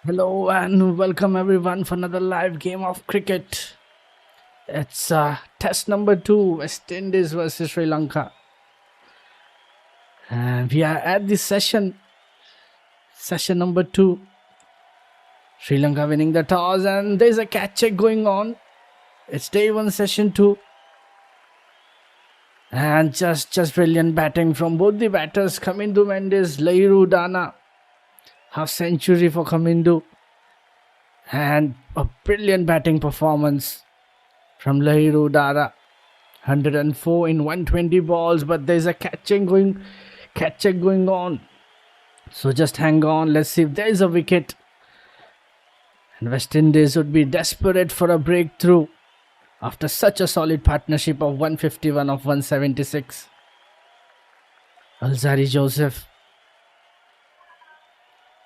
Hello and welcome everyone for another live game of cricket. It's test number 2, West Indies versus Sri Lanka. And we are at this session number 2. Sri Lanka winning the toss and there's a catch check going on. It's day 1, session 2. And just brilliant batting from both the batters, Kamindu Mendes, Lahiru Dana. Half century for Kamindu. And a brilliant batting performance from Lahiru Dara. 104 in 120 balls, but there's a catch check going on. So just hang on. Let's see if there's a wicket. And West Indies would be desperate for a breakthrough after such a solid partnership of 151 of 176. Alzari Joseph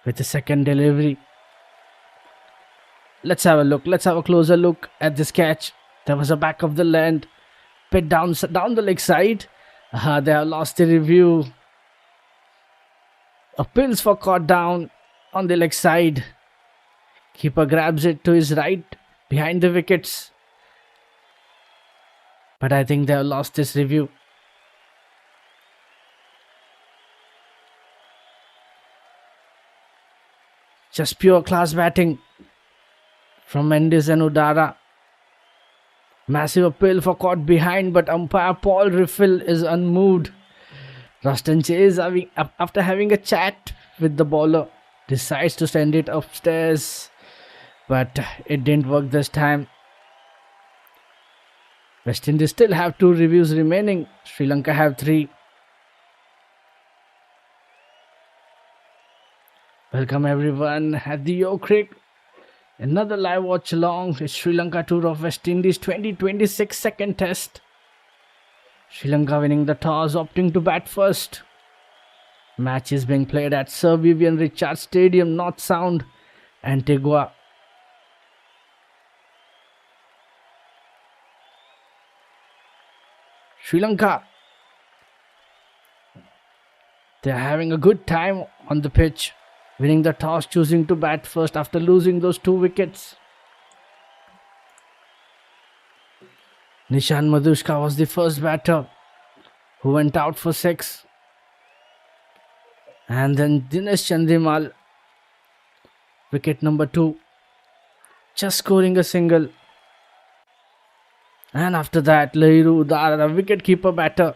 with the second delivery. Let's have a look. Let's have a closer look at this catch. There was a back of the length. Bit down the leg side. They have lost the review. Appeals for caught down on the leg side. Keeper grabs it to his right behind the wickets. But I think they have lost this review. Just pure class batting from Mendes and Udara. Massive appeal for caught behind, but umpire Paul Riffle is unmoved. Ruston Chase, after having a chat with the bowler, decides to send it upstairs, but it didn't work this time. West Indies still have 2 reviews remaining. Sri Lanka have 3. Welcome everyone at the YooCric. Another live watch along. It's Sri Lanka tour of West Indies 2026 second test. Sri Lanka winning the toss, opting to bat first. Match is being played at Sir Vivian Richard Stadium, North Sound, Antigua. Sri Lanka, they're having a good time on the pitch, winning the toss, choosing to bat first after losing those 2 wickets. Nishan Madhushka was the first batter who went out for 6. And then Dinesh Chandimal, wicket number 2, just scoring a single. And after that, Lahiru Udara, wicket-keeper batter.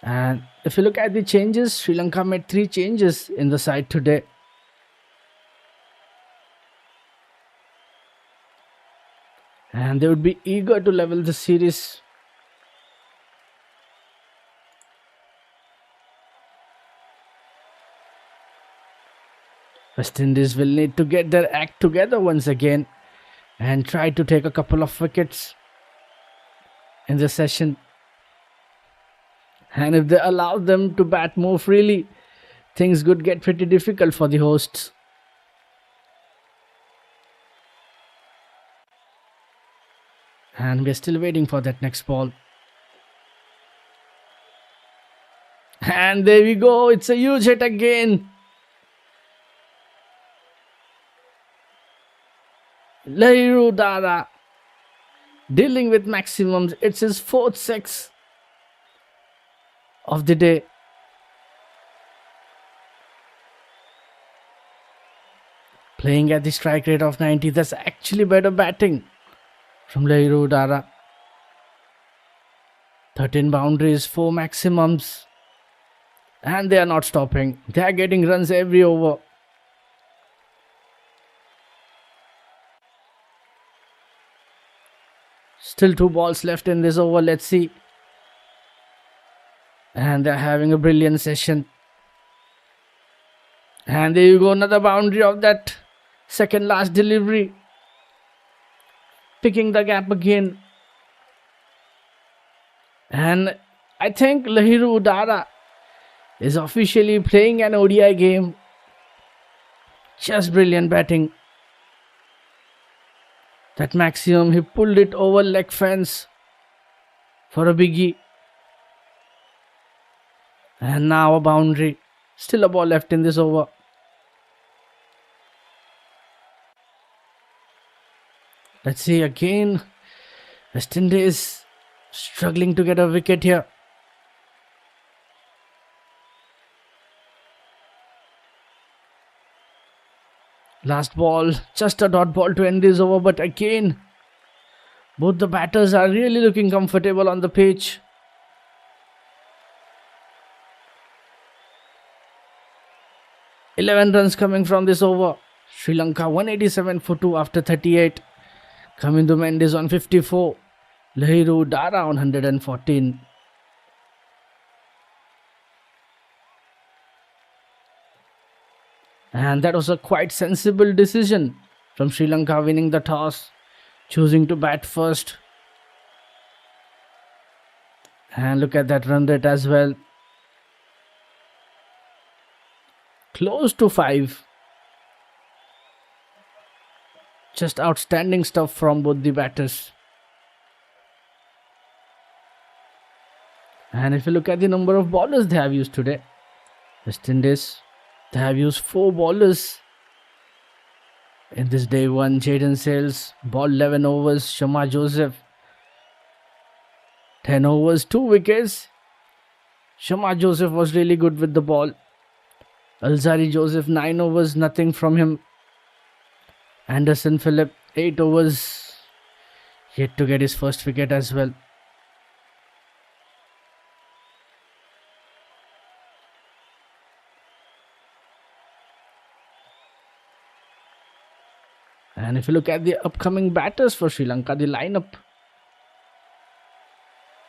And if you look at the changes, Sri Lanka made 3 changes in the side today. And they would be eager to level the series. West Indies will need to get their act together once again and try to take a couple of wickets in this session. And if they allow them to bat more freely, things could get pretty difficult for the hosts. And we're still waiting for that next ball. And there we go. It's a huge hit again. Lahiru Dara dealing with maximums. It's his 4th 6 of the day. Playing at the strike rate of 90. That's actually better batting from Lahiru Dara. 13 boundaries, 4 maximums. And they are not stopping. They are getting runs every over. Still 2 balls left in this over. Let's see. And they're having a brilliant session. And there you go. Another boundary of that second last delivery. Picking the gap again. And I think Lahiru Udara is officially playing an ODI game. Just brilliant batting. That maximum, he pulled it over leg fence for a biggie. And now a boundary. Still a ball left in this over. Let's see again. West Indies struggling to get a wicket here. Last ball, just a dot ball to end this over, but again, both the batters are really looking comfortable on the pitch. "11 runs coming from this over. Sri Lanka 187 for 2 after 38. Kamindu Mendes on 54. Lahiru Dara on 114. And that was a quite sensible decision from Sri Lanka, winning the toss, choosing to bat first. And look at that run rate as well. Close to 5. Just outstanding stuff from both the batters. And if you look at the number of bowlers they have used today, West Indies, they have used 4 bowlers in this day one. Jaden Sales bowled 11 overs. Shama Joseph 10 overs, 2 wickets. Shama Joseph was really good with the ball. Alzari Joseph 9 overs, nothing from him. Anderson Phillip 8 overs, yet to get his first wicket as well. And if you look at the upcoming batters for Sri Lanka, the lineup: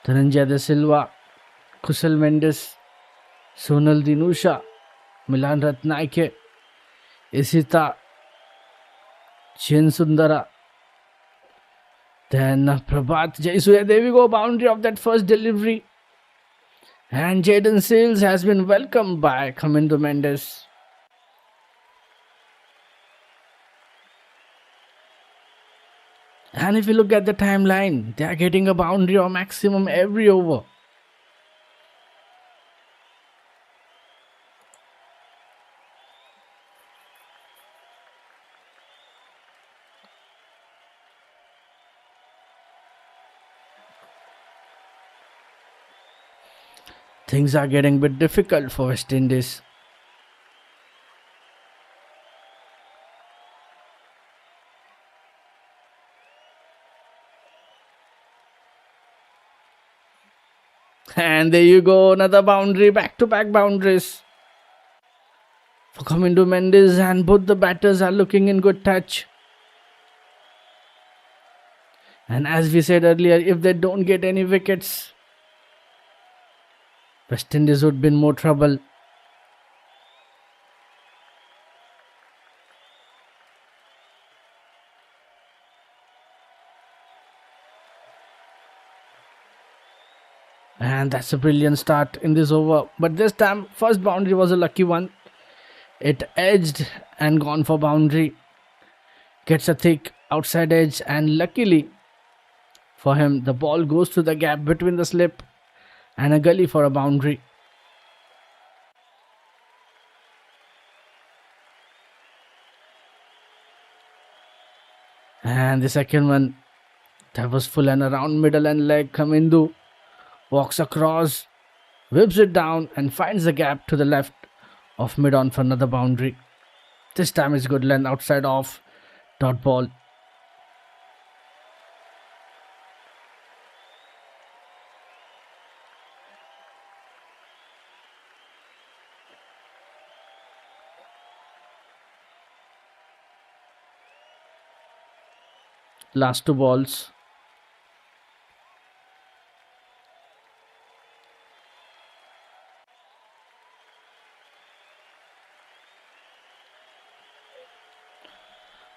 Dhananjay De Silva, Kusal Mendes, Sonal Dinusha, Milan Ratnaike, Isita, Chen Sundara, then Prabhat Jayasuya. There we go, boundary of that first delivery. And Jaden Sales has been welcomed by Kamindu Mendes. And if you look at the timeline, they are getting a boundary or maximum every over. Things are getting a bit difficult for West Indies. And there you go, another boundary, back-to-back boundaries for Kamindu Mendes, and both the batters are looking in good touch. And as we said earlier, if they don't get any wickets, West Indies would be in more trouble. And that's a brilliant start in this over. But this time, first boundary was a lucky one. It edged and gone for boundary. Gets a thick outside edge, and luckily for him, the ball goes through the gap between the slip and a gully for a boundary. And the second one, that was full and around middle and leg. Kamindu walks across, whips it down, and finds the gap to the left of mid-on for another boundary. This time it's good length outside off, dot ball. Last 2 balls.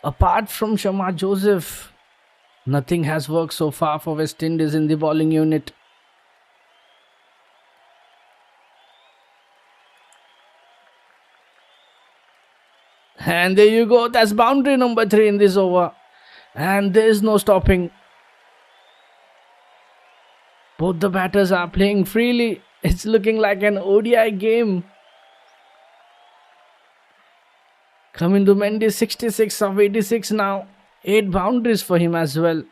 Apart from Shama Joseph, nothing has worked so far for West Indies in the bowling unit. And there you go, that's boundary number 3 in this over. And there is no stopping. Both the batters are playing freely. It's looking like an ODI game. Kamindu Mendes 66 of 86 now. 8 boundaries for him as well.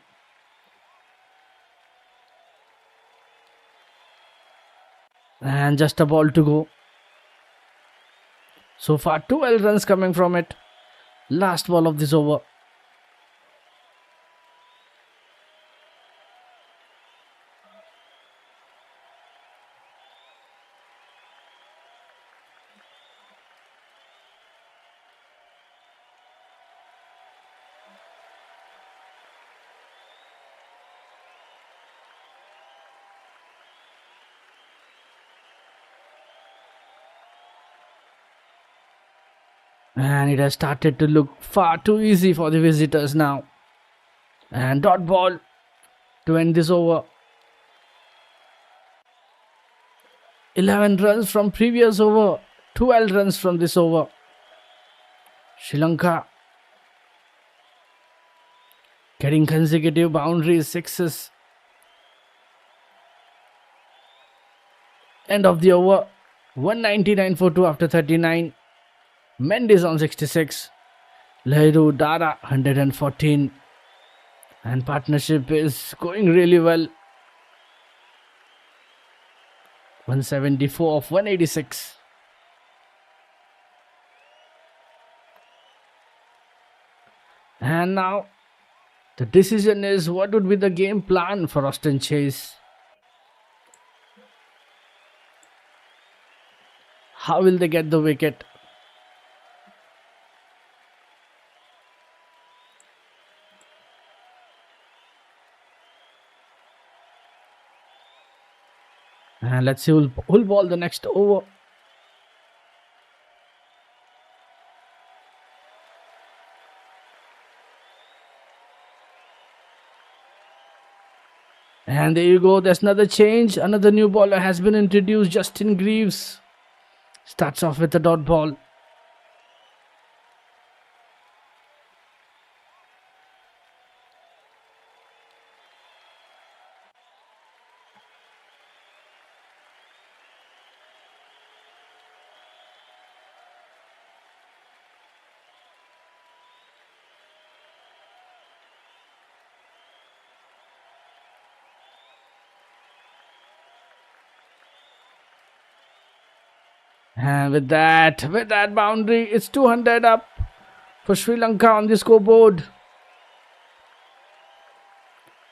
And just a ball to go. So far 12 runs coming from it. Last ball of this over. And it has started to look far too easy for the visitors now. And dot ball to end this over. 11 runs from previous over. 12 runs from this over. Sri Lanka getting consecutive boundaries, sixes. End of the over. 199 for 2 after 39. Mendes on 66. Lahuru Dara 114. And partnership is going really well. 174 of 186. And now the decision is, what would be the game plan for Austin Chase? How will they get the wicket? And let's see who'll ball the next over. And there you go. There's another change. Another new bowler has been introduced. Justin Greaves starts off with a dot ball. And with that boundary, it's 200 up for Sri Lanka on the scoreboard.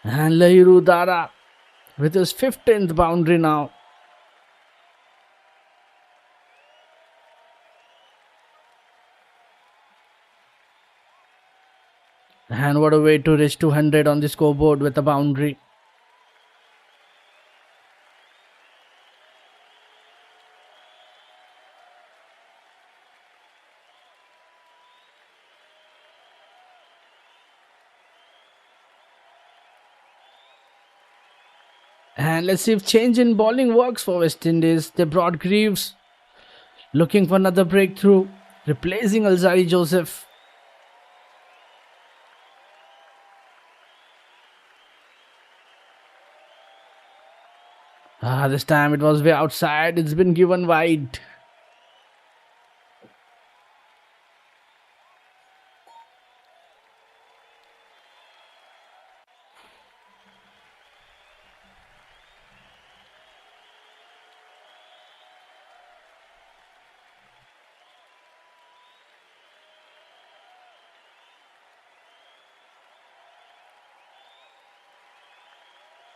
And Lahuru Dara with his 15th boundary now. And what a way to reach 200 on the scoreboard with a boundary. And let's see if change in bowling works for West Indies. They brought Greaves, looking for another breakthrough, replacing Alzari Joseph. This time it was way outside. It's been given wide.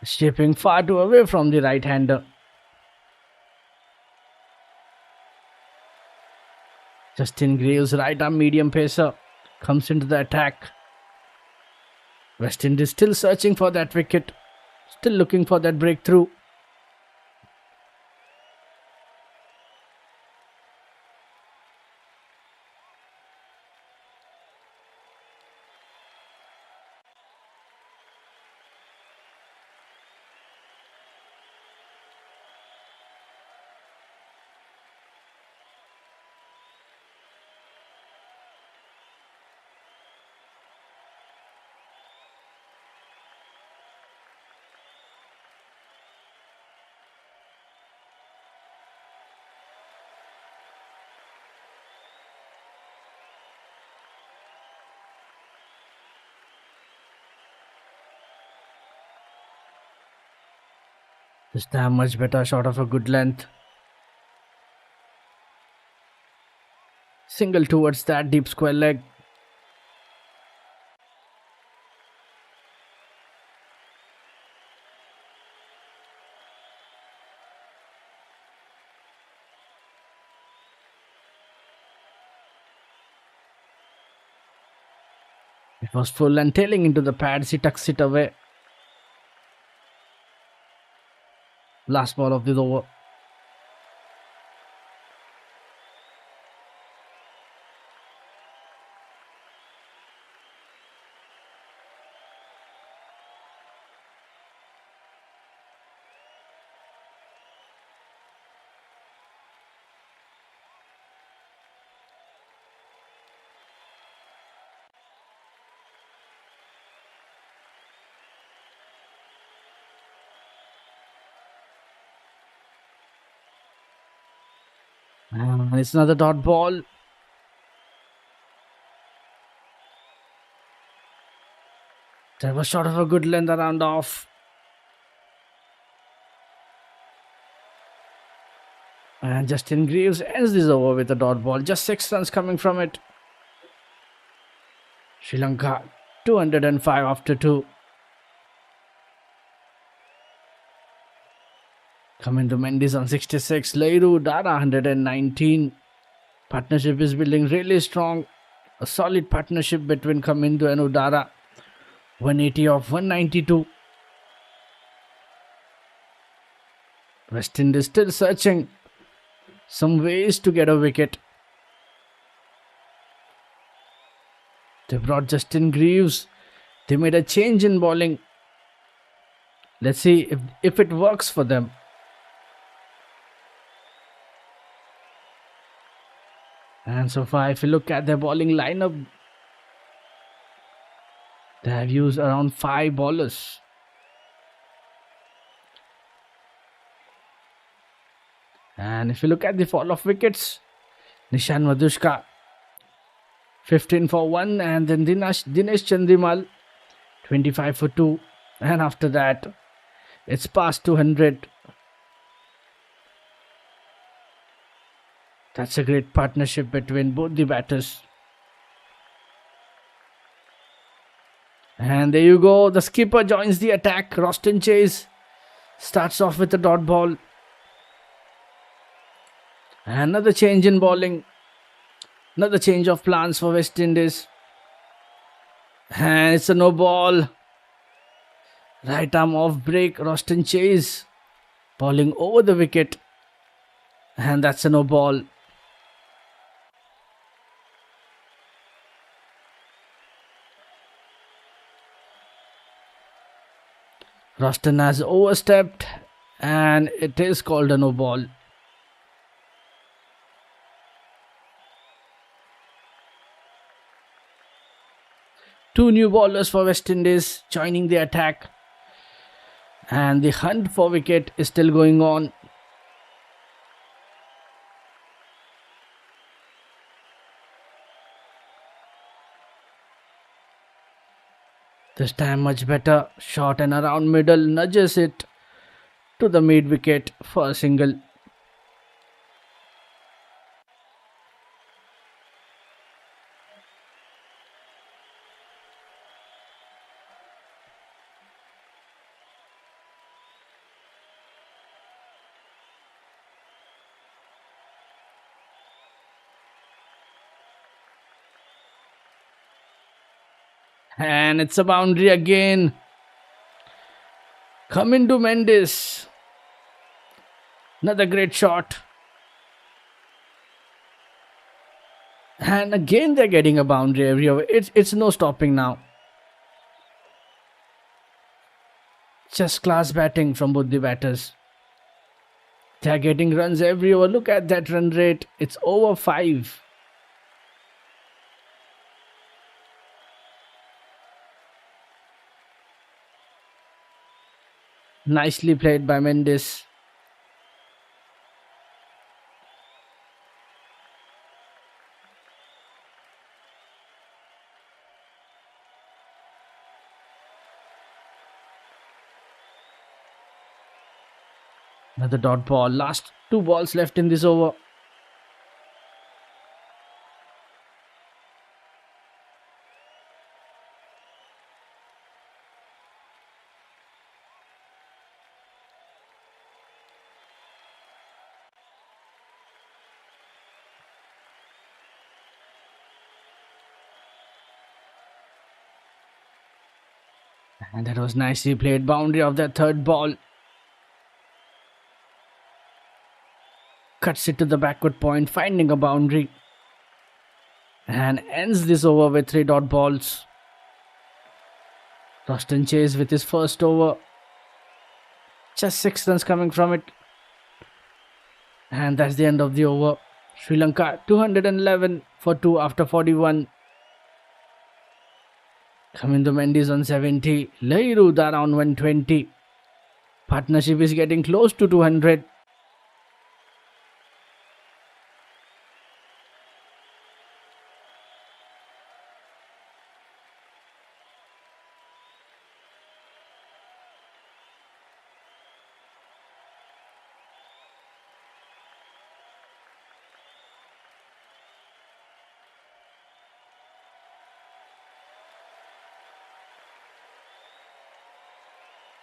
Shipping far too away from the right-hander. Justin Greaves, right-arm medium pacer, comes into the attack. West Indies still searching for that wicket. Still looking for that breakthrough. This time much better shot of a good length. Single towards that deep square leg. It was full and tailing into the pads. He tucks it away. Last ball of this over. And it's another dot ball. That was short of a good length around off. And Justin Greaves ends this over with a dot ball. Just 6 runs coming from it. Sri Lanka 205 after 2. Coming to Mendes on 66. Leiru Dara 119. Partnership is building really strong. A solid partnership between Kamindu and Udara. 180 of 192. West Indies still searching some ways to get a wicket. They brought Justin Greaves. They made a change in bowling. Let's see if it works for them. And so far, if you look at their bowling lineup, they have used around 5 bowlers. And if you look at the fall of wickets, Nishan Madhushka 15 for 1, and then Dinesh Chandimal 25 for 2, and after that it's past 200. That's a great partnership between both the batters. And there you go, the skipper joins the attack. Roston Chase starts off with a dot ball. Another change in bowling. Another change of plans for West Indies. And it's a no ball. Right arm off break. Roston Chase bowling over the wicket. And that's a no ball. Roston has overstepped and it is called a no ball. Two new bowlers for West Indies joining the attack. And the hunt for wicket is still going on. This time much better. Short and around middle, nudges it to the mid wicket for a single. And it's a boundary again. Kamindu Mendes. Another great shot. And again they're getting a boundary every over. It's no stopping now. Just class batting from both the batters. They're getting runs every over. Look at that run rate. It's over 5. Nicely played by Mendes. Another dot ball. Last 2 balls left in this over. And that was nicely played. Boundary of that third ball. Cuts it to the backward point, finding a boundary. And ends this over with 3 dot balls. Roston Chase with his first over. Just 6 runs coming from it. And that's the end of the over. Sri Lanka 211 for 2 after 41. Kamindu Mendes on 70. Lairu Dara on 120. Partnership is getting close to 200.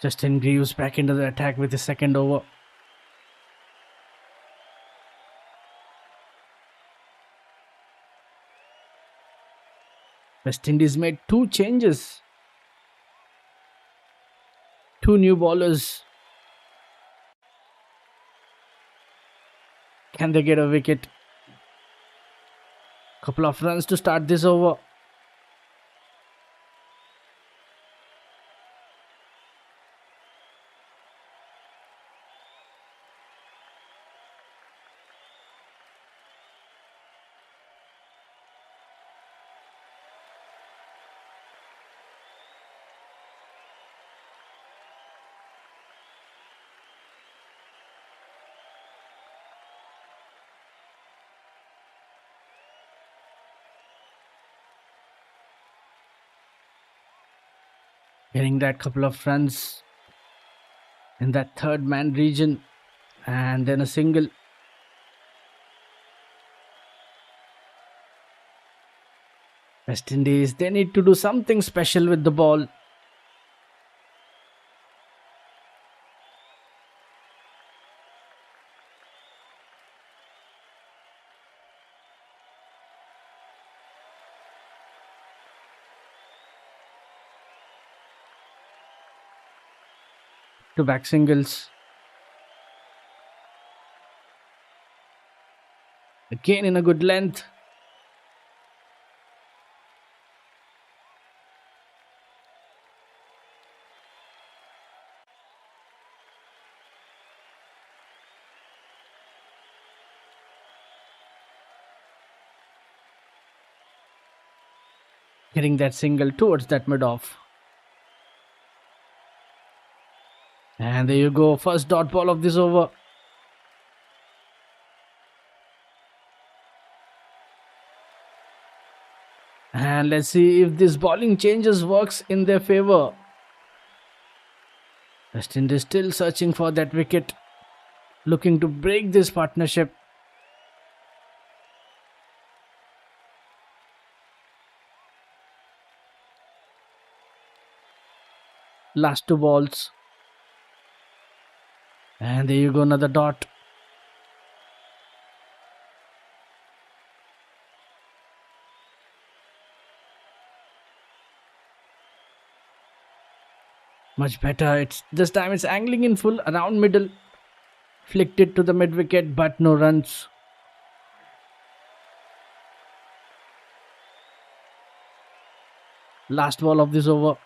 Justin Greaves back into the attack with his second over. West Indies made 2 changes. 2 new bowlers. Can they get a wicket? Couple of runs to start this over. Getting that couple of runs in that third man region. And then a single. West Indies, they need to do something special with the ball. To back singles. Again in a good length. Getting that single towards that mid-off. And there you go. First dot ball of this over. And let's see if this bowling changes works in their favor. West Indies still searching for that wicket. Looking to break this partnership. Last 2 balls. And there you go, another dot. Much better. It's this time it's angling in full around middle. Flicked it to the mid wicket, but no runs. Last ball of this over.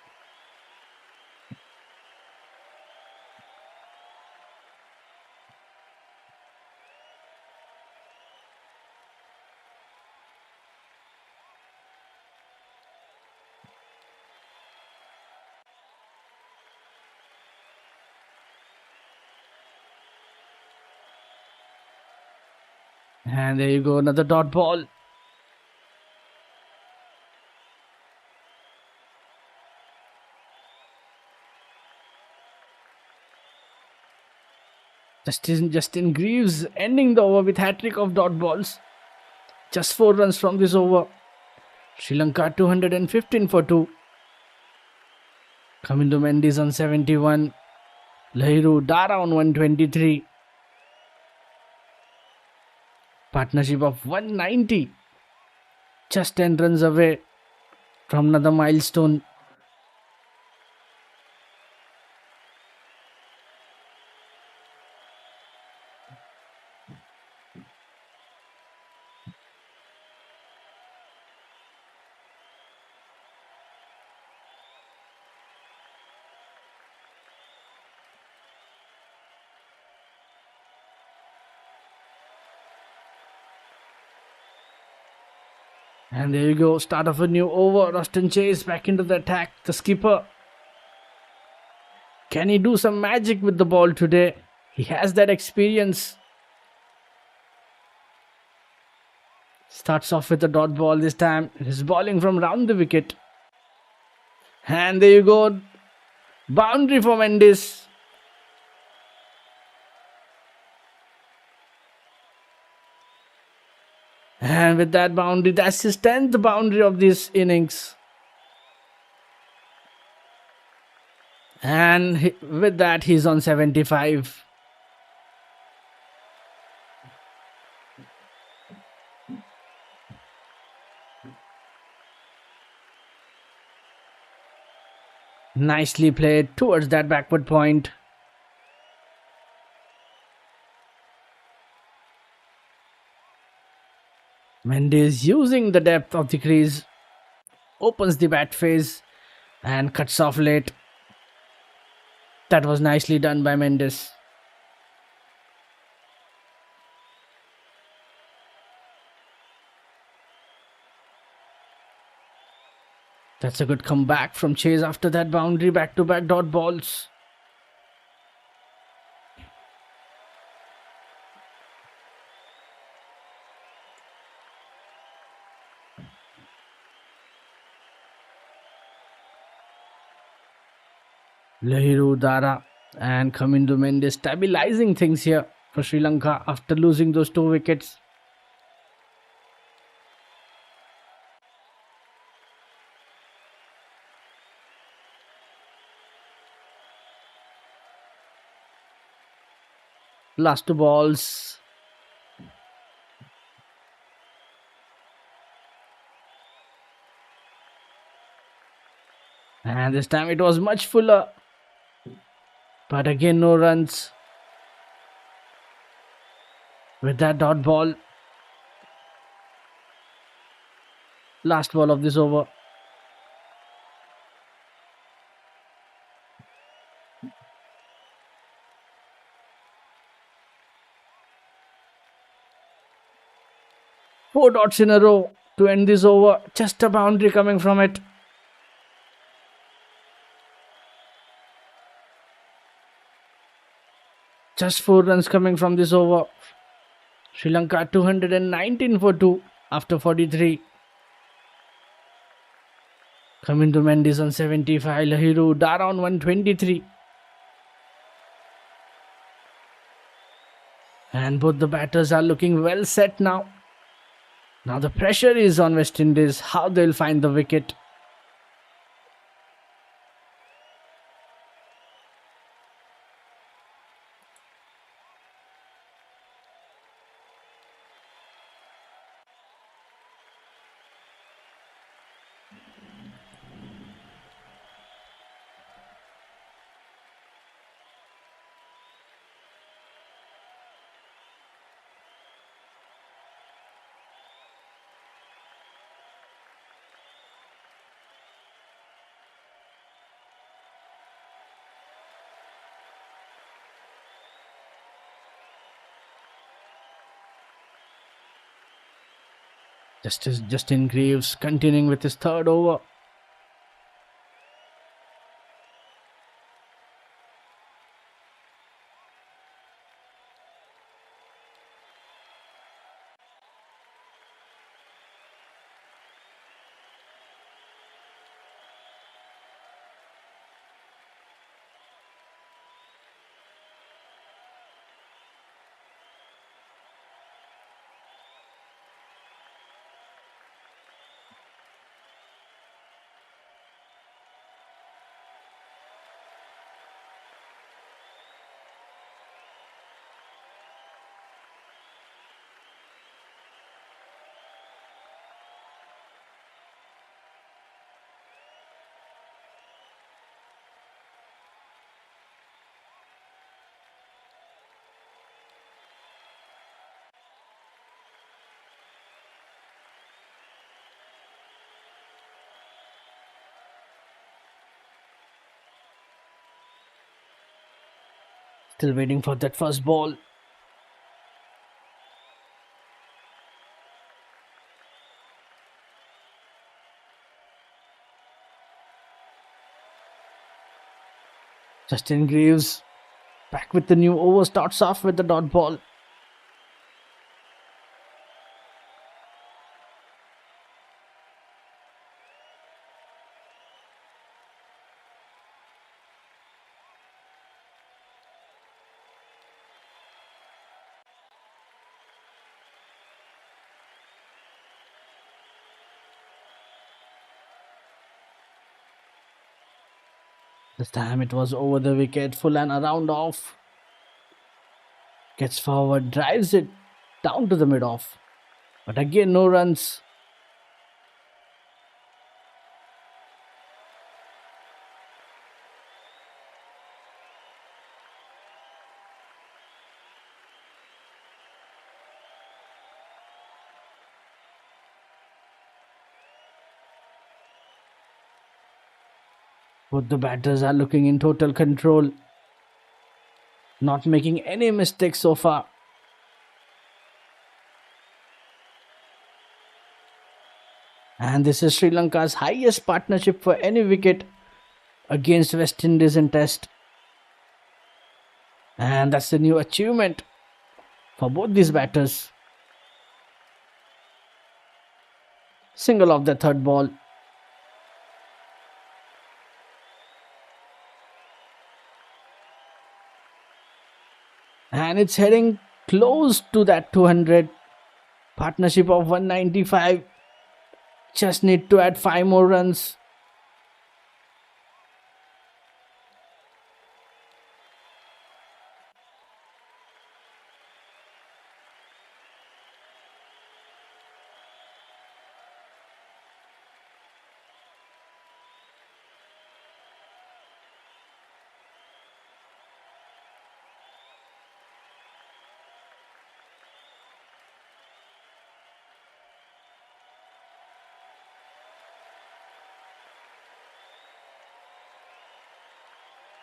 And there you go, another dot ball. Justin Greaves ending the over with hat-trick of dot balls. Just 4 runs from this over. Sri Lanka 215 for 2. Kamindu Mendes on 71. Lahiru Dara on 123. Partnership of 190. Just 10 runs away from another milestone. And there you go, start of a new over. Ruston Chase back into the attack. The skipper. Can he do some magic with the ball today? He has that experience. Starts off with a dot ball this time. He's bowling from round the wicket. And there you go. Boundary for Mendes. And with that boundary, that's his 10th boundary of this innings. And with that, he's on 75. Nicely played towards that backward point. Mendes using the depth of the crease, opens the bat face and cuts off late. That was nicely done by Mendes. That's a good comeback from Chase after that boundary, back-to-back dot balls. Lahiru Dara and Kamindu Mendes stabilizing things here for Sri Lanka after losing those 2 wickets. Last 2 balls. And this time it was much fuller. But again, no runs. With that dot ball. Last ball of this over. Four dots in a row to end this over. Just a boundary coming from it. Just 4 runs coming from this over. Sri Lanka 219 for 2 after 43. Kamindu Mendes on 75. Lahiru Dara on 123. And both the batters are looking well set now. Now the pressure is on West Indies. How they'll find the wicket. Justin Greaves continuing with his 3rd over. Still waiting for that first ball. Justin Greaves back with the new over, starts off with the dot ball. This time it was over the wicket, full and around off. Gets forward, drives it down to the mid-off. But again, no runs. Both the batters are looking in total control. Not making any mistakes so far. And this is Sri Lanka's highest partnership for any wicket against West Indies in Test. And that's the new achievement for both these batters. Single off the third ball. And it's heading close to that 200. Partnership of 195. Just need to add 5 more runs.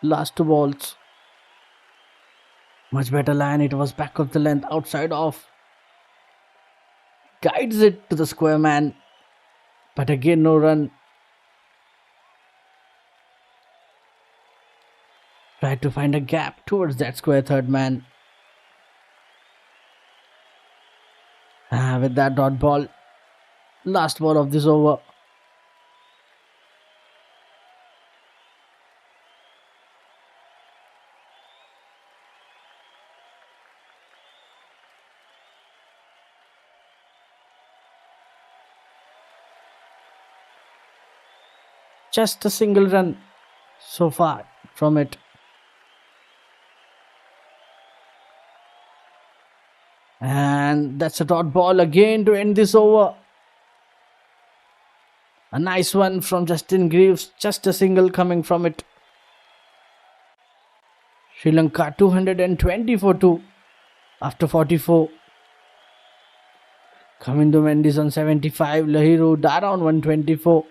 Last 2 balls. Much better line. It was back of the length, outside off. Guides it to the square man. But again, no run. Try to find a gap towards that square third man. With that dot ball. Last ball of this over. Just a single run so far from it. And that's a dot ball again to end this over. A nice one from Justin Greaves. Just a single coming from it. Sri Lanka 220 for 2 after 44. Kamindu Mendes on 75. Lahiru Dara on 124.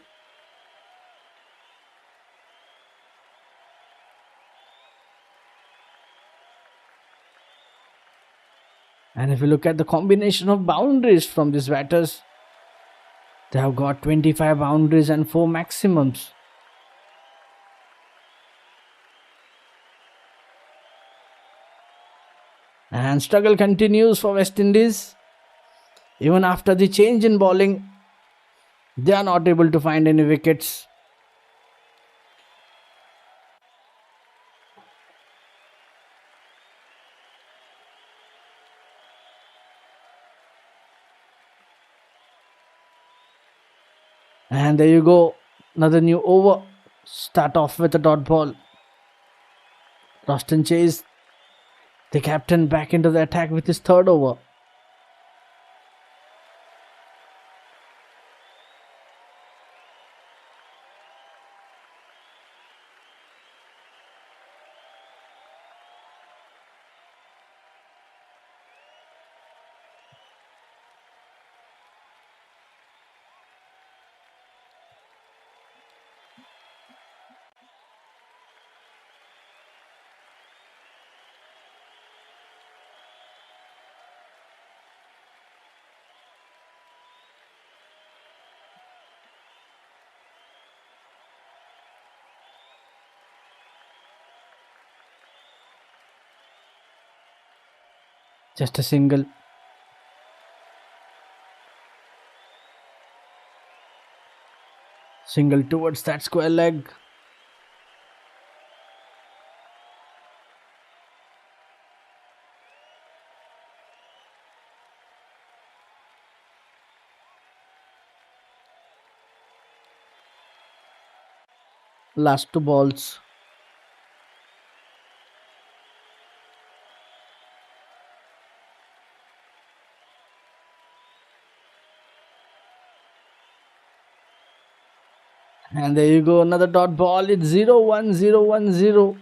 And if you look at the combination of boundaries from these batters, they have got 25 boundaries and 4 maximums. And struggle continues for West Indies. Even after the change in bowling, they are not able to find any wickets. And there you go, another new over. Start off with a dot ball. Roston Chase, the captain, back into the attack with his third over. Just a single. Single towards that square leg. Last two balls. And there you go, another dot ball. It's 0-1, 0-1, 0.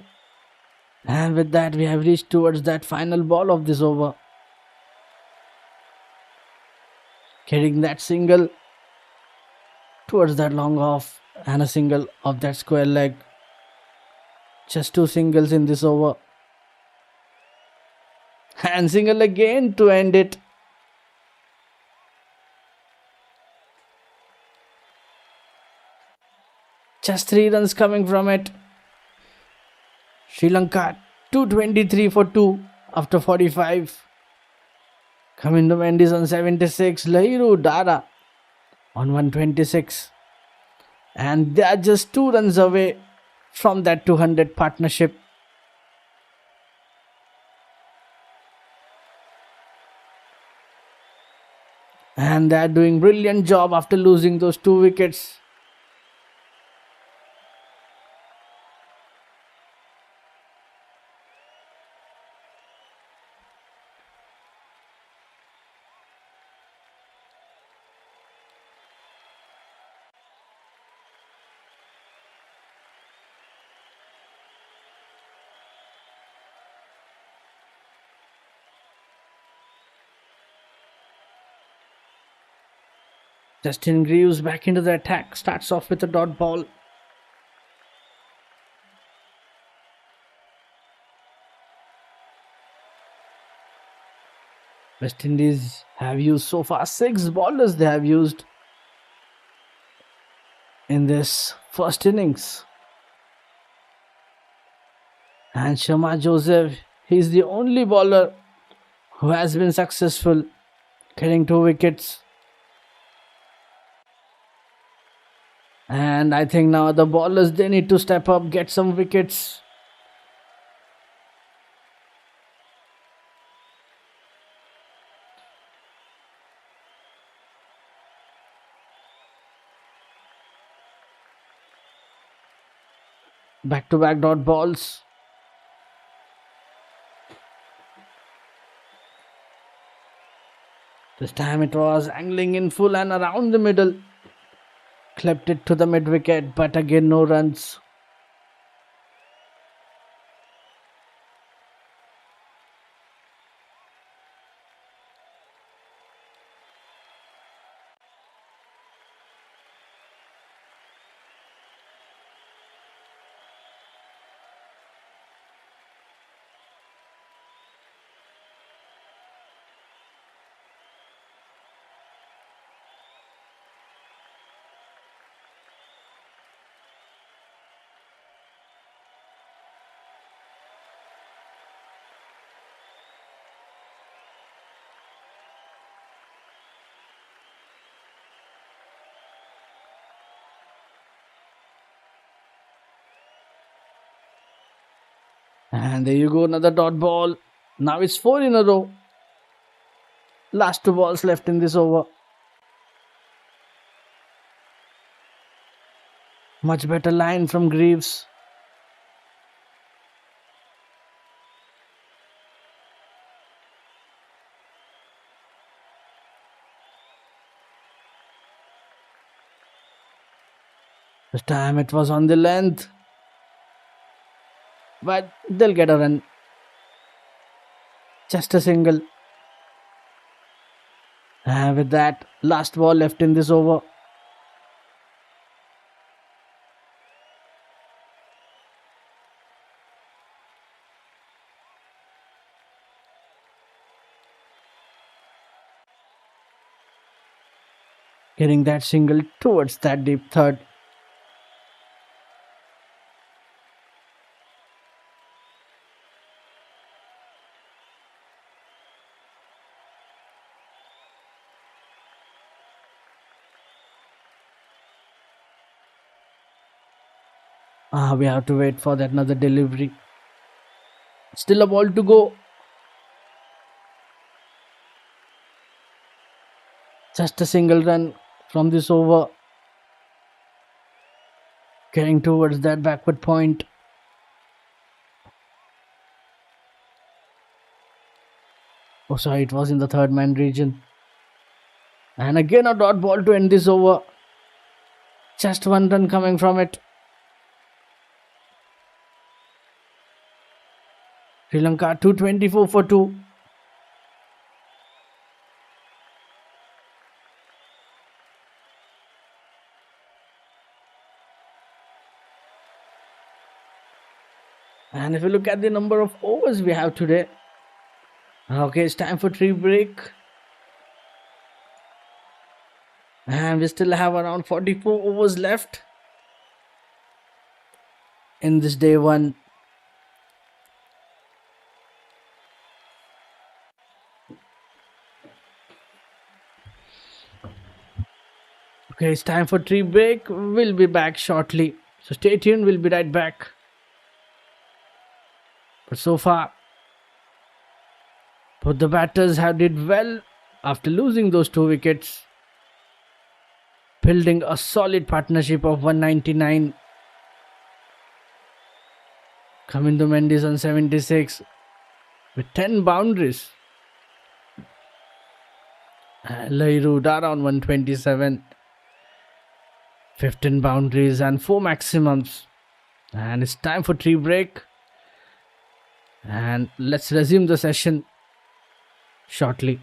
And with that, we have reached towards that final ball of this over. Getting that single towards that long off and a single of that square leg. Just two singles in this over. And single again to end it. Just 3 runs coming from it. Sri Lanka 223 for 2 after 45. Kamindu Mendes on 76. Lahiru Dara on 126. And they are just 2 runs away from that 200 partnership. And they are doing brilliant job after losing those 2 wickets. Justin Greaves back into the attack. Starts off with a dot ball. West Indies have used so far 6 bowlers they have used in this first innings. And Sharma Joseph, he's the only bowler who has been successful, getting 2 wickets. And I think now the bowlers, they need to step up, get some wickets. Back-to-back dot balls. This time it was angling in full and around the middle. Clipped it to the mid-wicket, but again no runs. And there you go, another dot ball. Now it's 4 in a row. Last 2 balls left in this over. Much better line from Greaves. This time it was on the length. But they'll get a run. Just a single. And with that, last ball left in this over. Getting that single towards that deep third. We have to wait for that another delivery. Still a ball to go. Just a single run from this over. Getting towards that backward point. Oh, sorry, it was in the third man region. And again a dot ball to end this over. Just one run coming from it. Sri Lanka 224 for 2. And if you look at the number of overs we have today. Okay, it's time for tea break. And we still have around 44 overs left in this day one. Okay, it's time for tea break. We'll be back shortly. So stay tuned, we'll be right back. But so far, both the batters have did well after losing those 2 wickets. Building a solid partnership of 199. Kamindu Mendes on 76 with 10 boundaries. Lairu Dara on 127. 15 boundaries and 4 maximums. And it's time for tea break. And let's resume the session shortly.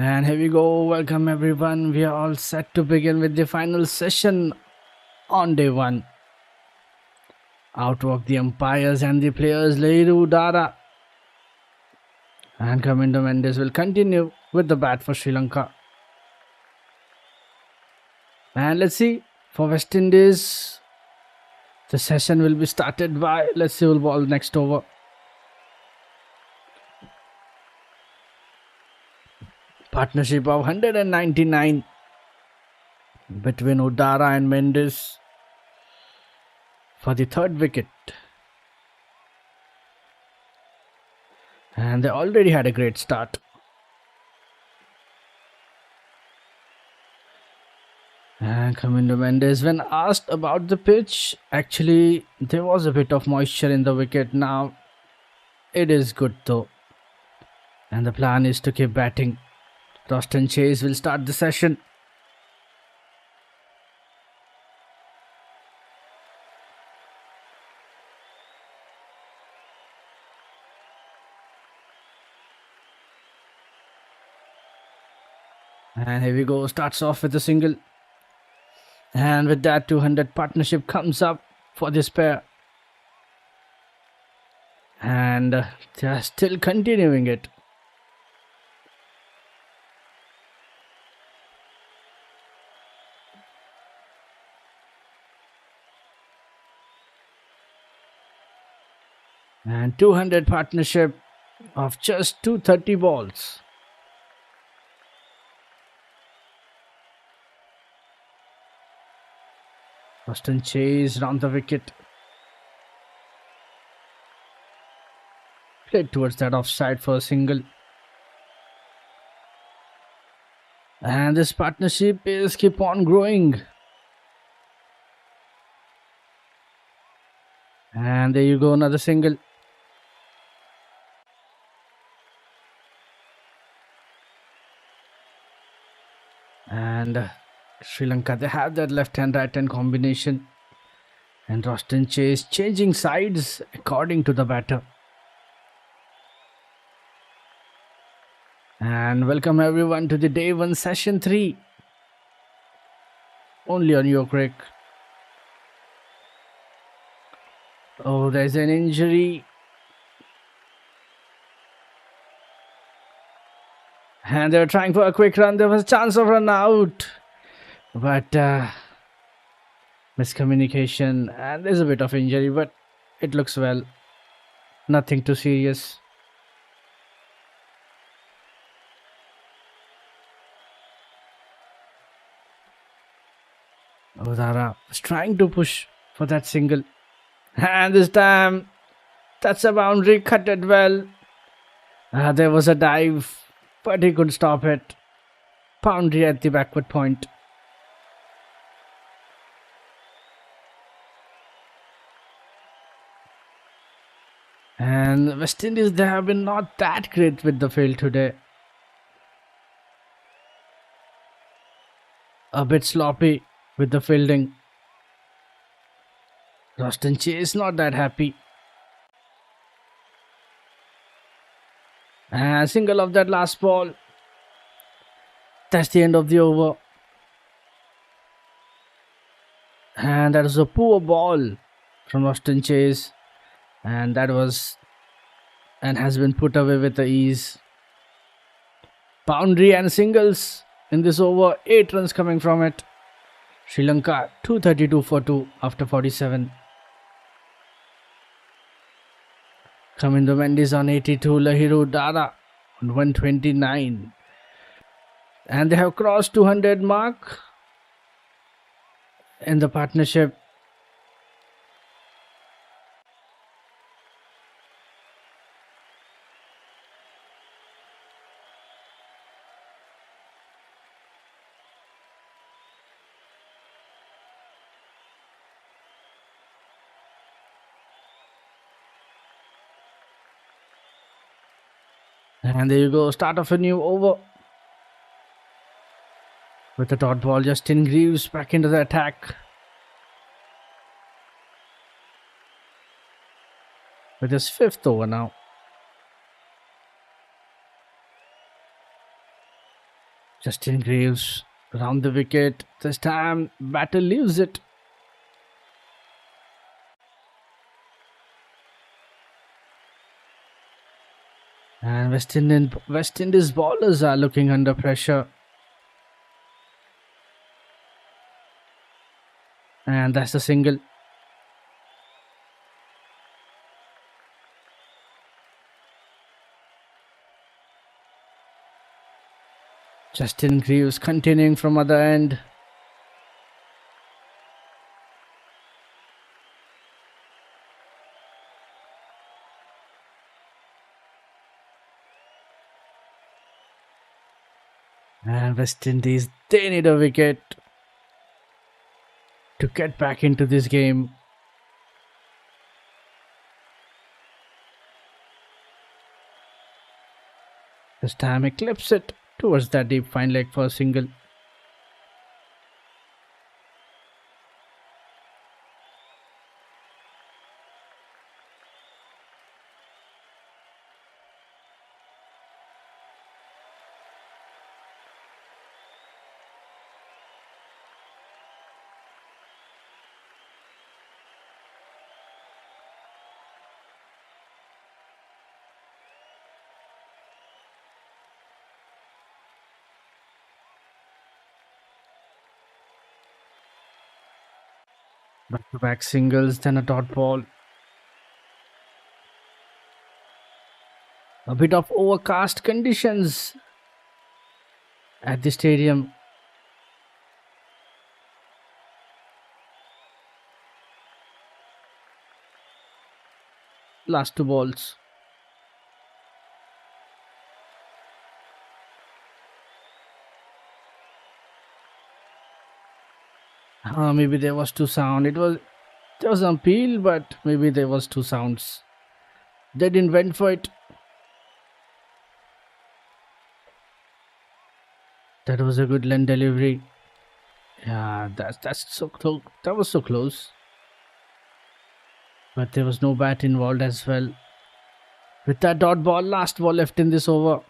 And here we go. Welcome everyone. We are all set to begin with the final session on day 1. Outwork the umpires and the players Leiru Dara. And Commander Mendes will continue with the bat for Sri Lanka. And let's see, for West Indies, the session will be started by, let's see who will ball next over. Partnership of 199 between Udara and Mendes for the 3rd wicket. And they already had a great start. And Commander Mendes, when asked about the pitch, actually there was a bit of moisture in the wicket. Now it is good though. And the plan is to keep batting. Roston Chase will start the session. And here we go, starts off with a single. And with that, 200 partnership comes up for this pair. And they are still continuing it. And 200 partnership of just 230 balls. Roston Chase round the wicket. Played towards that offside for a single. And this partnership is keep on growing. And there you go, another single. And Sri Lanka, they have that left-hand, right-hand combination. And Roston Chase changing sides according to the batter. And welcome everyone to the day 1 session 3. Only on YooCric. Oh, there's an injury. And they were trying for a quick run. There was a chance of run out. But miscommunication. And there's a bit of injury. But it looks well. Nothing too serious. Udara was trying to push for that single. And this time, that's a boundary. Cut it well. There was a dive. But he couldn't stop it. Boundary at the backward point. And West Indies, they have been not that great with the field today. A bit sloppy with the fielding. Roston Chase not that happy. And single of that last ball. That's the end of the over. And that was a poor ball from Roston Chase. And that was and has been put away with the ease. Boundary and singles in this over. 8 runs coming from it. Sri Lanka 232 for 2 after 47. Commander Mendes on 82, Leiru Dara on 129. And they have crossed 200 mark in the partnership. And there you go, start of a new over. With the dot ball, Justin Greaves back into the attack. With his 5th over now. Justin Greaves around the wicket. This time, batter leaves it. And West Indies bowlers are looking under pressure. And that's a single. Justin Greaves continuing from other end. And West Indies, they need a wicket to get back into this game. This time he clips it towards that deep fine leg for a single. Back-to-back singles, then a dot ball. A bit of overcast conditions at the stadium. Last two balls. Maybe there was two sound. There was an appeal, but maybe there was two sounds. They didn't went for it. That was a good line delivery. Yeah, that's so close. That was so close. But there was no bat involved as well. With that dot ball, last ball left in this over.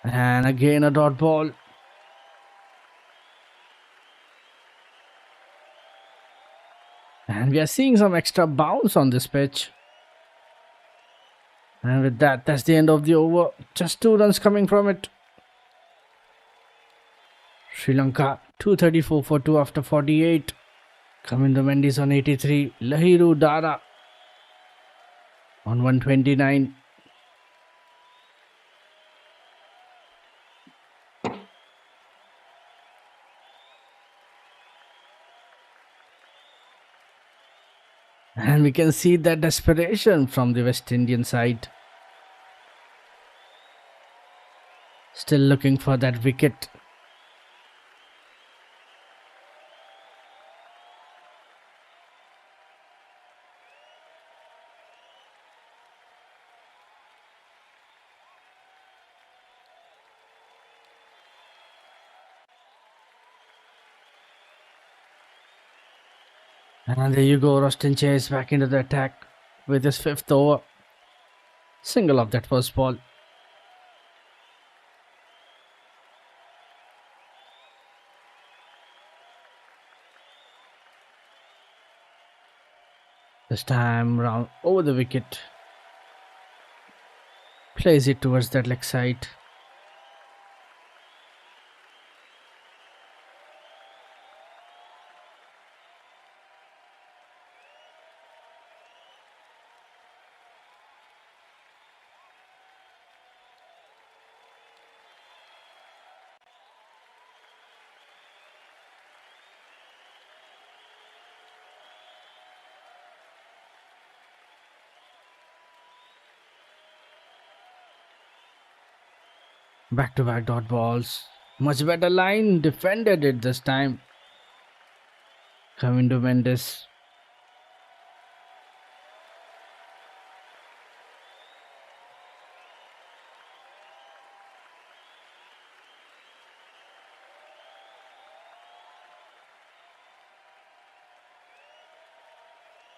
And again a dot ball. And we are seeing some extra bounce on this pitch. And with that, that's the end of the over. Just 2 runs coming from it. Sri Lanka 234 for 2 after 48. Kamindu Mendes on 83. Lahiru Dara on 129. And we can see that desperation from the West Indian side. Still looking for that wicket. And there you go, Rustin Chase back into the attack with his 5th over. Single of that first ball. This time round over the wicket. Plays it towards that leg side. Back-to-back dot balls. Much better line. Defended it this time. Kamindu Mendes.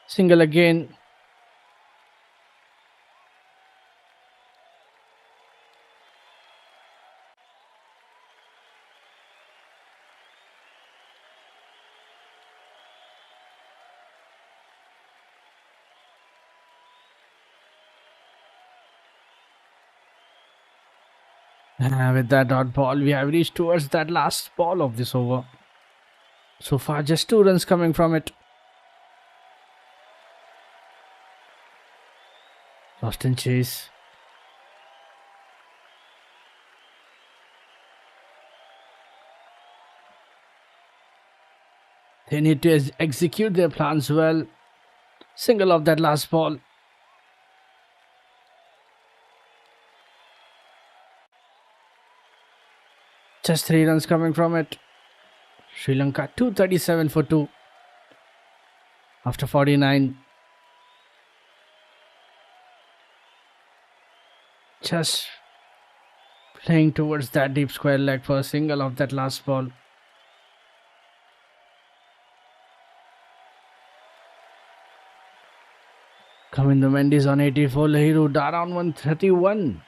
Single again. With that dot ball, we have reached towards that last ball of this over. So far, just 2 runs coming from it. Lost in chase. They need to execute their plans well. Single of that last ball. Just 3 runs coming from it. Sri Lanka 237 for 2 after 49. Just playing towards that deep square leg for a single of that last ball. Kamindu Mendes on 84, Lahiru Dara on 131.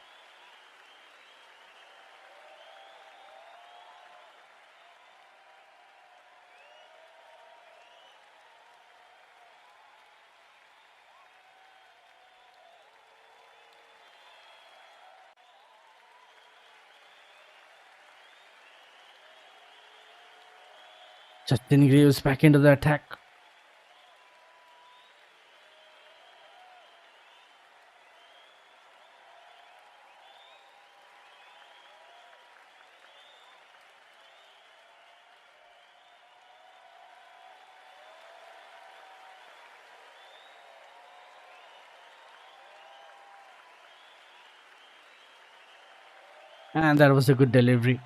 Justin Greaves back into the attack. And that was a good delivery.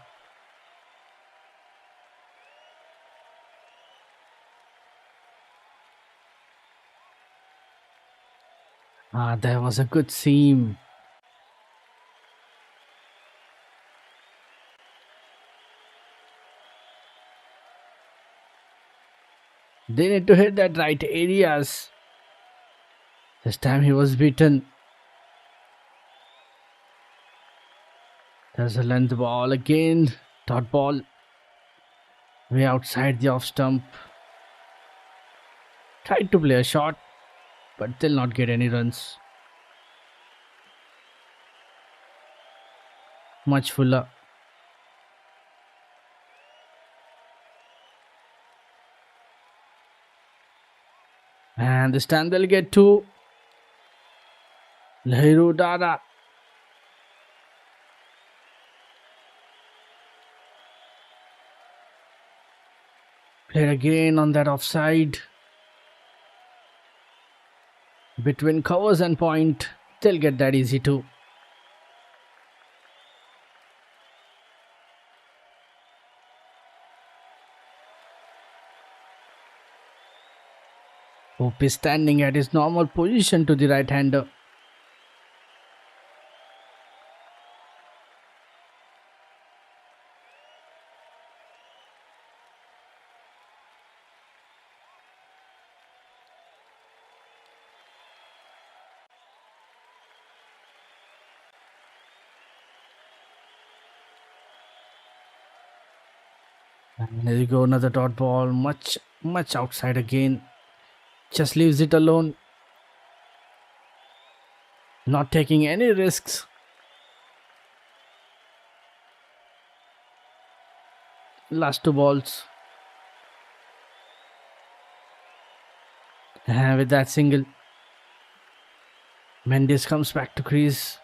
There was a good seam. They need to hit that right areas. This time he was beaten. There's a length ball again. Dot ball. Way outside the off stump. Tried to play a shot, but they'll not get any runs. Much fuller. And this time they'll get 2. Lahiru Dara. Played again on that offside. Between covers and point, they'll get that easy too. Hope is standing at his normal position to the right-hander. And there you go, another dot ball, much outside again. Just leaves it alone. Not taking any risks. Last 2 balls. And with that single, Mendes comes back to crease.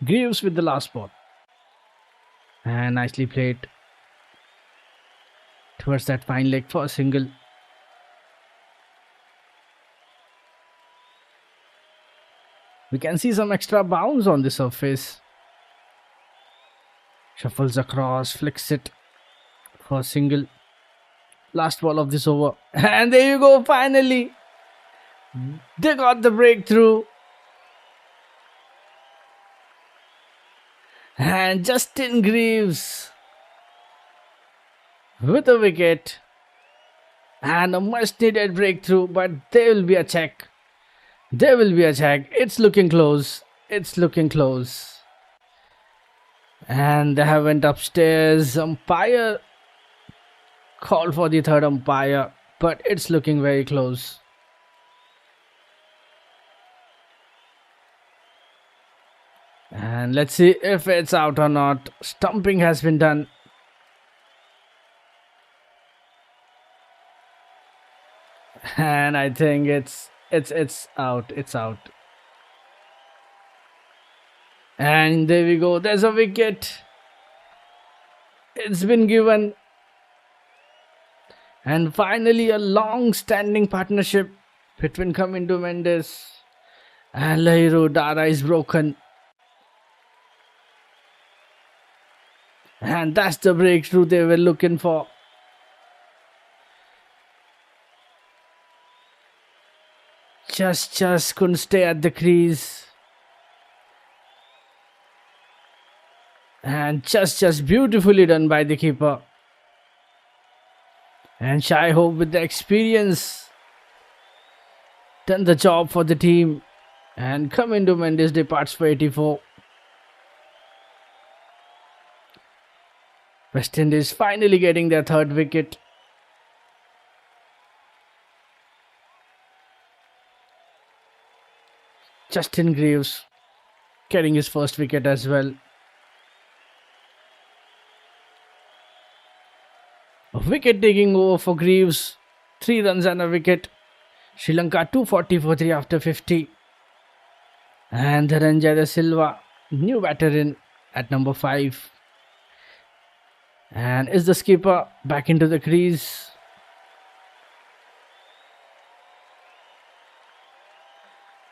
Greaves with the last ball. And nicely played towards that fine leg for a single. We can see some extra bounce on the surface. Shuffles across, flicks it for a single. Last ball of this over. And there you go, finally. They got the breakthrough. And Justin Greaves with a wicket. And a much needed breakthrough, but there will be a check. There will be a check. It's looking close. It's looking close. And they have went upstairs. Umpire called for the third umpire, but it's looking very close. And let's see if it's out or not. Stumping has been done. And I think it's out. It's out. And there we go. There's a wicket. It's been given. And finally a long-standing partnership between Kamindu Mendes and Lahiru Dara is broken. And that's the breakthrough they were looking for. Just couldn't stay at the crease. And just beautifully done by the keeper. And Shai Hope with the experience done the job for the team. And Kamindu Mendes departs for 84. West Indies finally getting their third wicket. Justin Greaves getting his first wicket as well. A wicket taking over for Greaves. 3 runs and a wicket. Sri Lanka 240 for 3 after 50. And Dhananjay De Silva, new batter in at number 5. And is the skipper back into the crease.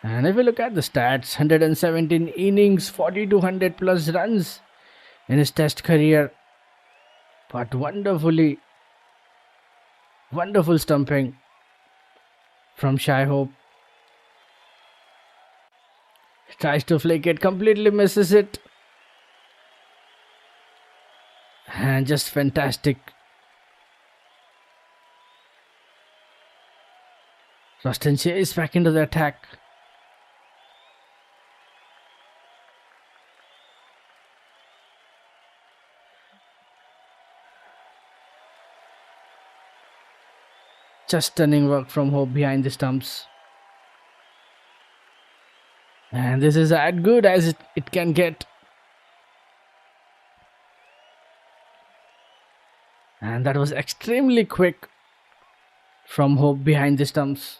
And if we look at the stats, 117 innings, 4,200 plus runs in his test career. But wonderful stumping from Shai Hope. He tries to flick it, completely misses it. And just fantastic. Ruston Shea is back into the attack. Just stunning work from Hope behind the stumps. And this is as good as it can get. And that was extremely quick from Hope behind the stumps.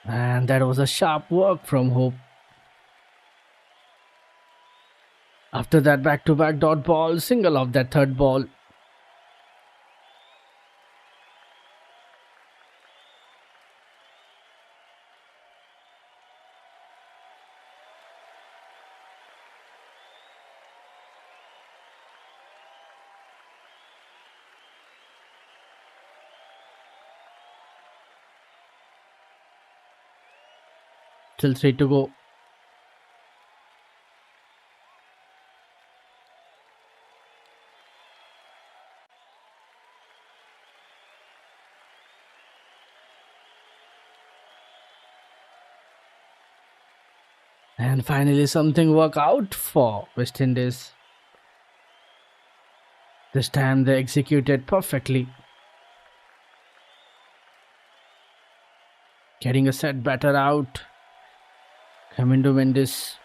And that was a sharp work from Hope. After that back-to-back dot ball, single off that third ball. Still 3 to go. And finally something worked out for West Indies. This time they executed perfectly. Getting a set batter out. Kamindu Mendes.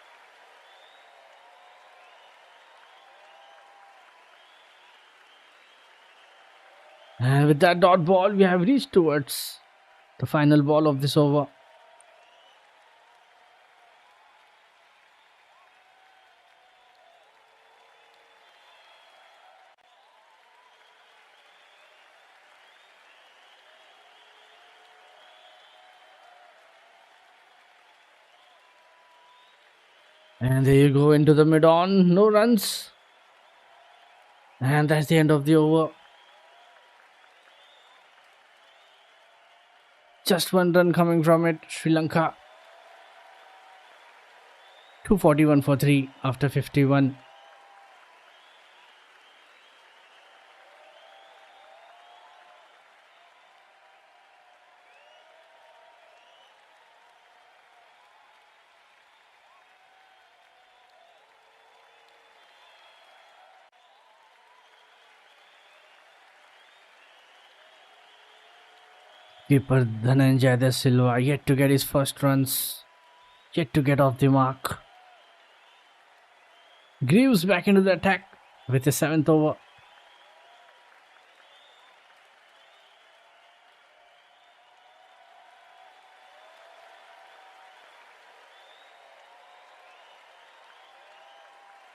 And with that dot ball, we have reached towards the final ball of this over. And there you go into the mid-on, no runs. And that's the end of the over. Just one run coming from it. Sri Lanka 241 for 3 after 51. Keeper Dhananjay De Silva yet to get his first runs, yet to get off the mark. Greaves back into the attack with his 7th over.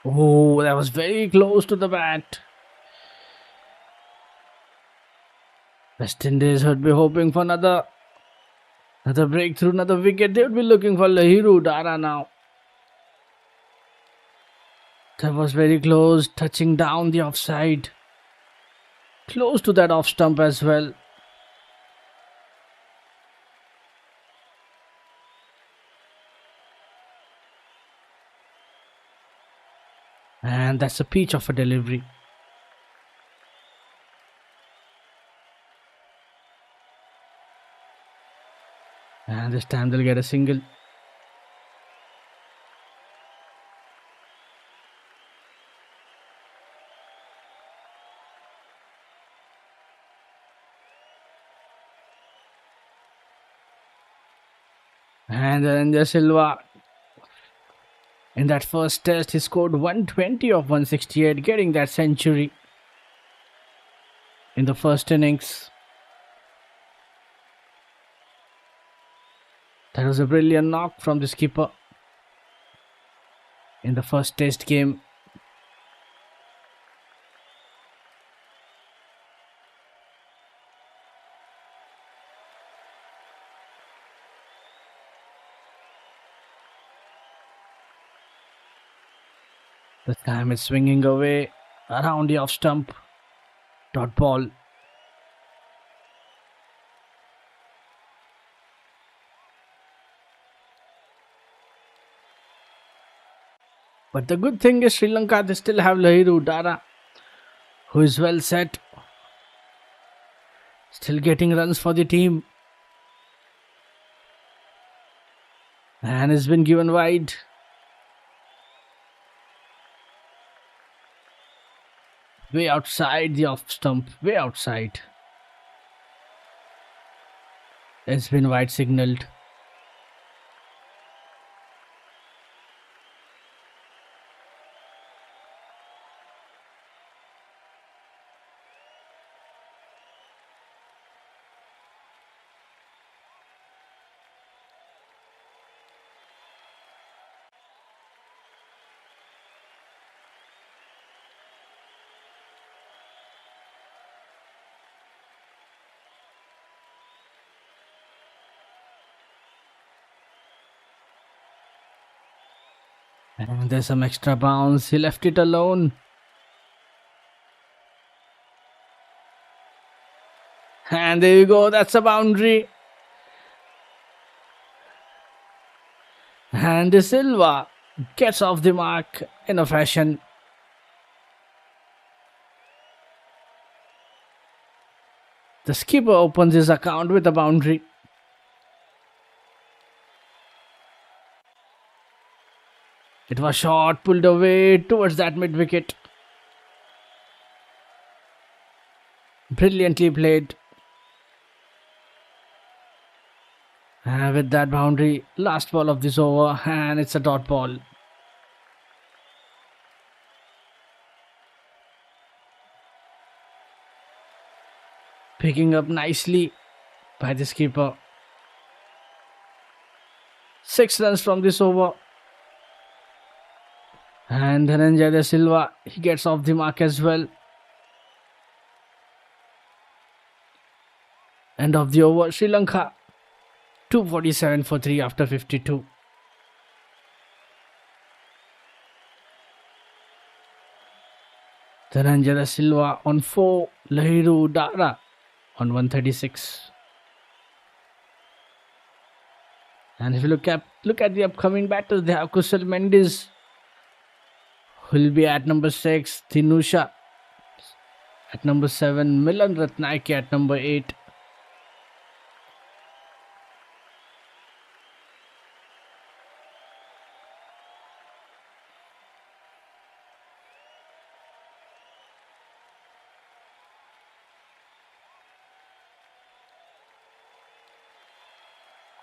Oh, that was very close to the bat. West Indies would be hoping for another breakthrough, another wicket. They would be looking for Lahiru Dara now. That was very close, touching down the offside. Close to that off stump as well. And that's a peach of a delivery. And this time they'll get a single. And then De Silva, in that first test, he scored 120 of 168, getting that century in the first innings. That was a brilliant knock from the skipper in the first test game. This time it's swinging away around the off stump. Dot ball. But the good thing is Sri Lanka, they still have Lahiru Dara, who is well set. Still getting runs for the team. And it's been given wide. Way outside the off stump. Way outside. It's been wide signaled. And there's some extra bounce. He left it alone. And there you go. That's a boundary. And De Silva gets off the mark in a fashion. The skipper opens his account with a boundary. It was short, pulled away towards that mid-wicket. Brilliantly played. And with that boundary, last ball of this over, and it's a dot ball. Picking up nicely by the skipper. 6 runs from this over. And Dhananjay De Silva, he gets off the mark as well. End of the over, Sri Lanka 247 for 3 after 52. Dhananjay De Silva on 4, Lahiru Dara on 136. And if you look at the upcoming batters, they have Kusal Mendes, who will be at number 6, Thinusha at number 7, Milan Ratnayake at number 8.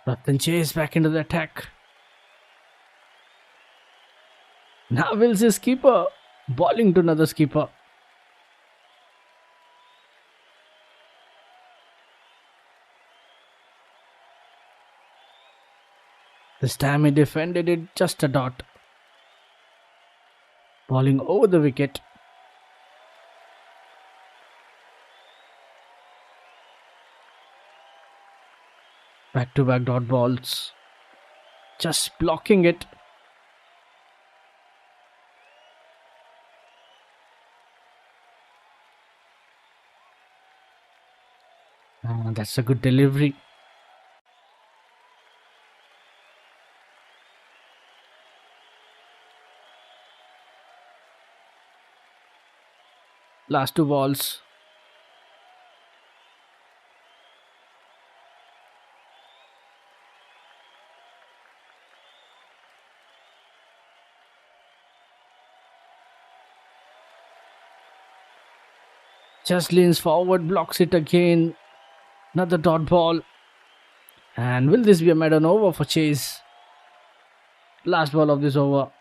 Ratan Chase back into the attack. Now Will's his keeper, bowling to another skipper. This time he defended it just a dot. Bowling over the wicket. Back-to-back dot balls. Just blocking it. That's a good delivery. Last 2 balls. Just leans forward, blocks it again. Another dot ball. And will this be a maiden over for Chase? Last ball of this over.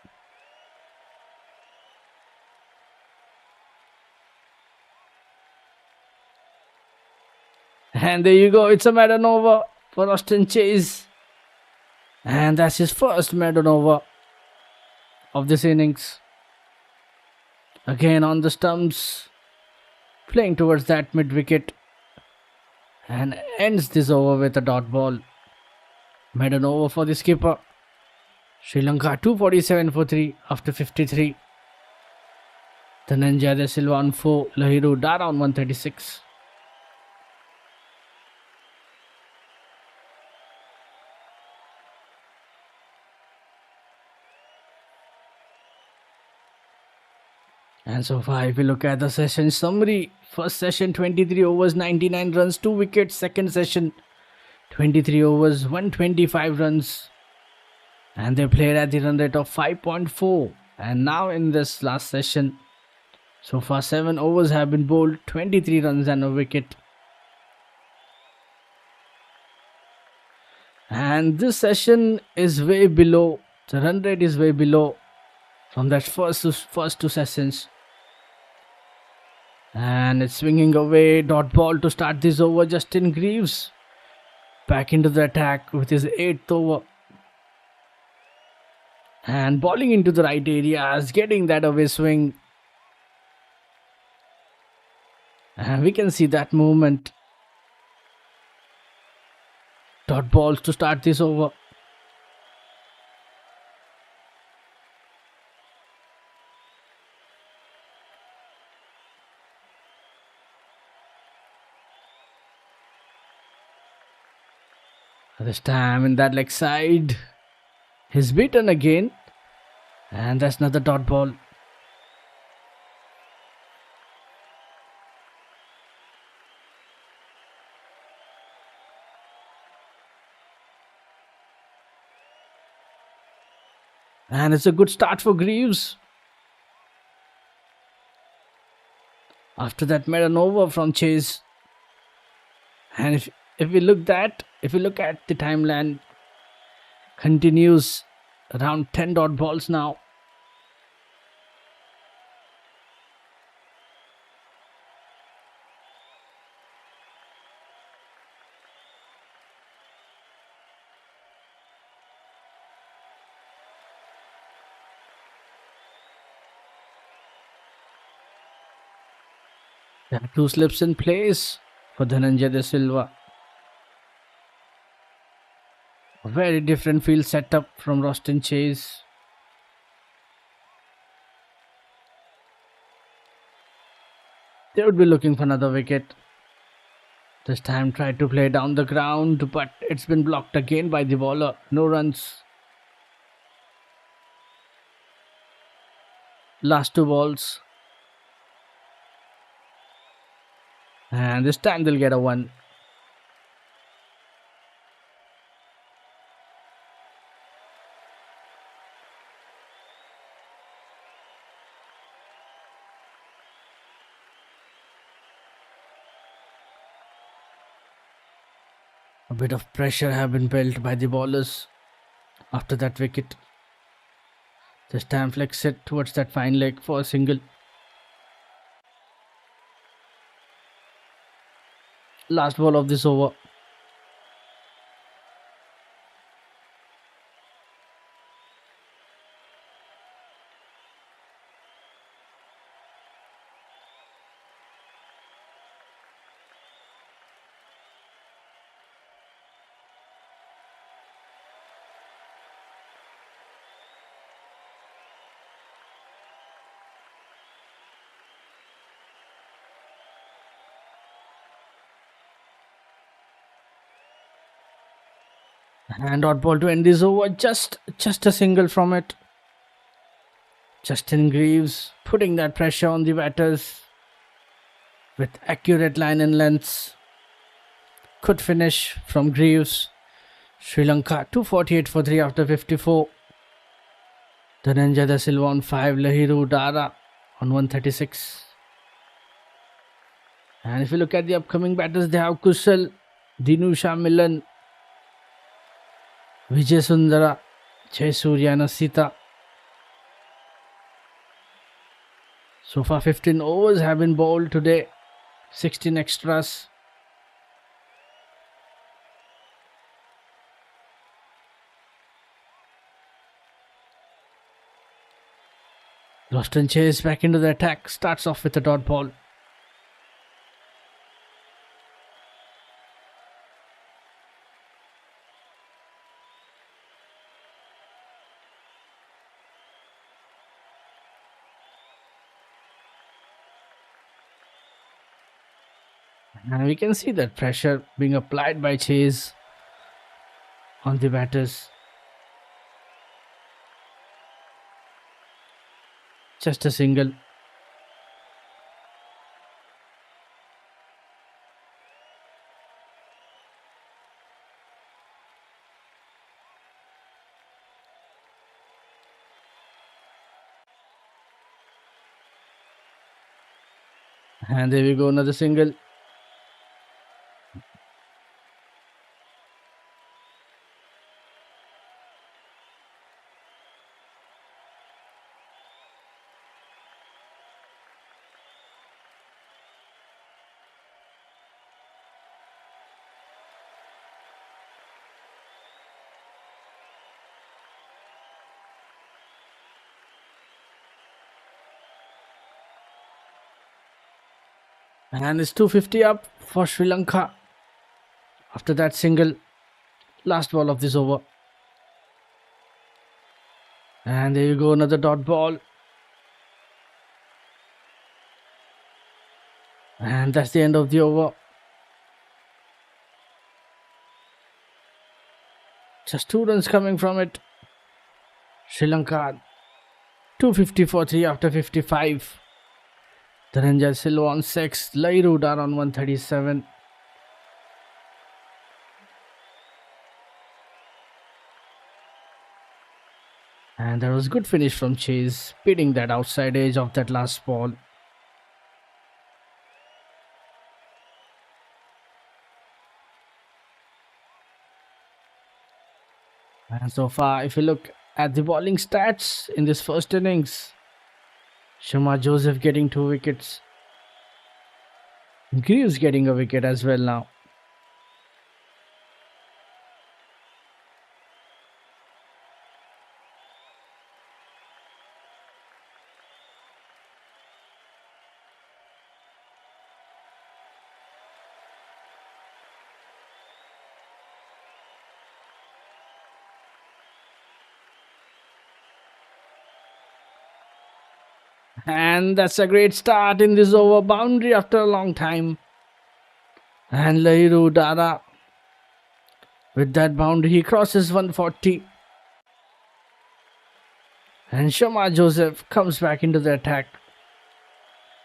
And there you go, it's a maiden over for Austin Chase. And that's his first maiden over of this innings. Again on the stumps, playing towards that mid wicket. And ends this over with a dot ball. Maiden over for the skipper. Sri Lanka 247 for 3 after 53. Dhananjaya De Silva on 4. Lahiru Dara on 136. And so far, if we look at the session summary, first session 23 overs, 99 runs, 2 wickets. Second session 23 overs, 125 runs. And they played at the run rate of 5.4. And now in this last session, so far 7 overs have been bowled, 23 runs and a wicket. And this session is way below, the run rate is way below from that first 2 sessions. And it's swinging away, dot ball to start this over. Justin Greaves back into the attack with his 8th over. And bowling into the right areas, getting that away swing. And we can see that movement. Dot balls to start this over. This time in that leg side, he's beaten again, and that's another dot ball. And it's a good start for Greaves. After that maiden over from Chase. And if we look at the timeline, continues around 10 dot balls now. There are 2 slips in place for Dhananjaya De Silva. A very different field setup from Roston Chase. They would be looking for another wicket. This time tried to play down the ground, but it's been blocked again by the bowler. No runs. Last 2 balls. And this time they'll get a 1. A bit of pressure have been built by the bowlers after that wicket. This time flex it towards that fine leg for a single. Last ball of this over. And dot ball to end this over. Just a single from it. Justin Greaves putting that pressure on the batters with accurate line and lengths. Could finish from Greaves. Sri Lanka 248 for 3 after 54. Dhananjay Da Silva on 5. Lahiru Dara on 136. And if you look at the upcoming batters, they have Kusal, Dinusha Milan, Vijay Sundara, Jayasuriya and Asita. So far 15 overs have been bowled today. 16 extras. Roston Chase back into the attack. Starts off with a dot ball. And we can see that pressure being applied by Chase on the batters. Just a single. And there we go, another single. And it's 250 up for Sri Lanka after that single. Last ball of this over. And there you go, another dot ball. And that's the end of the over. Just 2 runs coming from it. Sri Lanka 250 for 3 after 55. Dhananjay Silva on 6. Lahiru Dara on 137. And there was a good finish from Chase, beating that outside edge of that last ball. And so far, if you look at the bowling stats in this first innings, Shama Joseph getting 2 wickets. Greaves getting a wicket as well now. And that's a great start in this over, boundary after a long time. And Lahiru Dara, with that boundary, he crosses 140. And Shama Joseph comes back into the attack.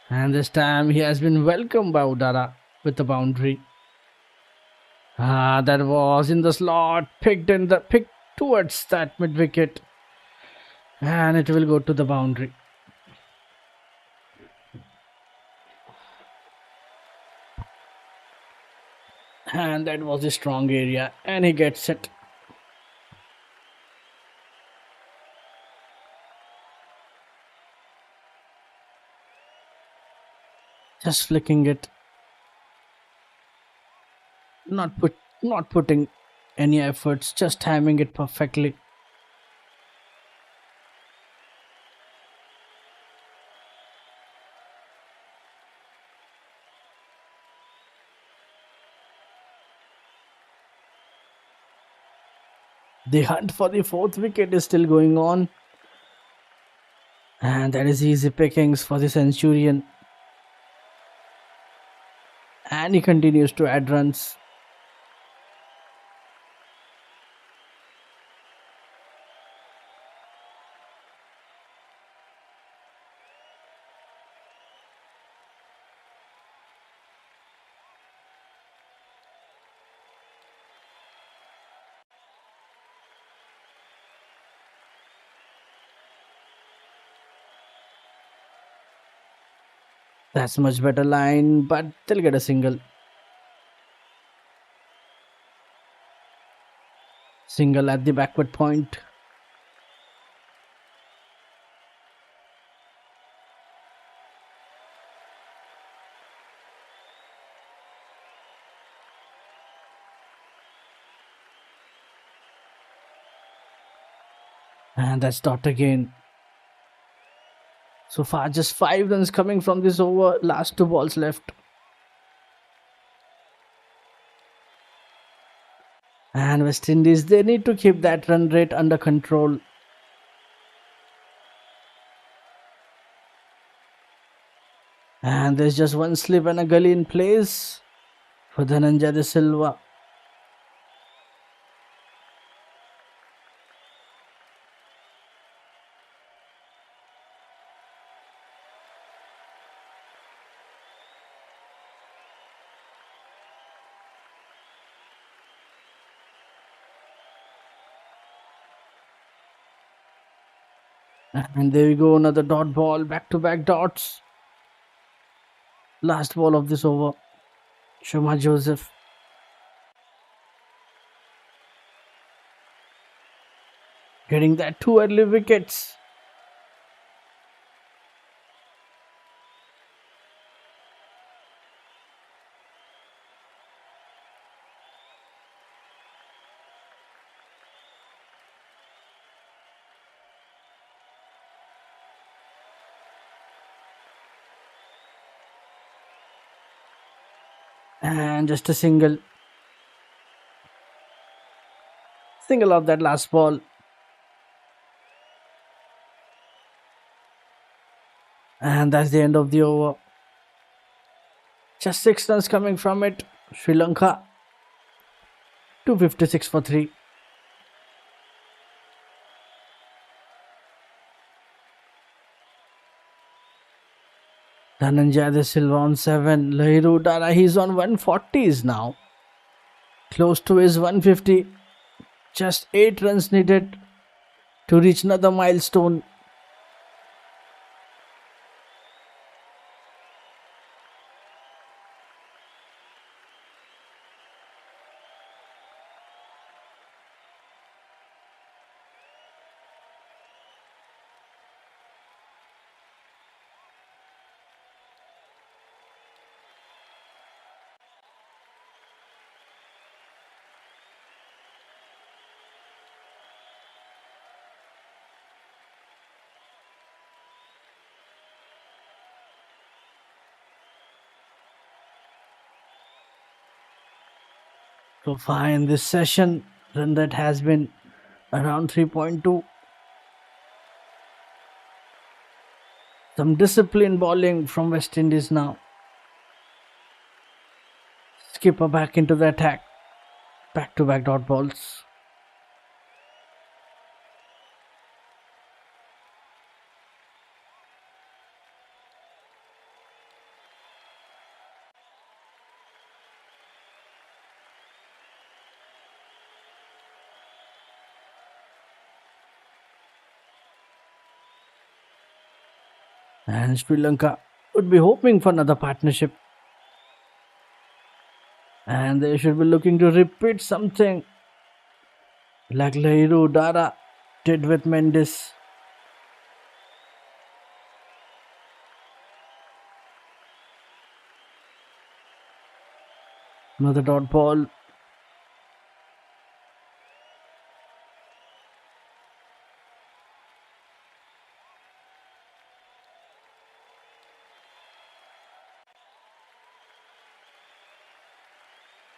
And this time he has been welcomed by Udara with the boundary. That was in the slot, picked towards that mid wicket. And it will go to the boundary. And that was a strong area, and he gets it. Just flicking it. Not putting any efforts, just timing it perfectly. The hunt for the fourth wicket is still going on. And that is easy pickings for the Centurion. And he continues to add runs. That's much better line, but they'll get a single. Single at the backward point. And that's dot again. So far, just 5 runs coming from this over. Last 2 balls left. And West Indies, they need to keep that run rate under control. And there's just one slip and a gully in place for Dhananjay De Silva. And there we go, another dot ball, back-to-back dots. Last ball of this over. Shoma Joseph. Getting that 2 early wickets. And just a single. Single of that last ball. And that's the end of the over. Just 6 runs coming from it. Sri Lanka 256 for 3. Dhananjay De Silva on 7. Lahiru Dara, he's on 140s now. Close to his 150. Just 8 runs needed to reach another milestone. So far in this session, run rate has been around 3.2. Some disciplined bowling from West Indies now. skipper back into the attack. Back-to-back dot balls. And Sri Lanka would be hoping for another partnership. And they should be looking to repeat something like Lahiru Dara did with Mendes. Another dot ball.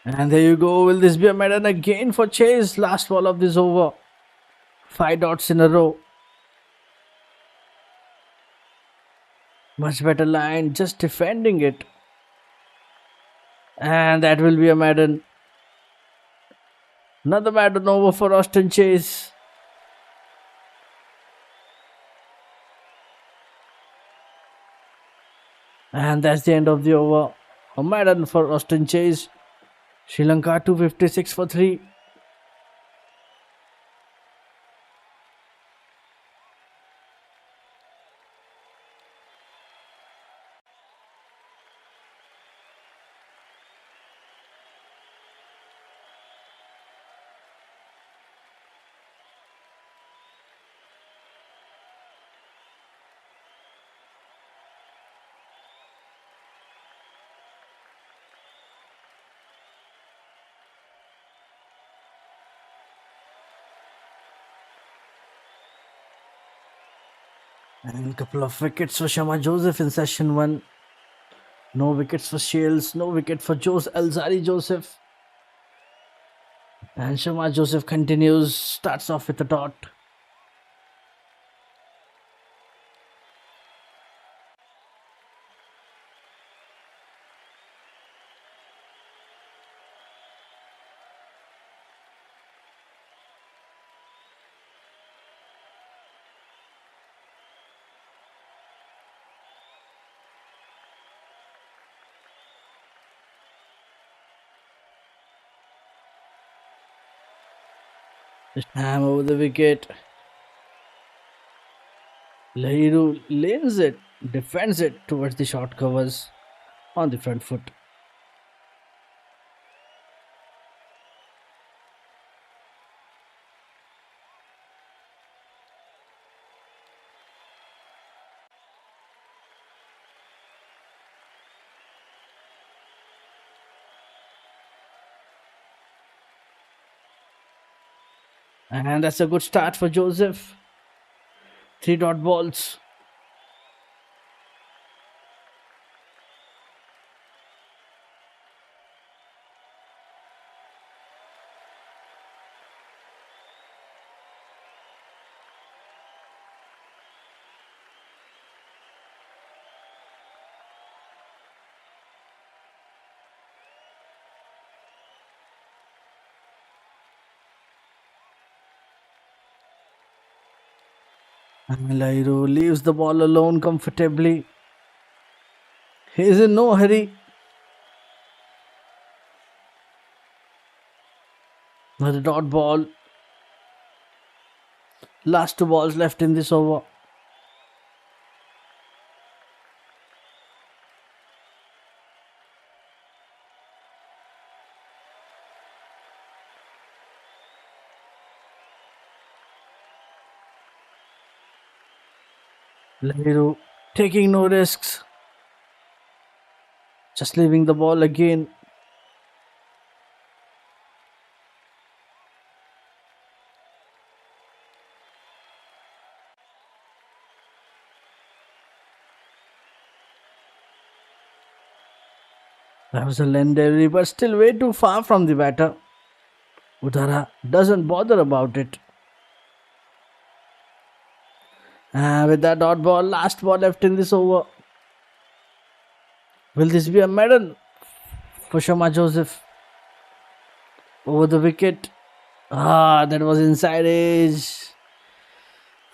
And there you go. Will this be a maiden again for Chase? Last ball of this over. 5 dots in a row. Much better line. Just defending it. And that will be a maiden. Another maiden over for Austin Chase. And that's the end of the over. A maiden for Austin Chase. Sri Lanka 256 for 3. And a couple of wickets for Shama Joseph in session 1. No wickets for Shields. No wicket for Alzari Joseph. And Shama Joseph continues. Starts off with a dot. This time over the wicket. Lahiru lanes it, defends it towards the short covers on the front foot. And that's a good start for Joseph. 3 dot balls. And Lahiru leaves the ball alone comfortably. He is in no hurry. Another dot ball. Last 2 balls left in this over. Lahiru taking no risks. Just leaving the ball again. That was a legendary, but still way too far from the batter. Udara doesn't bother about it. With that dot ball, last ball left in this over. Will this be a maiden? for Shama Joseph. Over the wicket. That was inside edge.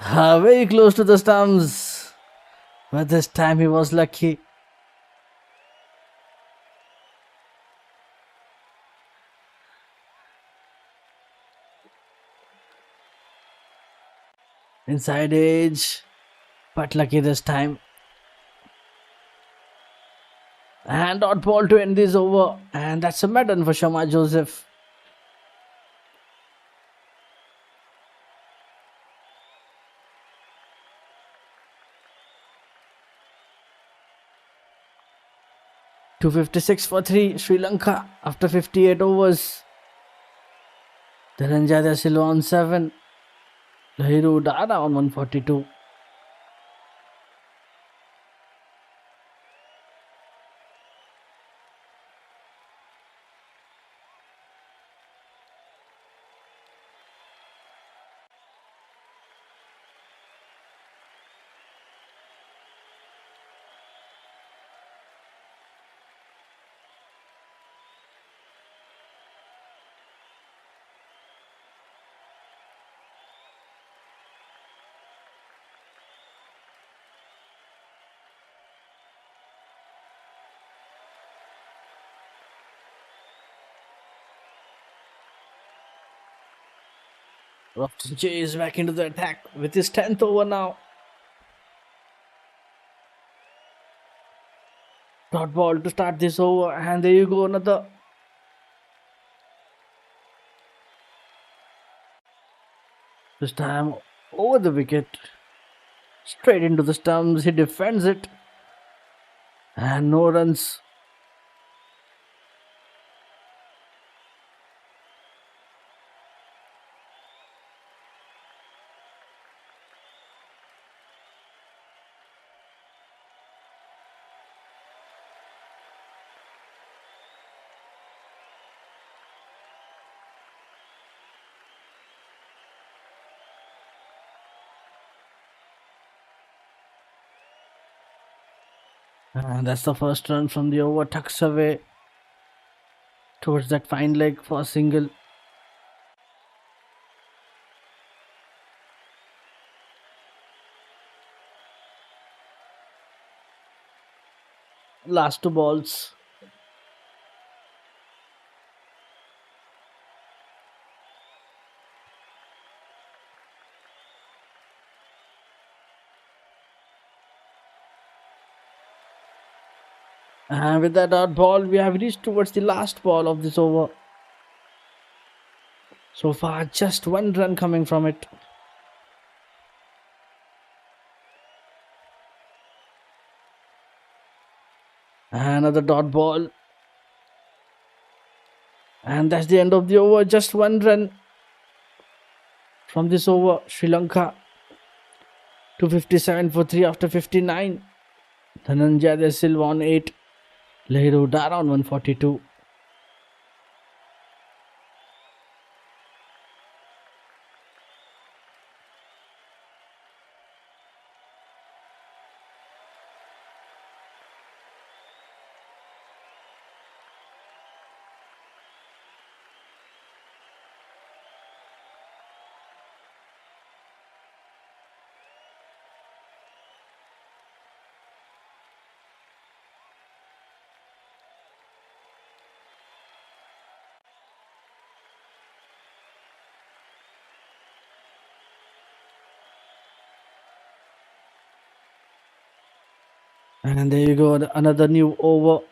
Very close to the stumps. But this time he was lucky. Inside edge. But lucky this time. And dot ball to end this over. And that's a maiden for Shama Joseph. .256 for 3, Sri Lanka after 58 overs. Dhananjaya Silva on 7. Lahiru Dana on 142. Robson J is back into the attack with his 10th over now. Dot ball to start this over, and there you go, another. This time over the wicket. Straight into the stumps, he defends it. And no runs. And that's the first run from the over, tucks away towards that fine leg for a single. Last two balls. And with that dot ball, we have reached towards the last ball of this over. So far, just one run coming from it. Another dot ball. And that's the end of the over. Just one run from this over. Sri Lanka .257 for 3 after 59. Dhananjaya Silva on 8. Lahiru Dara on 142. And there you go, another new over.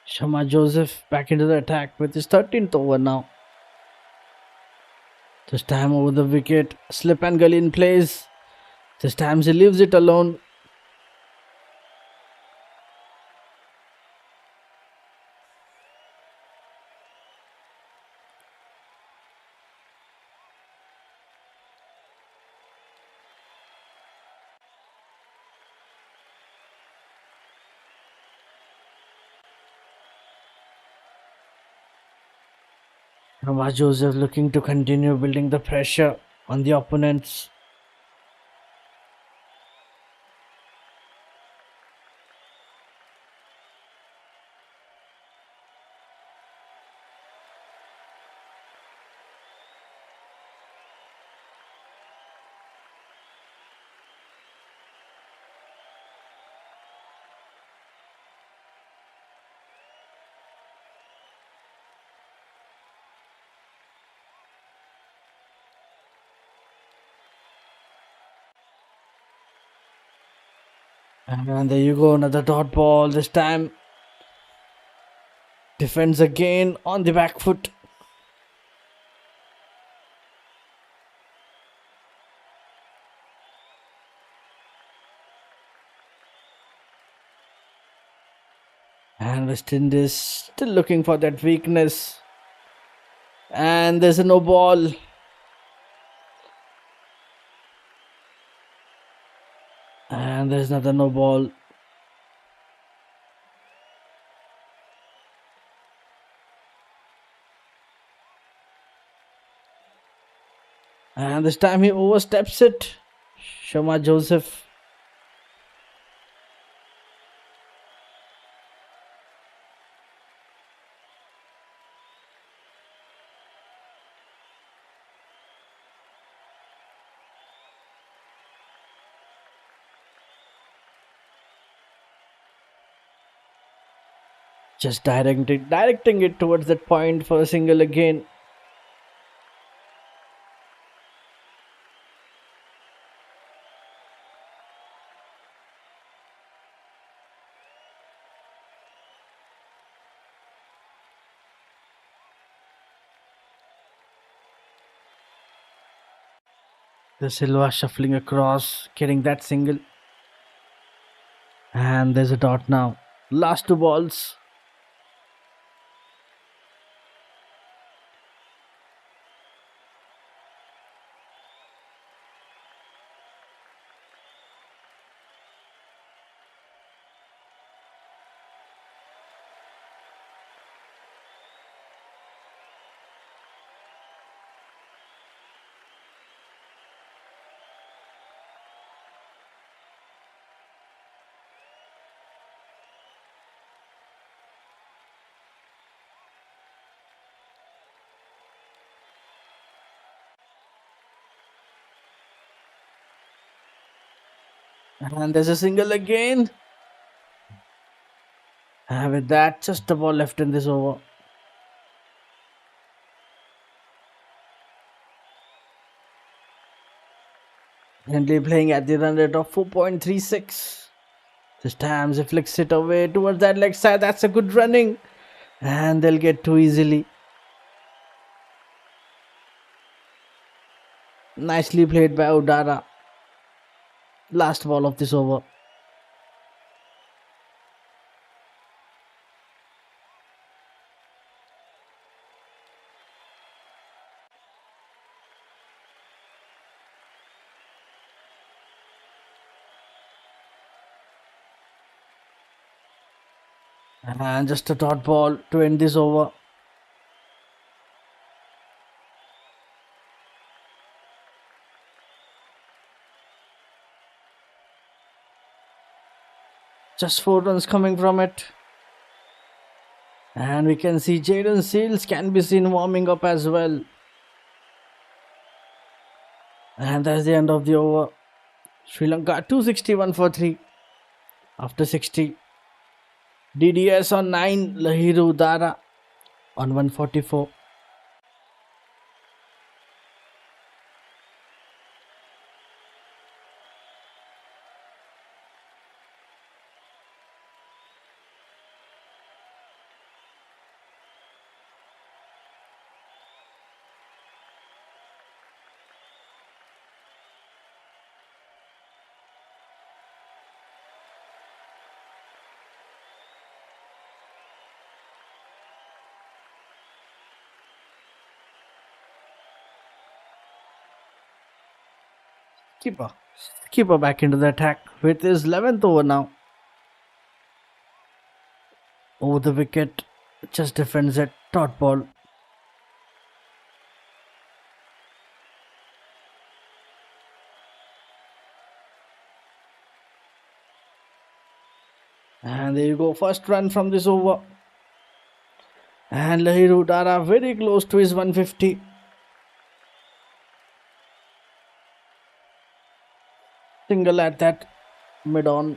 Shama Joseph back into the attack with his 13th over now. This time over the wicket, slip and gully in place. This time he leaves it alone. Shama Joseph looking to continue building the pressure on the opponents. And there you go, another dot ball. This time defends again on the back foot. And West Indies still looking for that weakness. And there's a no ball. And there's another no ball. And this time he oversteps it. Shoma Joseph. Just directing it towards that point for a single again. The Silva shuffling across, getting that single. And there's a dot now. Last two balls. And there's a single again. And with that, just a ball left in this over. Currently playing at the run rate of 4.36. This time he flicks it away towards that leg side. That's a good running. And they'll get too easily. Nicely played by Odara. Last ball of this over. And just a dot ball to end this over. Just 4 runs coming from it. And we can see Jaden Seals can be seen warming up as well. And that's the end of the over. Sri Lanka 261 for 3 after 60. DDS on 9. Lahiru Dara on 144. Keeper back into the attack with his 11th over now. Over the wicket, just defends it. Dot ball. And there you go, first run from this over. And Lahiru Dara very close to his 150. Single at that mid on.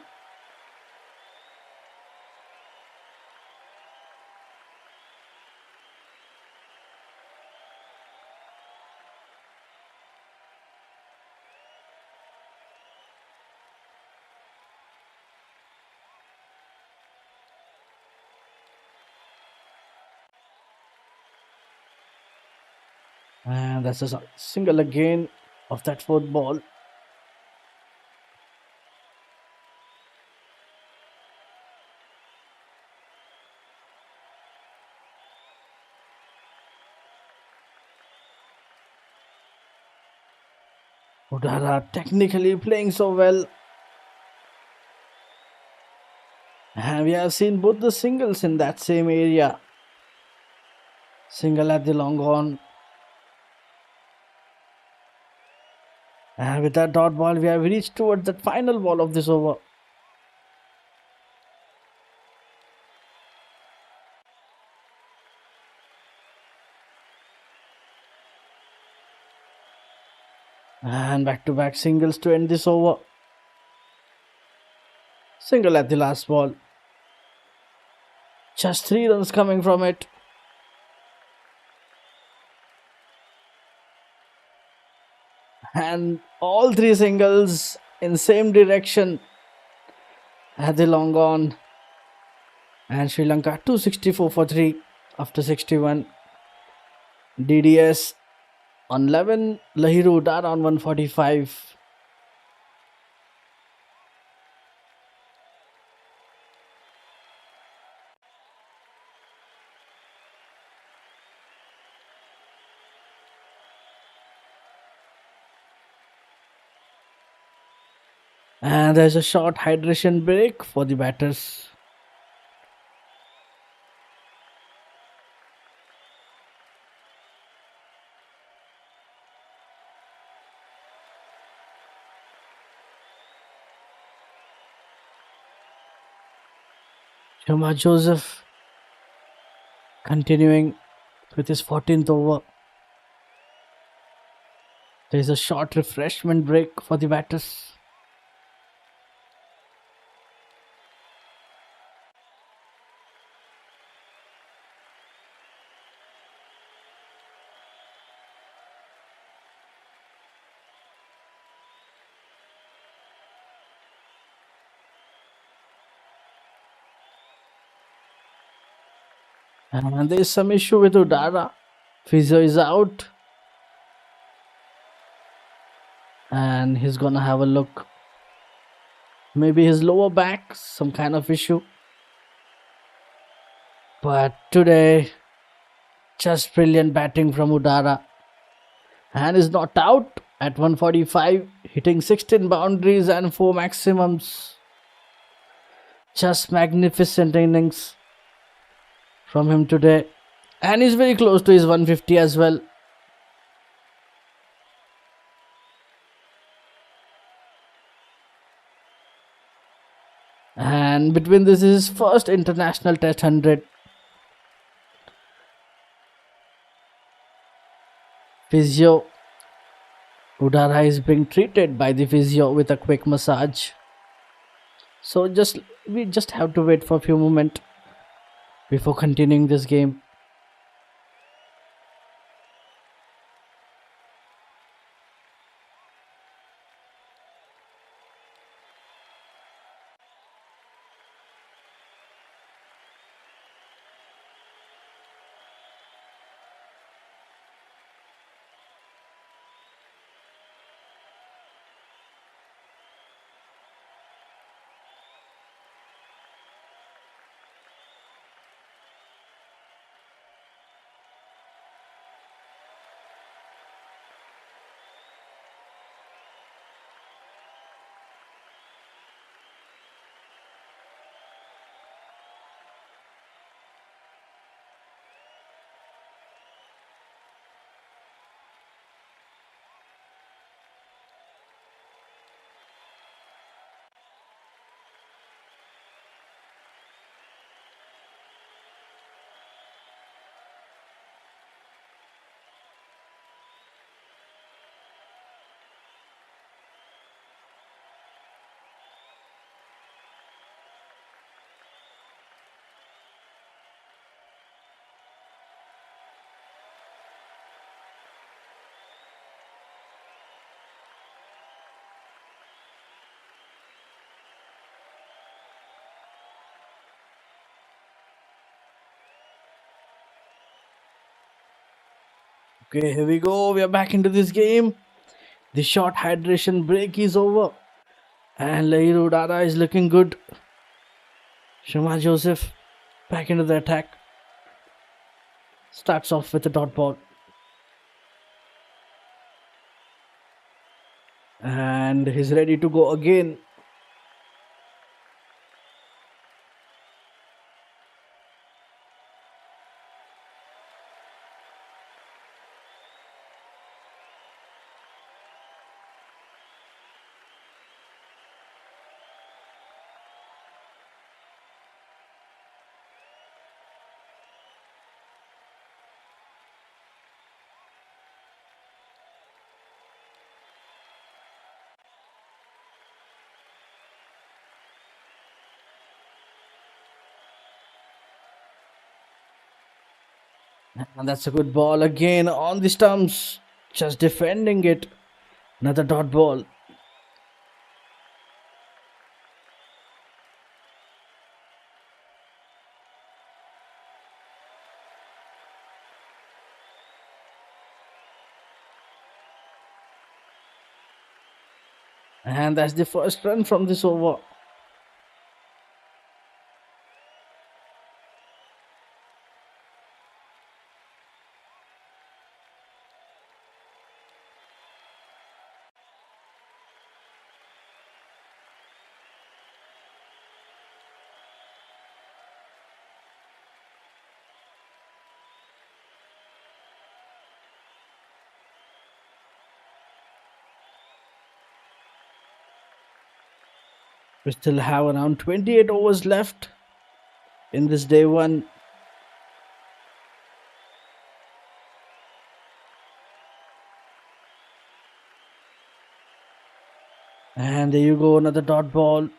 And that's a single again of that fourth ball. Udara technically playing so well. And we have seen both the singles in that same area. Single at the long on. And with that dot ball, we have reached towards that final ball of this over. And back-to-back singles to end this over. Single at the last ball. Just 3 runs coming from it. And all 3 singles in same direction at the long on. And Sri Lanka 264 for 3 after 61. DDS on 11. Lahiru Udara on 145. And there's a short hydration break for the batters. Shoma Joseph continuing with his 14th over. There's a short refreshment break for the batters. And there's some issue with Udara. Physio is out. And he's gonna have a look. Maybe his lower back, some kind of issue. But today, just brilliant batting from Udara. And is not out at 145, hitting 16 boundaries and 4 maximums. Just magnificent innings from him today. And he's very close to his 150 as well. And between this is his first international test 100. Physio. Udara is being treated by the physio with a quick massage. So we just have to wait for a few moments before continuing this game. Okay, here we go. We are back into this game. The short hydration break is over. And Lahiru Dada is looking good. Shema Joseph back into the attack. Starts off with a dot ball. And he's ready to go again. And that's a good ball again on the stumps. Just defending it. Another dot ball. And that's the first run from this over. We still have around 28 overs left in this day one. And there you go, another dot ball.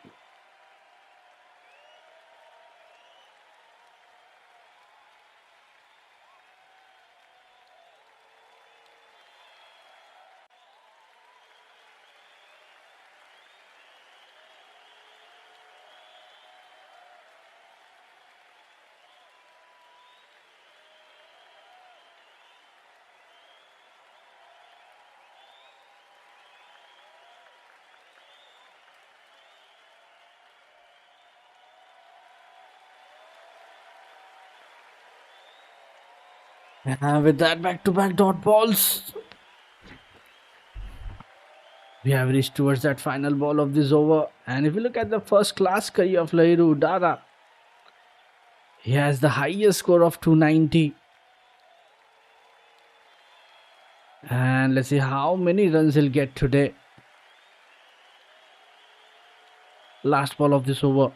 And with that back-to-back dot balls, we have reached towards that final ball of this over. And if you look at the first class career of Lahiru Dada, he has the highest score of 290. And let's see how many runs he'll get today. Last ball of this over.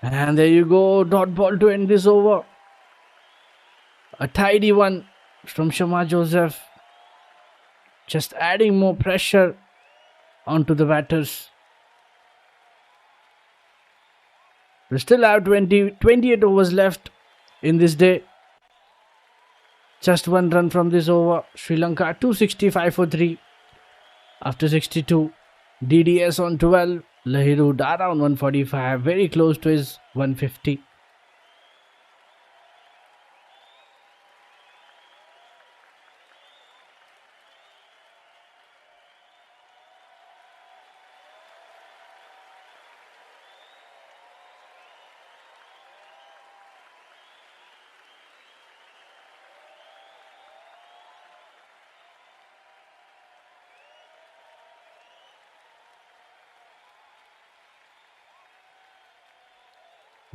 And there you go, dot ball to end this over. A tidy one from Shema Joseph. Just adding more pressure onto the batters. We still have 28 overs left in this day. Just one run from this over. Sri Lanka 265 for 3 after 62. DDS on 12. Lahiru Dada on 145. Very close to his 150.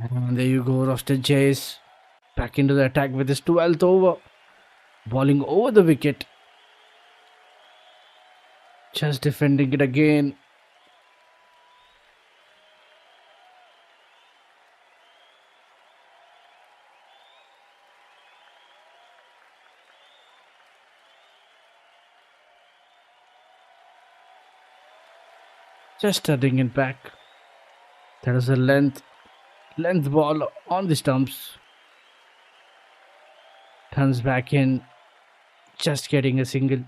And there you go, Roasted Chase back into the attack with his 12th over. Bowling over the wicket. Just defending it again. Just turning it back. That is a length ball on the stumps. comes back in, just getting a single.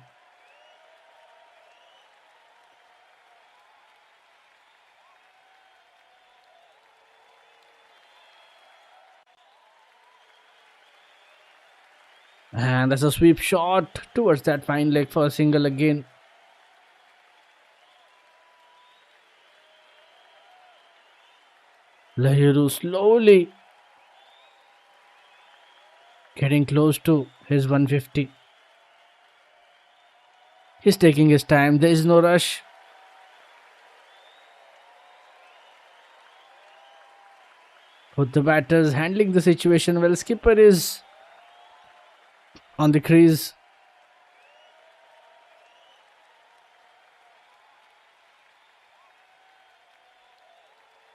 And there's a sweep shot towards that fine leg for a single again. Lahiru slowly getting close to his 150. He's taking his time. There is no rush. Both the batters handling the situation well. Skipper is on the crease.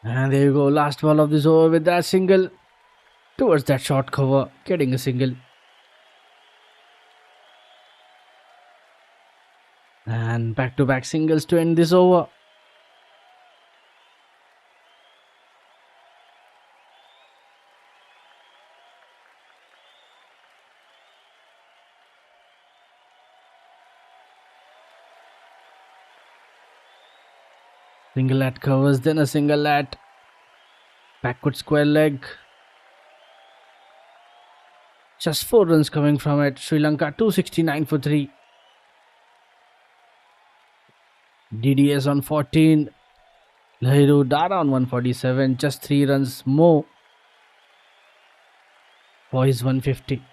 And there you go. Last ball of this over with that single towards that short cover. Getting a single. And back-to-back singles to end this over. Single at covers, then a single at backward square leg. Just 4 runs coming from it. Sri Lanka 269 for 3. DDS on 14. Lahiru Dara on 147. Just 3 runs more for his 150.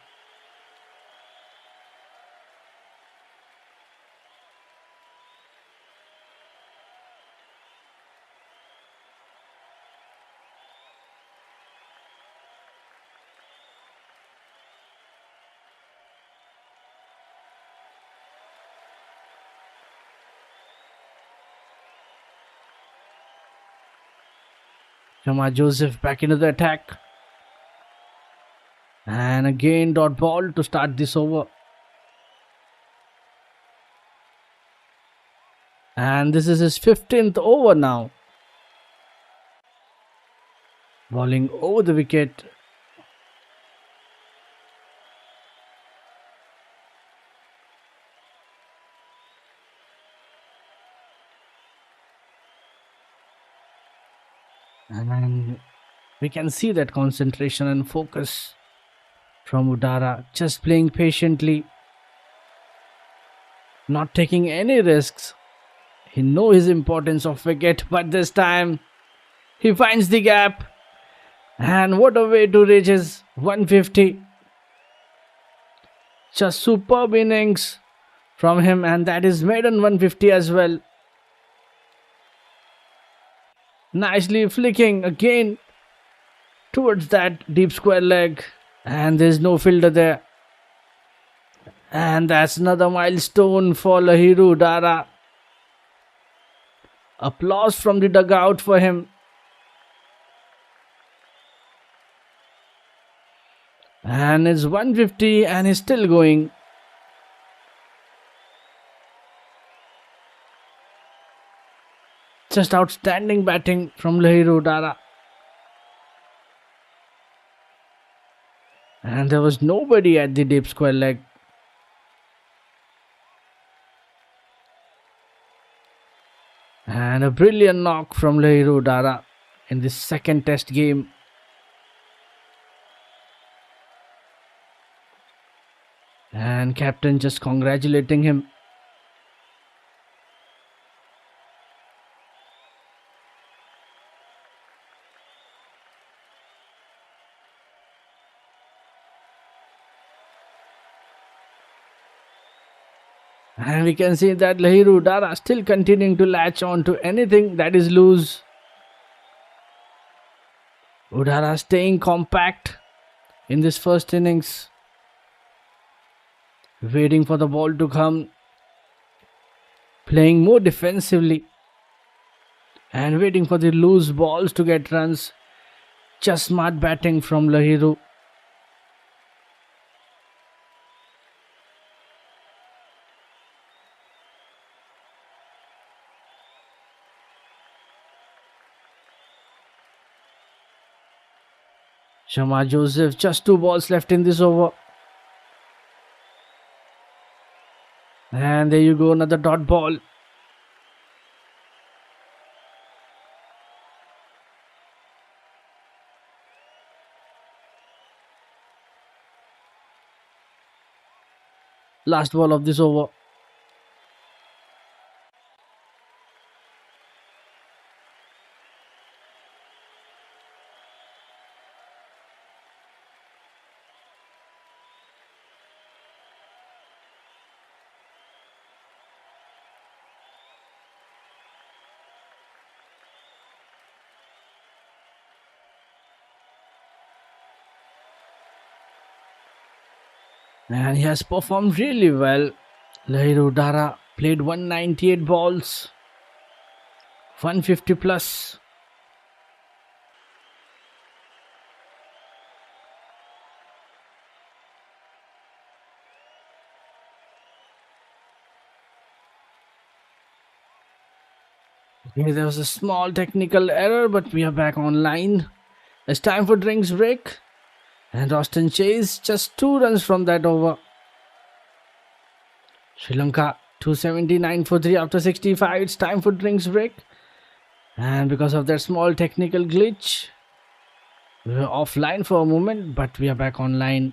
Shama Joseph back into the attack. And again dot ball to start this over. And this is his 15th over now. Bowling over the wicket. And we can see that concentration and focus from Udara, just playing patiently, not taking any risks. He knows his importance of wicket, but this time he finds the gap. And what a way to reach his 150. Just superb innings from him, and that is maiden 150 as well. Nicely flicking again towards that deep square leg, and there's no fielder there. And that's another milestone for Lahiru Dara. Applause from the dugout for him. And it's 150 and he's still going. Just outstanding batting from Lahiru Dara. And there was nobody at the deep square leg. And a brilliant knock from Lahiru Dara in this second test game. And captain just congratulating him. And we can see that Lahiru Dara still continuing to latch on to anything that is loose. Udara staying compact in this first innings. Waiting for the ball to come. Playing more defensively. And waiting for the loose balls to get runs. Just smart batting from Lahiru. Shama Joseph, just 2 balls left in this over. And there you go, another dot ball. Last ball of this over. And he has performed really well. Lahiru Dara played 198 balls, 150 plus. Okay, there was a small technical error, but we are back online. It's time for drinks break. And Austin Chase just 2 runs from that over. Sri Lanka 279 for 3 after 65. It's time for drinks break. And because of that small technical glitch, we were offline for a moment, but we are back online.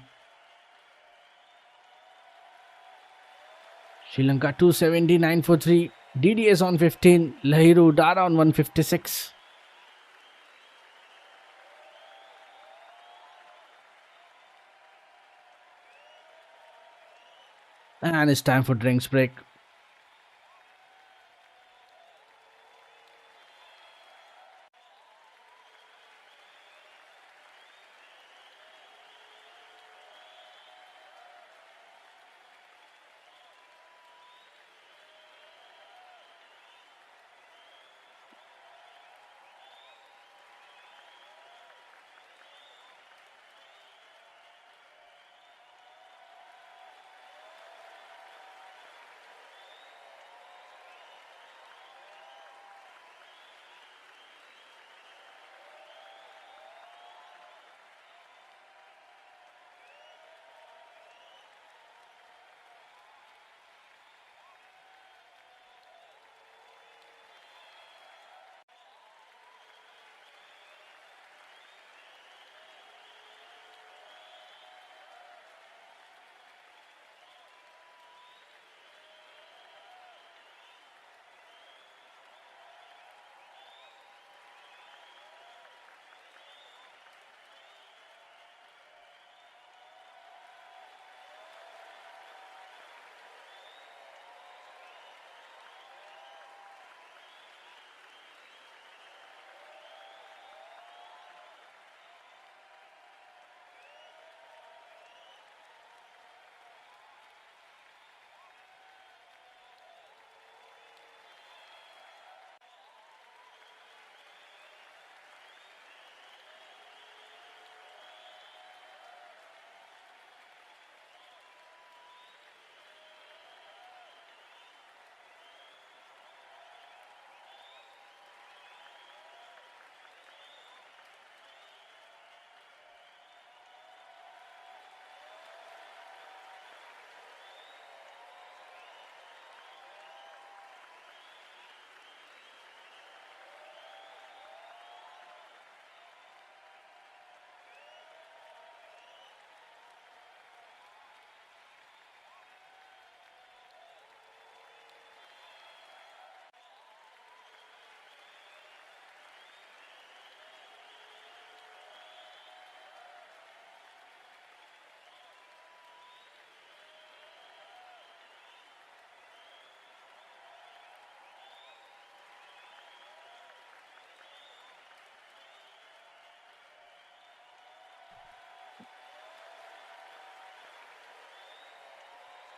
Sri Lanka 279 for 3. DDS on 15. Lahiru Dara on 156. And it's time for drinks break.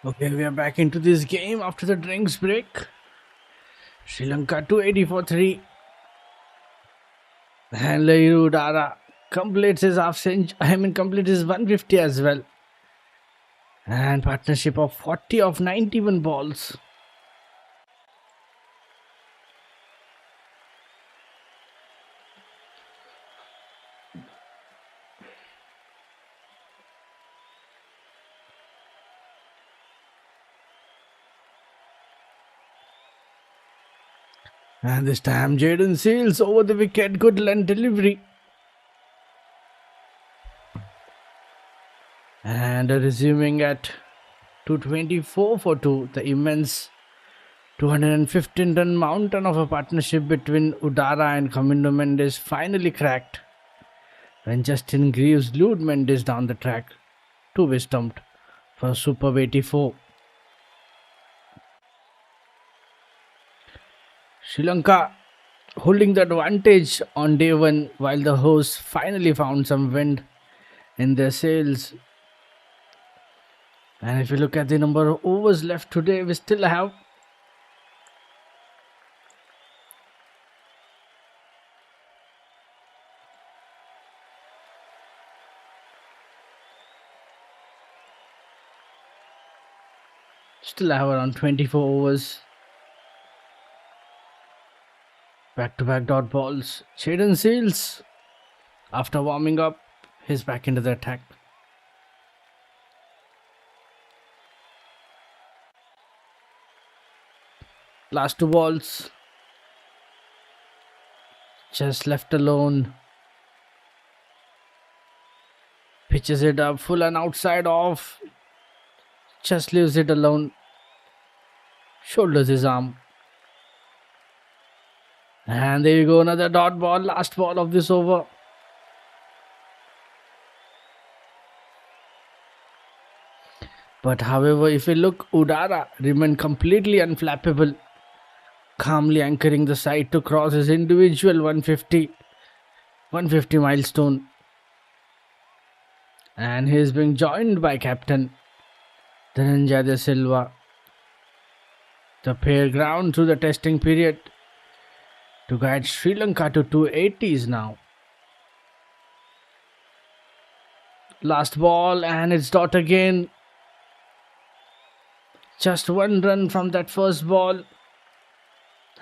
Okay, we are back into this game after the drinks break. Sri Lanka 280 for 3. And Lahiru Dara completes his half century. Completes his 150 as well. And partnership of 40 of 91 balls. And this time Jaden Seals over the wicket. Good length delivery. And resuming at 224 for 2. The immense 215 run mountain of a partnership between Udara and Kamindo Mendes finally cracked when Justin Greaves lured Mendes down the track to be stumped for a superb 84. Sri Lanka holding the advantage on day one while the hosts finally found some wind in their sails. And if you look at the number of overs left today, we still have around 24 overs. Back-to-back dot balls. Jaden Seals, after warming up, he's back into the attack. Last 2 balls. Just left alone. Pitches it up, full and outside off. Just leaves it alone. Shoulders his arm. And there you go, another dot ball, last ball of this over. But however, if you look, Udara remained completely unflappable, calmly anchoring the side to cross his individual 150 milestone. And he is being joined by captain Dhananjay De Silva. The pair ground through the testing period to guide Sri Lanka to 280s now. Last ball and it's dot again. Just 1 run from that first ball.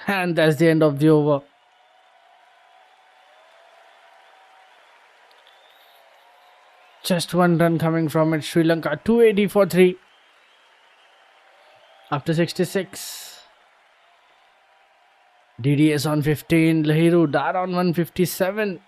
And that's the end of the over. Just 1 run coming from it. Sri Lanka 280 for 3. After 66. DDS on 15, Lahiru Dar on 157.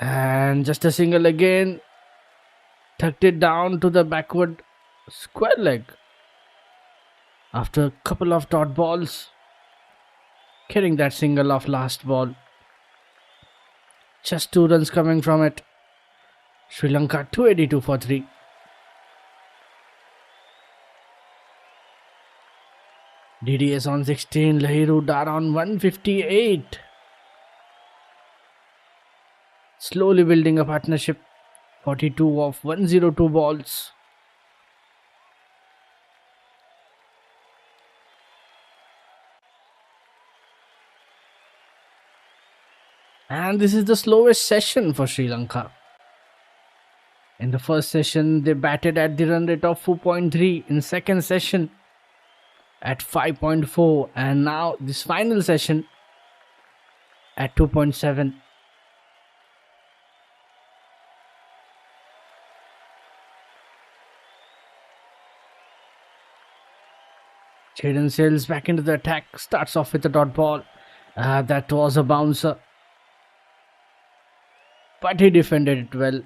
And just a single again. Tucked it down to the backward Square leg after a couple of dot balls. Getting that single off last ball. Just 2 runs coming from it. Sri Lanka 282 for 3. DDS on 16. Lahiru Dar on 158. Slowly building a partnership. 42 of 102 balls. And this is the slowest session for Sri Lanka. In the first session, they batted at the run rate of 4.3. In second session, at 5.4. And now this final session at 2.7. Jaden sails back into the attack. Starts off with a dot ball. That was a bouncer. But he defended it well.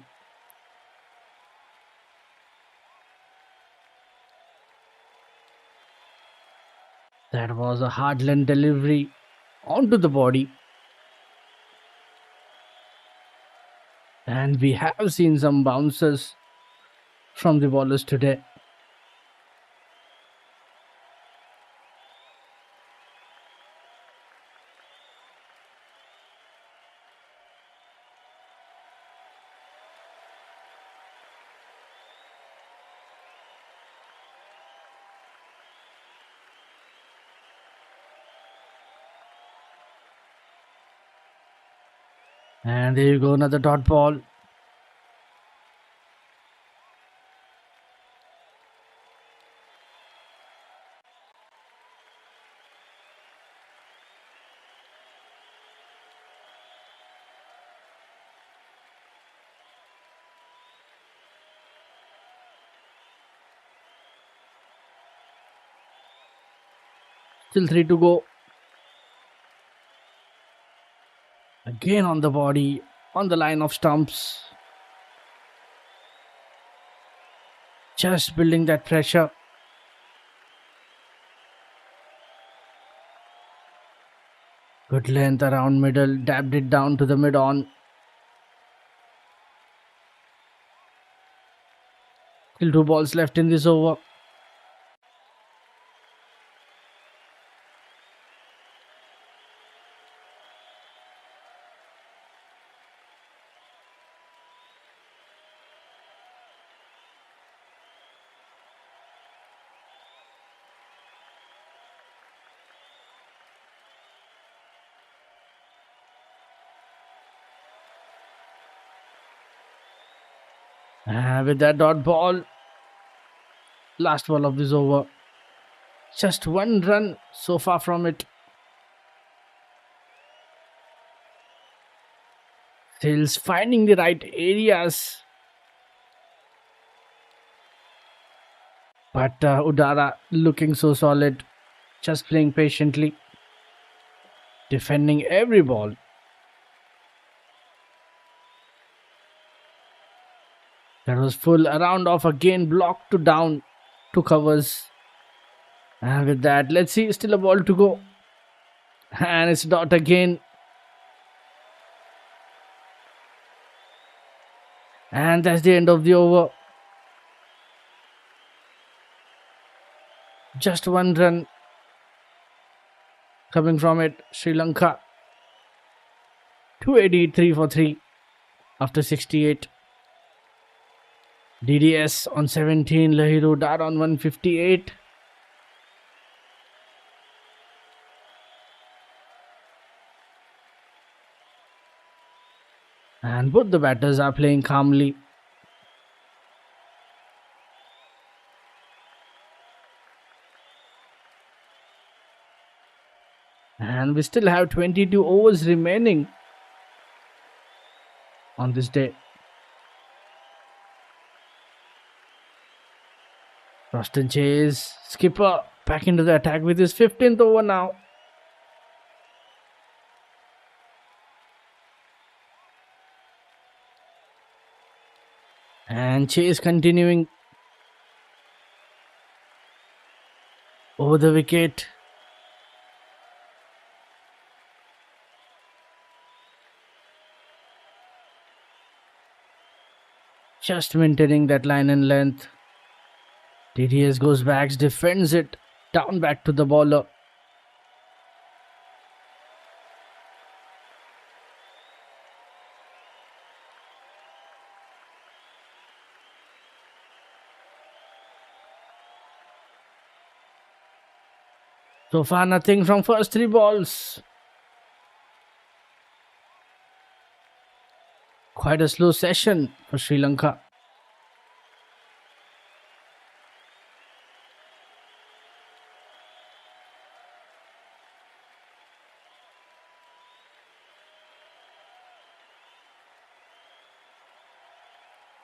That was a hard length delivery onto the body. And we have seen some bounces from the bowlers today. And there you go, another dot ball. Still 3 to go. Again on the body, on the line of stumps. Just building that pressure. Good length around middle, dabbed it down to the mid on. Still 2 balls left in this over. With that dot ball, last ball of this over. Just 1 run so far from it. Still finding the right areas. But Udara looking so solid. Just playing patiently. Defending every ball. That was full, a round off again, blocked to down, 2 covers. And with that, let's see, still a ball to go. And it's dot again. And that's the end of the over. Just 1 run coming from it. Sri Lanka 283 for 3 after 68. DDS on 17, Lahiru Dar on 158. And both the batters are playing calmly. And we still have 22 overs remaining on this day. Roston Chase, skipper, back into the attack with his 15th over now. And Chase continuing. over the wicket. Just maintaining that line and length. DDS goes back, defends it, down back to the bowler. So far nothing from first 3 balls. Quite a slow session for Sri Lanka.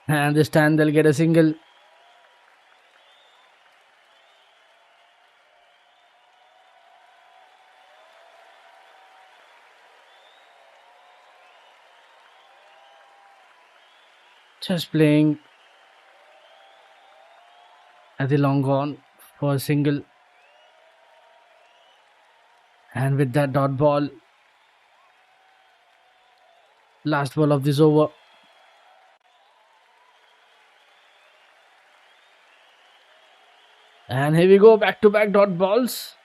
And this time they'll get a single. Just playing at the long on for a single. And with that dot ball, last ball of this over. And here we go, back to back dot balls.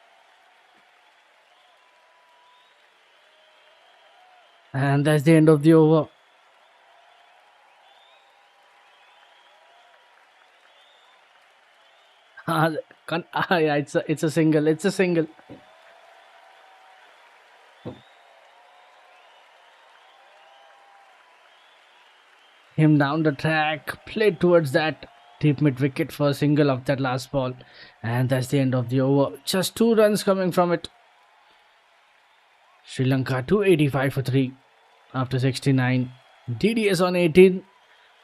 And that's the end of the over. Yeah, it's a single. It's a single. Him down the track, played towards that deep mid wicket for a single of that last ball. And that's the end of the over. Just 2 runs coming from it. Sri Lanka 285 for 3 after 69. DDS on 18.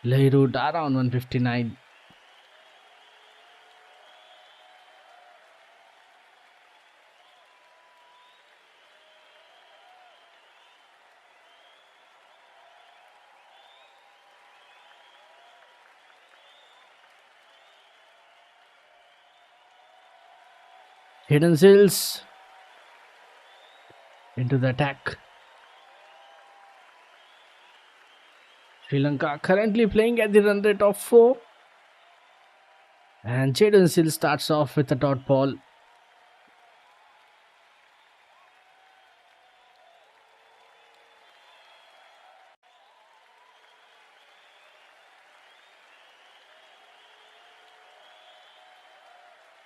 Lahiri Dara on 159. Hidden Sills into the attack. Sri Lanka currently playing at the run rate of 4. And Jaden Sill starts off with a dot ball.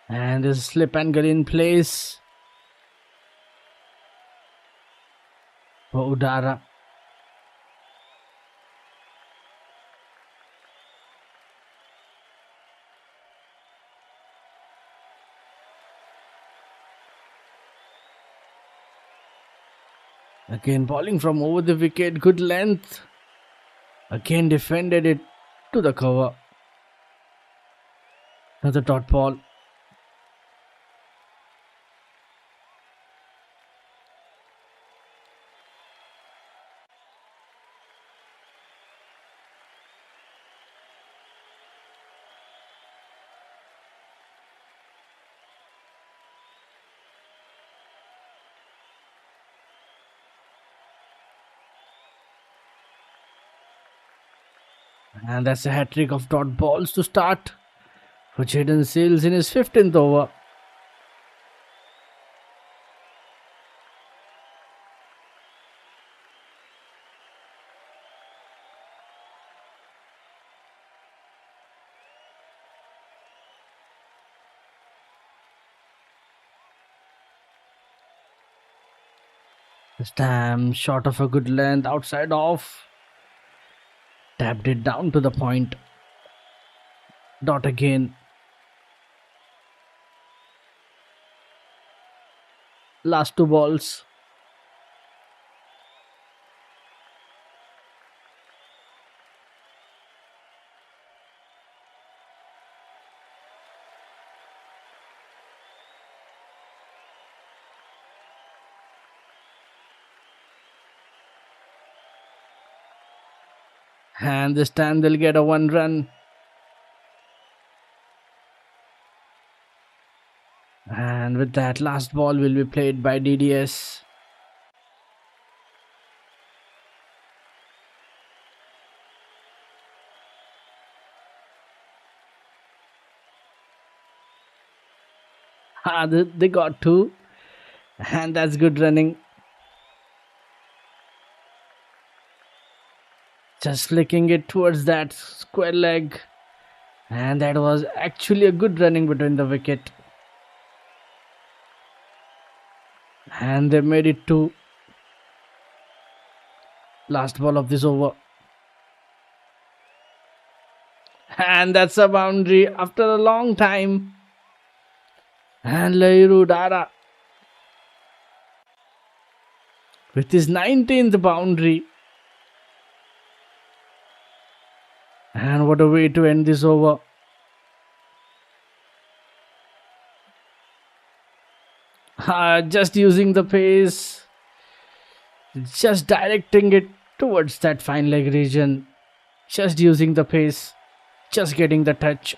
And there's a slip angle in place for Udara. Again bowling from over the wicket, good length. Again defended it to the cover. Another dot ball. And that's a hat-trick of dot balls to start for Jaden Sills in his 15th over. This time short of a good length, outside off. Tapped it down to the point. Dot again. Last 2 balls. And this time they'll get a 1 run. And with that, last ball will be played by DDS. They got two. And that's good running. Just flicking it towards that square leg. And that was actually a good running between the wicket. And they made it to last ball of this over. And that's a boundary after a long time. And Lahiru Dara with his 19th boundary. And what a way to end this over. Just using the pace, just directing it towards that fine leg region, just using the pace, just getting the touch.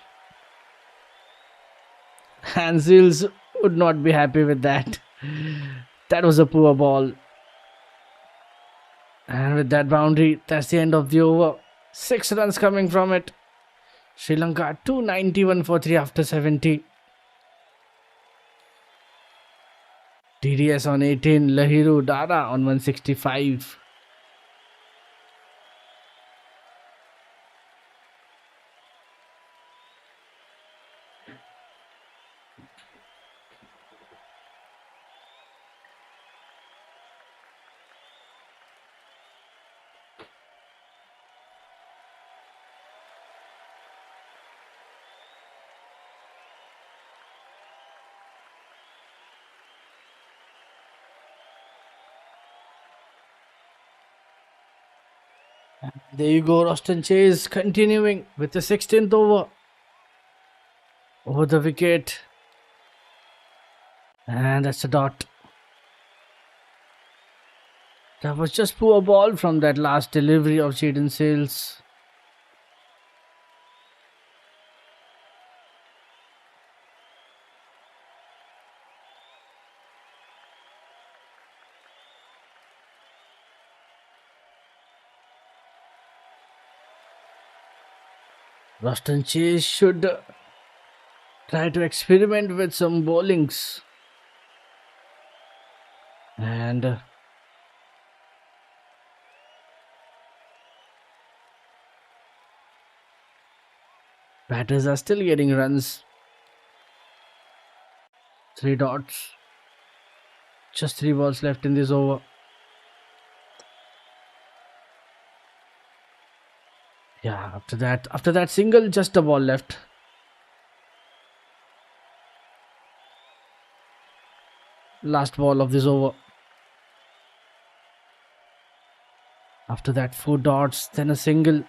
And Seals would not be happy with that. That was a poor ball. And with that boundary, that's the end of the over. 6 runs coming from it. Sri Lanka 291 for 3 after 70. DDS on 18, Lahiru Dara on 165. There you go, Roston Chase continuing with the 16th over. Over the wicket. And that's a dot. That was just poor ball from that last delivery of Jaden Sales. Roston Chase should try to experiment with some bowlings. And batters are still getting runs. 3 dots. Just 3 balls left in this over. Yeah, after that single, just a ball left. Last ball of this over. After that, 4 dots, then a single.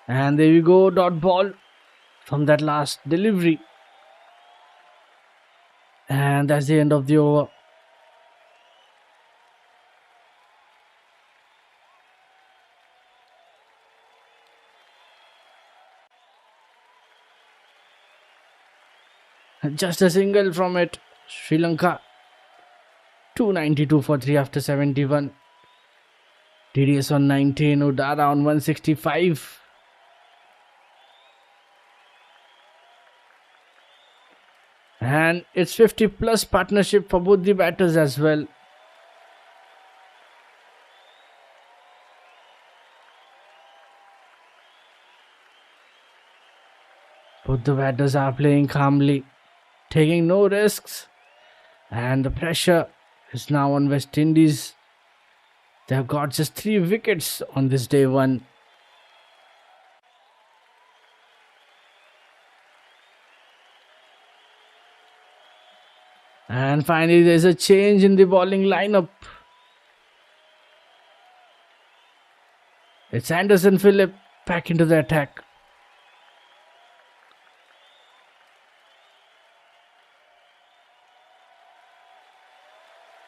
And there you go, dot ball from that last delivery. And that's the end of the over. Just a single from it. Sri Lanka 292 for 3 after 71. DDS on 19, Udara on 165. And it's 50 plus partnership for both the batters as well. Both the batters are playing calmly, taking no risks, and the pressure is now on West Indies. They have got just 3 wickets on this day 1. And finally there's a change in the bowling lineup. It's Anderson Phillip back into the attack.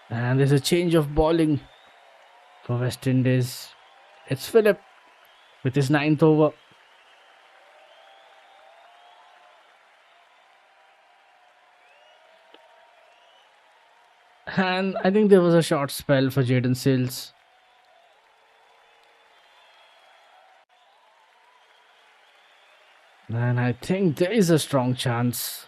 And there's a change of bowling for West Indies. It's Phillip with his 9th over. And I think there was a short spell for Jaden Sills. And I think there is a strong chance.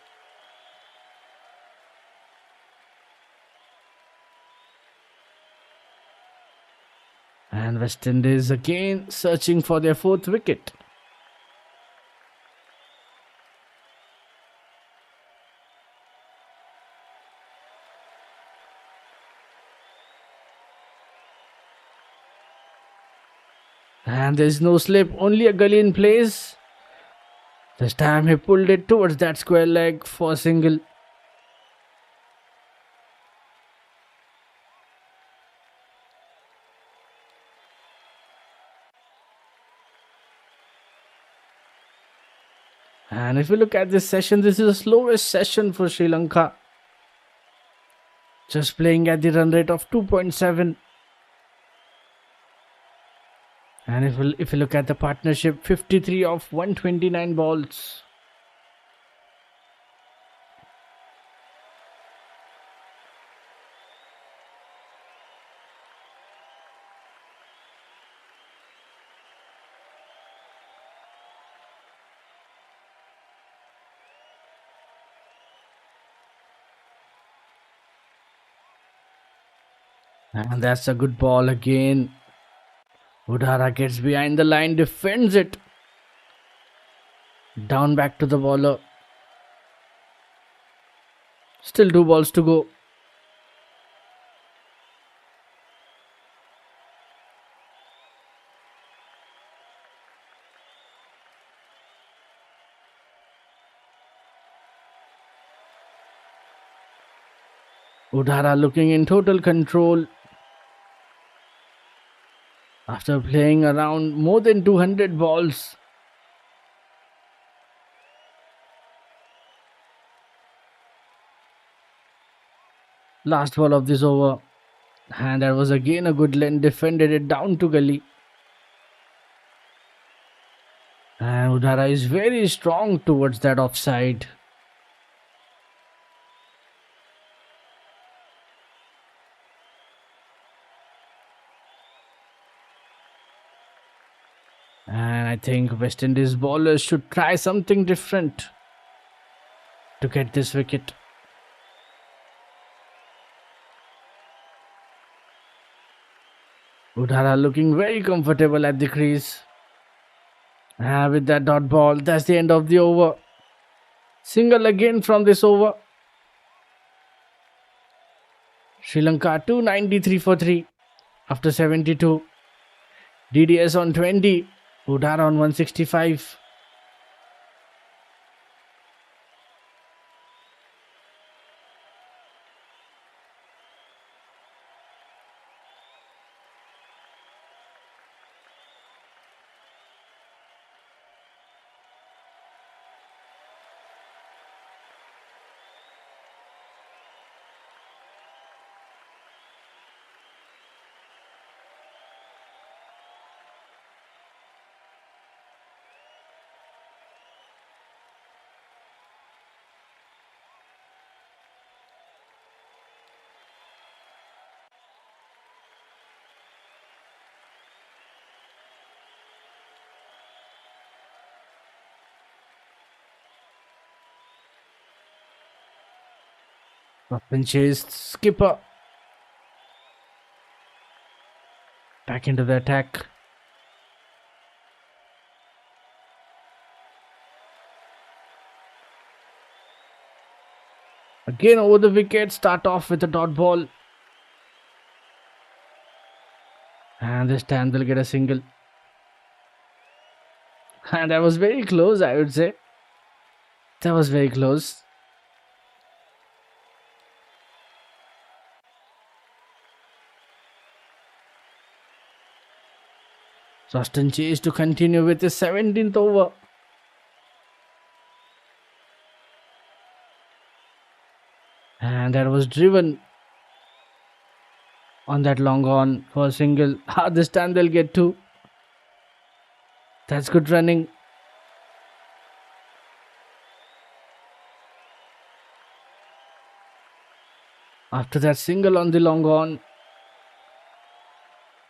And West Indies again searching for their fourth wicket. And there's no slip, only a gully in place. This time he pulled it towards that square leg for a single. And if you look at this session, this is the slowest session for Sri Lanka. Just playing at the run rate of 2.7. And if you look at the partnership, 53 of 129 balls. And that's a good ball again. Udara gets behind the line, defends it. Down back to the bowler. Still 2 balls to go. Udara looking in total control. After playing around more than 200 balls. Last ball of this over. And that was again a good length, defended it down to gully. And Udara is very strong towards that offside. And I think West Indies bowlers should try something different to get this wicket. Udara looking very comfortable at the crease. With that dot ball, that's the end of the over. Single again from this over. Sri Lanka 293 for 3 after 72. DDS on 20. Udara on 165. Up and chased skipper. Back into the attack. Again over the wicket, start off with a dot ball. And this time they'll get a single. And that was very close, I would say. That was very close. Ruston Chase to continue with his 17th over. And that was driven on that long on for a single. This time they'll get 2. That's good running. After that single on the long on,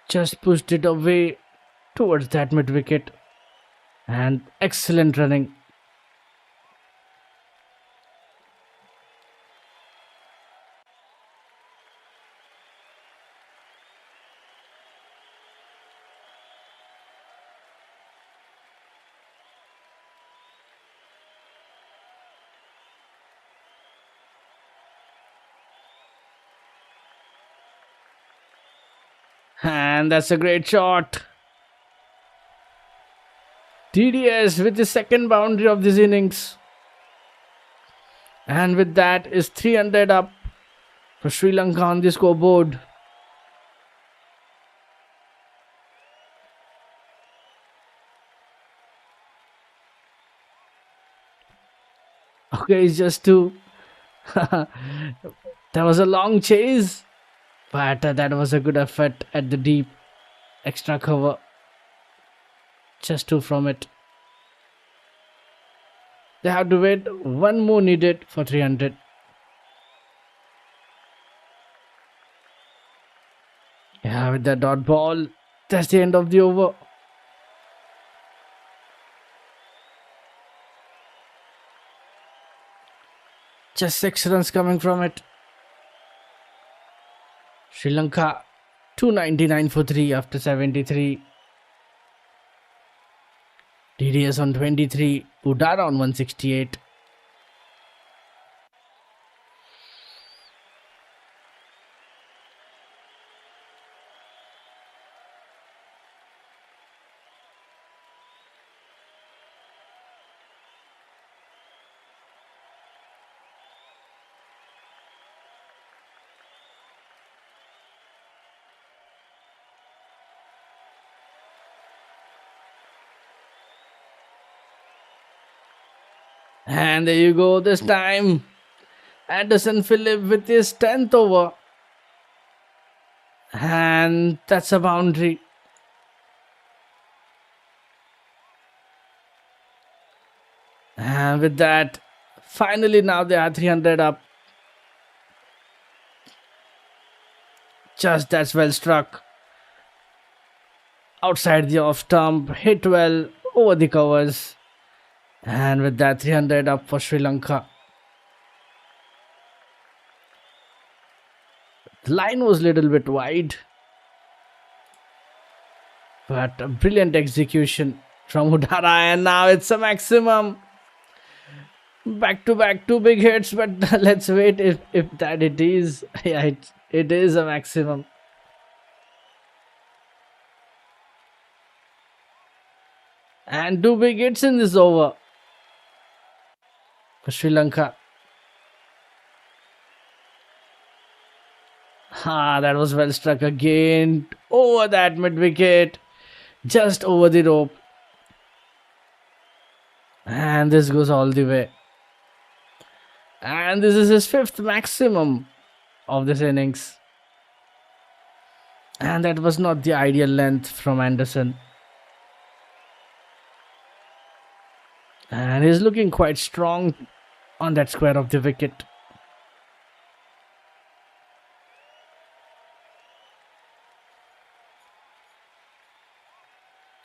just pushed it away towards that mid wicket, and excellent running. And that's a great shot. TDS with the second boundary of this innings. And with that is 300 up for Sri Lanka on the scoreboard. Okay, it's just two. There was a long chase, but that was a good effort at the deep extra cover. Just two from it. They have to wait, one more needed for 300. Yeah, with that dot ball, that's the end of the over. Just 6 runs coming from it. Sri Lanka 299 for 3 after 73. TDS on 23. Udara on 168. And there you go, this time Anderson Phillip with his 10th over. And that's a boundary. And with that, finally now they are 300 up. Just that's well struck. Outside the off stump, hit well over the covers. And with that, 300 up for Sri Lanka. The line was a little bit wide, but a brilliant execution from Udara, and now it's a maximum. Back to back, two big hits, but let's wait if that it is. Yeah, it is a maximum. And two big hits in this over for Sri Lanka. That was well struck again. Over that mid wicket. Just over the rope. And this goes all the way. And this is his 5th maximum of this innings. And that was not the ideal length from Anderson. And he's looking quite strong on that square of the wicket.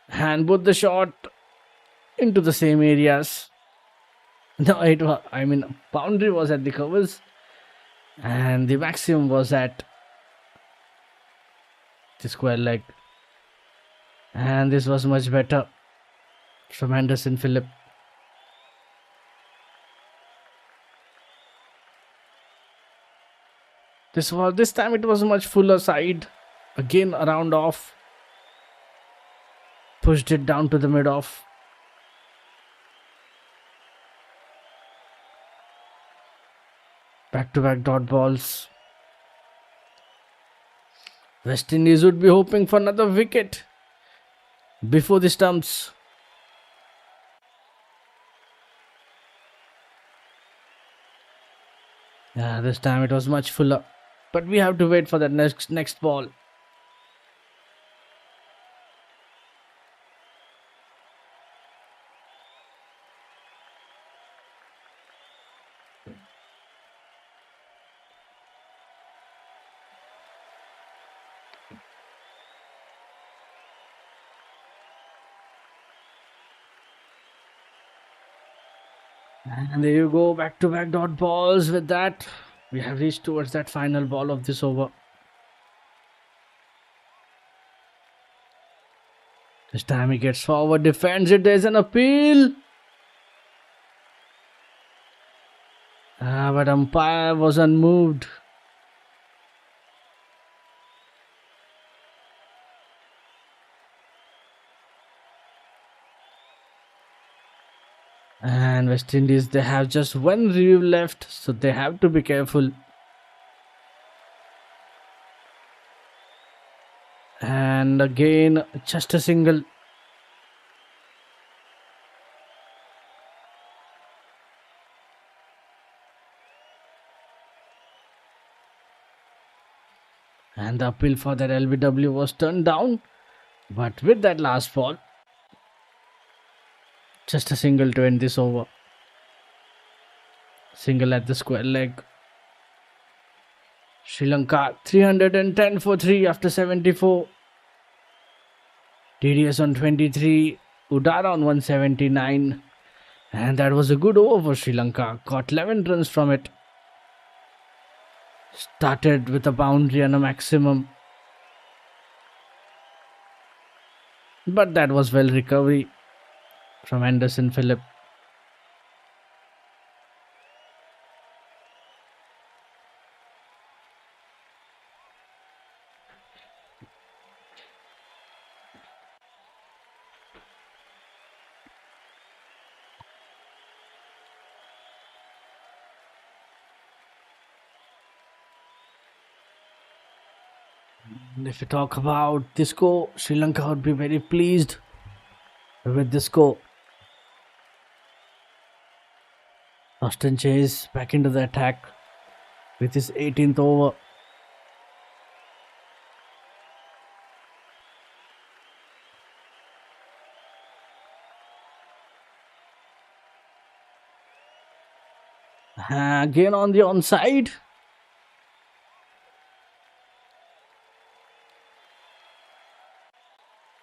And put the shot into the same areas. No, boundary was at the covers, and the maximum was at the square leg. And this was much better from Anderson Phillip. This time it was much fuller side. Again, a round off. Pushed it down to the mid off. Back to back dot balls. West Indies would be hoping for another wicket before the stumps. Yeah, this time it was much fuller. But we have to wait for the next ball. And there you go, back to back dot balls. With that, we have reached towards that final ball of this over. This time he gets forward, defends it. There's an appeal. But umpire was unmoved. And West Indies, they have just one review left, so they have to be careful. And again, just a single. And the appeal for that LBW was turned down. But with that last ball, just a single to end this over. Single at the square leg. Sri Lanka 310 for 3 after 74. TDS on 23. Udara on 179. And that was a good over for Sri Lanka. Got 11 runs from it. Started with a boundary and a maximum. But that was well recovery from Anderson Phillip. And if you talk about this score, Sri Lanka would be very pleased with this score. Austin Chase back into the attack with his 18th over. Again on the onside.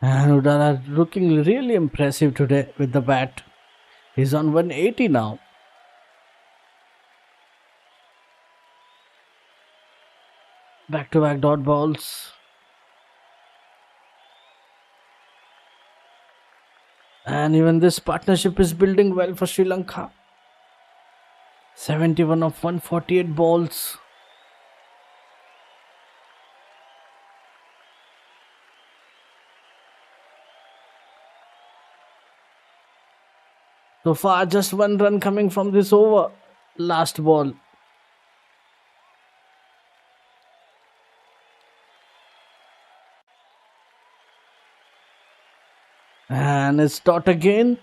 And Udara looking really impressive today with the bat. He's on 180 now. Back-to-back dot balls. And even this partnership is building well for Sri Lanka. 71 of 148 balls. So far, just one run coming from this over. Last ball. And it's dot again.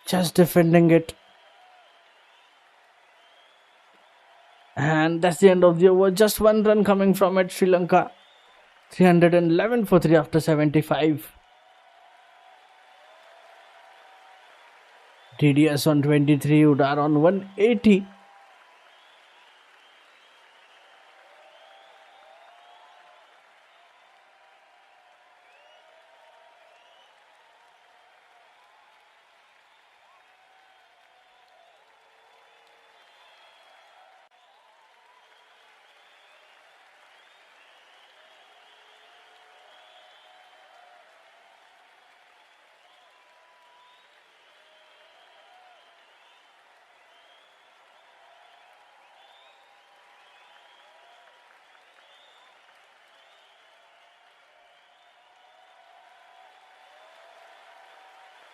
Just defending it. And that's the end of the over. Just one run coming from it. Sri Lanka 311 for 3 after 75. TDS on 23. Udar on 180.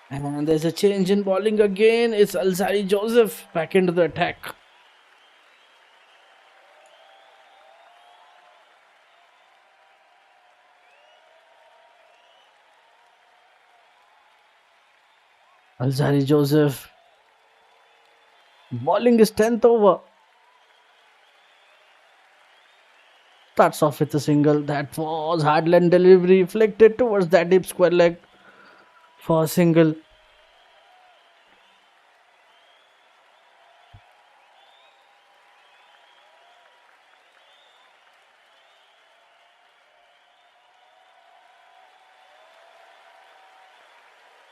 And there's a change in bowling again. It's Alzari Joseph back into the attack. Alzari Joseph bowling his 10th over. Starts off with a single. That was hard-line delivery, flicked towards that deep square leg for a single.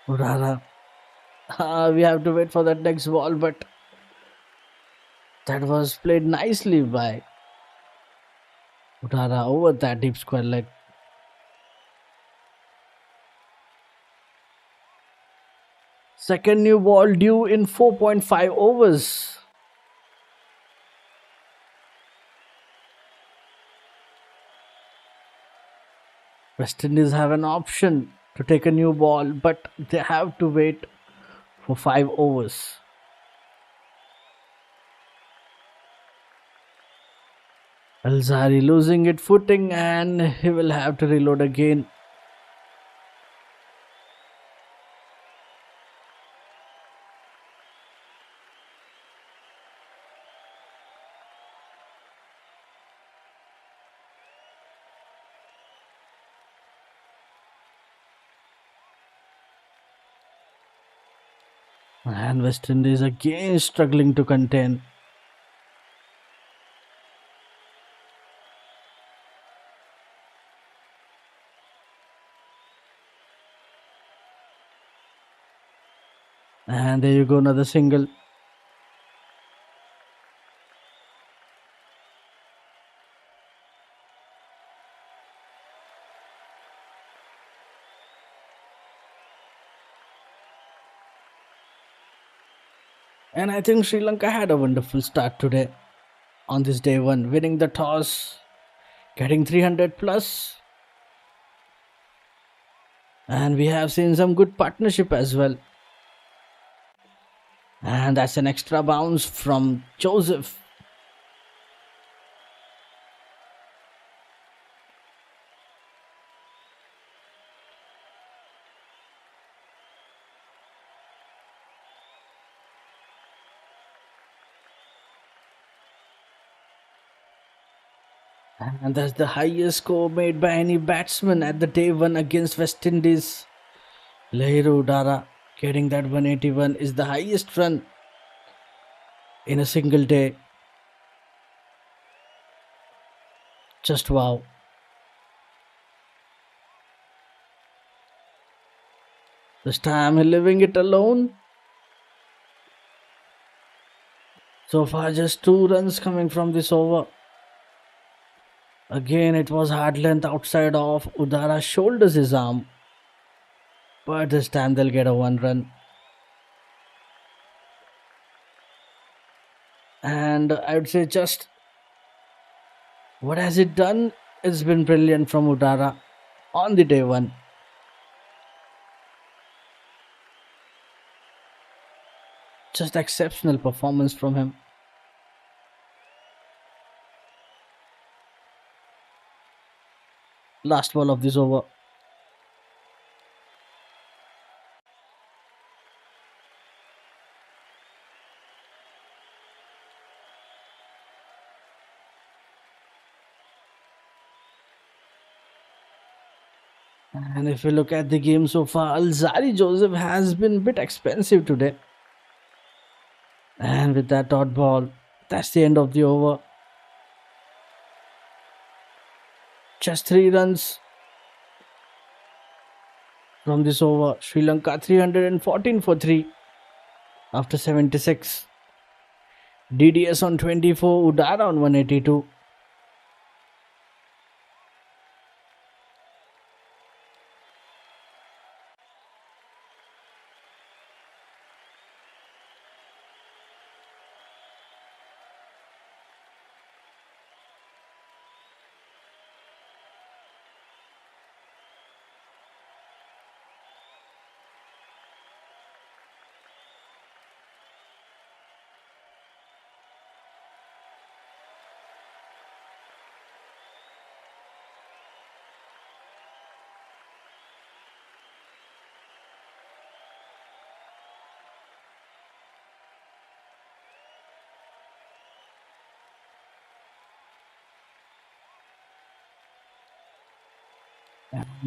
Udara. We have to wait for that next ball, but that was played nicely by Udara over that deep square leg. Second new ball due in 4.5 overs. West Indies have an option to take a new ball, but they have to wait for 5 overs. Alzari losing it footing and he will have to reload again. And West Indies again struggling to contain. And there you go, another single. And I think Sri Lanka had a wonderful start today on this day one, winning the toss, getting 300 plus. And we have seen some good partnership as well. And that's an extra bounce from Joseph. And that's the highest score made by any batsman at the day one against West Indies. Lahiru Udara getting that 181 is the highest run in a single day. Just wow. This time he's leaving it alone. So far just 2 runs coming from this over. Again it was hard length outside off. Udara shoulders his arm. But this time they'll get a 1 run. And I would say just what has it done? It's been brilliant from Udara on the day one. Just exceptional performance from him. Last ball of this over. And if you look at the game so far, Alzari Joseph has been a bit expensive today. And with that dot ball, that's the end of the over. Just 3 runs from this over. Sri Lanka 314 for 3 after 76. DDS on 24, Udara on 182.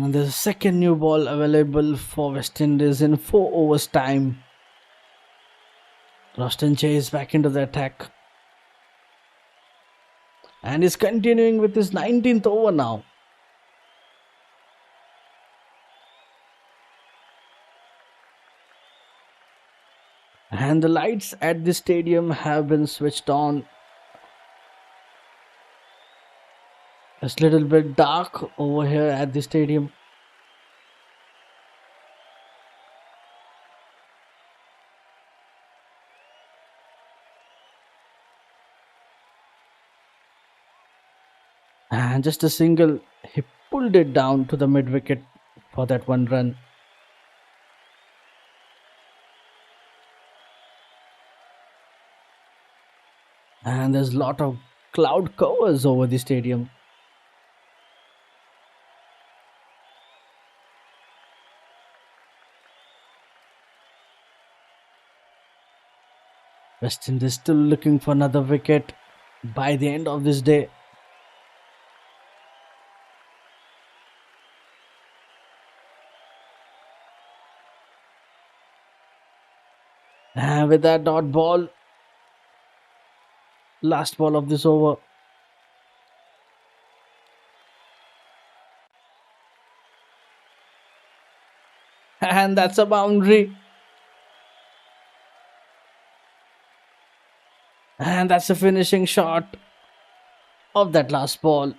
And there's a second new ball available for West Indies in 4 overs time. Roston Chase back into the attack. And is continuing with his 19th over now. And the lights at the stadium have been switched on. It's a little bit dark over here at the stadium. And just a single, he pulled it down to the mid wicket for that one run. And there's a lot of cloud covers over the stadium. West Indies still looking for another wicket by the end of this day. And with that dot ball, last ball of this over. And that's a boundary. And that's a finishing shot of that last ball.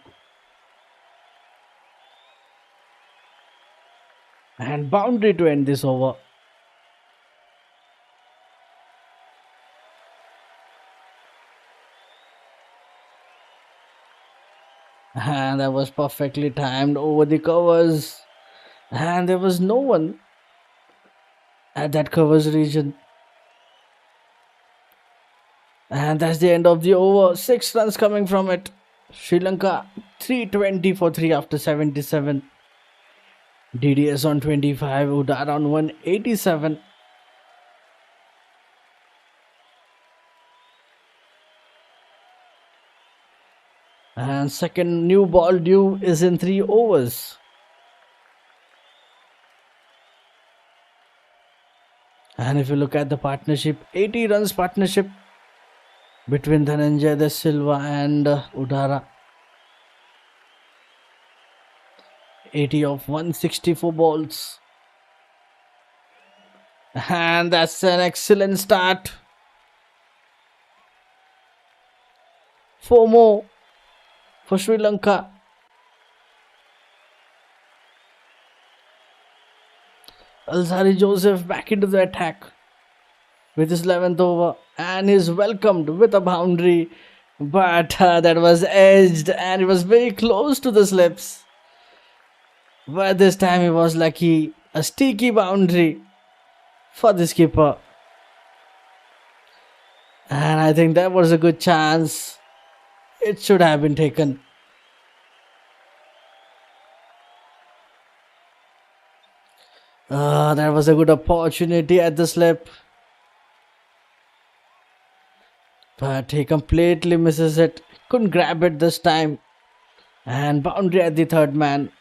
And boundary to end this over. And that was perfectly timed over the covers. And there was no one at that covers region. And that's the end of the over. 6 runs coming from it. Sri Lanka 320 for 3 after 77. DDS on 25. Udar on 187. And second new ball due is in 3 overs. And if you look at the partnership, 80 runs partnership between Dhananjay De Silva and Udara. 80 of 164 balls. And that's an excellent start. 4 more for Sri Lanka. Alzari Joseph back into the attack with his 11th over and is welcomed with a boundary, but that was edged and it was very close to the slips. But this time he was lucky. A sticky boundary for the skipper. And I think that was a good chance. It should have been taken. That was a good opportunity at the slip. But he completely misses it. Couldn't grab it this time. And boundary at the third man.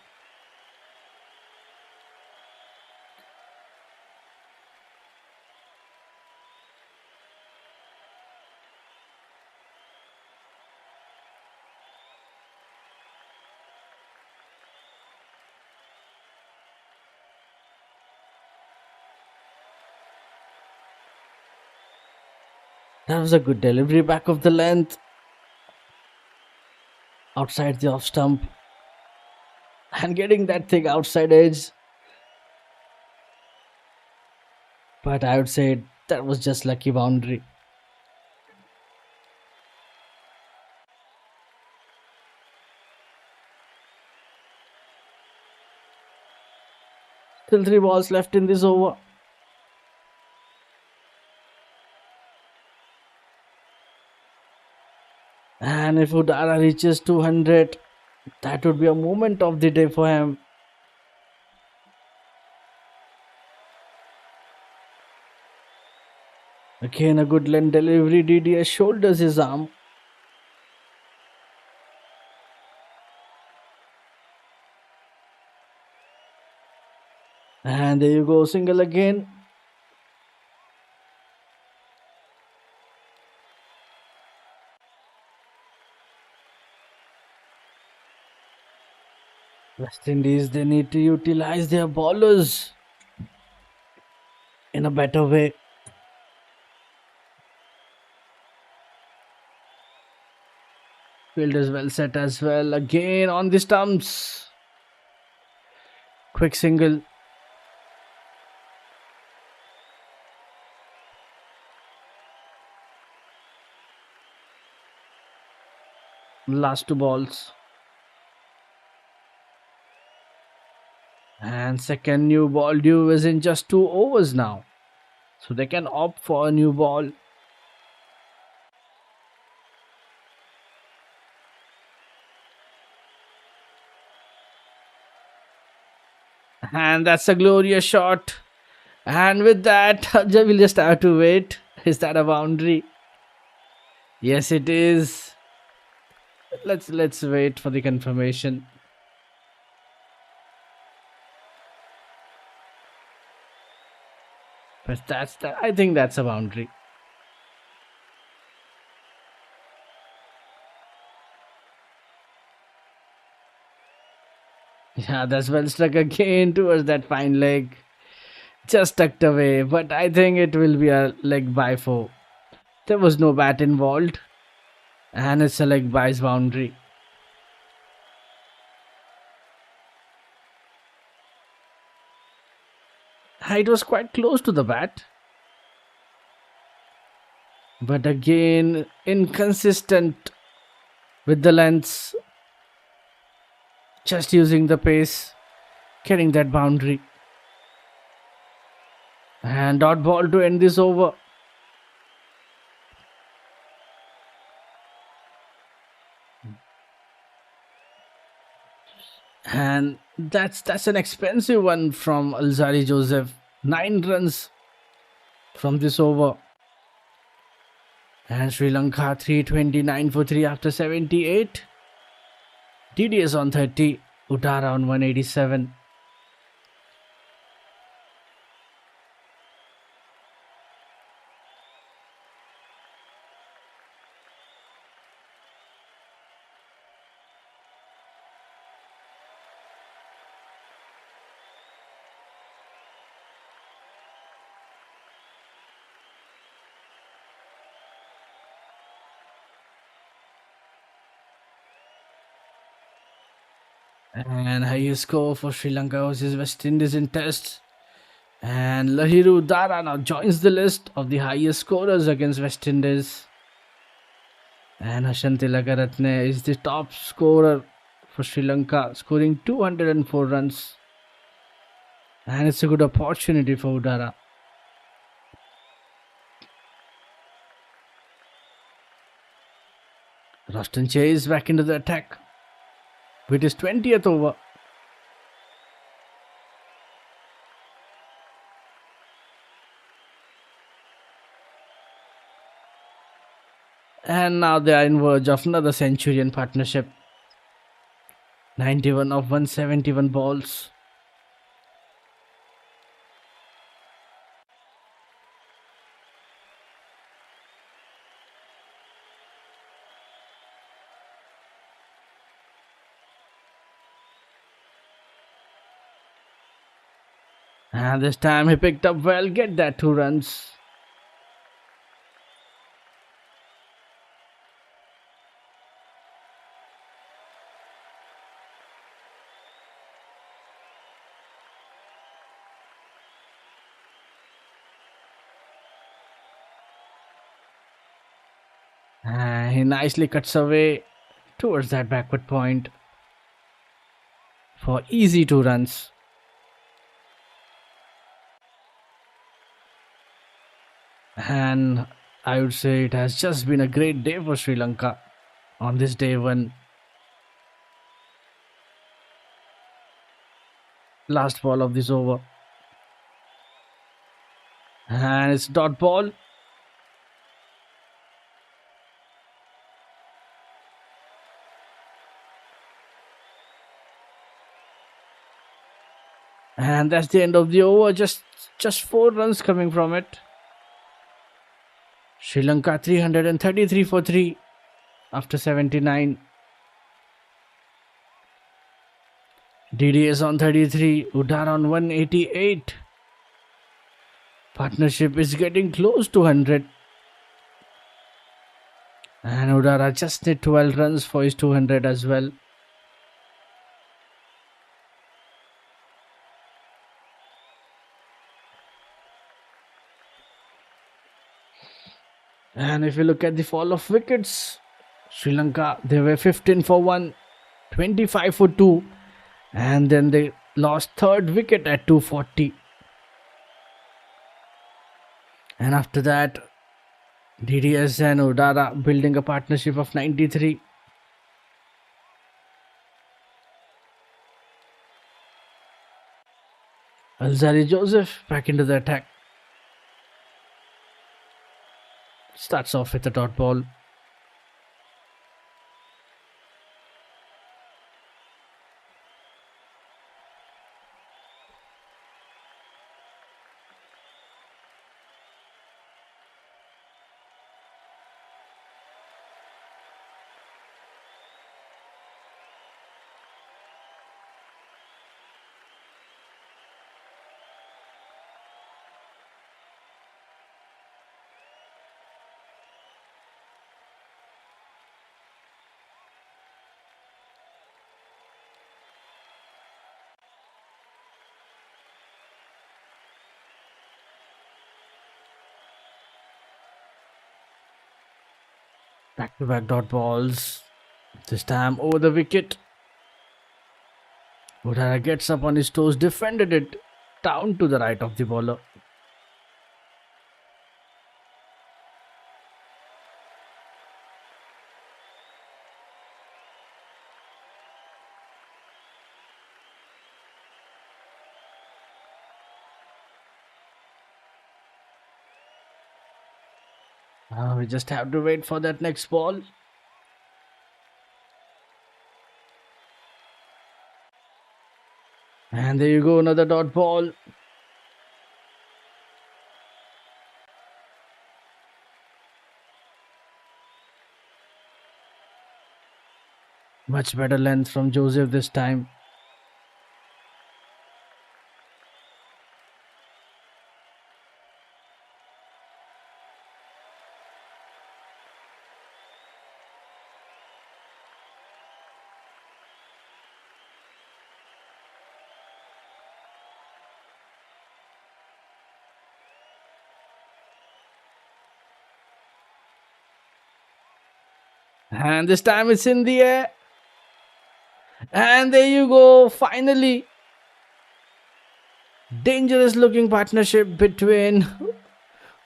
That was a good delivery back of the length. Outside the off stump. And getting that thing outside edge. But I would say that was just lucky boundary. Still 3 balls left in this over. And if Udara reaches 200, that would be a moment of the day for him. Again, a good length delivery. DDS shoulders his arm. And there you go, single again. West Indies, they need to utilize their bowlers in a better way. Field is well set as well. Again on the stumps. Quick single. Last 2 balls. And second new ball due is in just 2 overs now. So they can opt for a new ball. And that's a glorious shot. And with that, we'll just have to wait. Is that a boundary? Yes, it is. Let's wait for the confirmation. But I think that's a boundary. Yeah, that's well struck again towards that fine leg. Just tucked away, but I think it will be a leg by 4. There was no bat involved. And it's a leg by's boundary. It was quite close to the bat. But again, inconsistent with the lengths. Just using the pace, getting that boundary. And dot ball to end this over. And that's an expensive one from Alzari Joseph. 9 runs from this over. And Sri Lanka 329 for 3 after 78. DDS on 30. Uttara on 187. And highest score for Sri Lanka versus West Indies in Test. And Lahiru Dara now joins the list of the highest scorers against West Indies. And Hashanti Lagaratne is the top scorer for Sri Lanka, scoring 204 runs. And it's a good opportunity for Udara. Roston Chase back into the attack with his 20th over. And now they are in verge of another centurion partnership. 91 of 171 balls. And this time he picked up well, get that 2 runs. He nicely cuts away towards that backward point for easy 2 runs. And I would say it has just been a great day for Sri Lanka on this day 1. Last ball of this over. And it's dot ball. And that's the end of the over. Just 4 runs coming from it. Sri Lanka 333 for 3 after 79. DDS on 33. Udar on 188. Partnership is getting close to 100. And Udara just need 12 runs for his 200 as well. And if you look at the fall of wickets, Sri Lanka, they were 15 for 1, 25 for 2, and then they lost third wicket at 240. And after that, DDS and Udara building a partnership of 93. Alzari Joseph back into the attack. Starts off with a dot ball. Back-to-back dot balls. This time over the wicket. Udara gets up on his toes, defended it down to the right of the bowler. We just have to wait for that next ball. And there you go, another dot ball. Much better length from Joseph this time. And this time it's in the air. And there you go, finally. Dangerous looking partnership between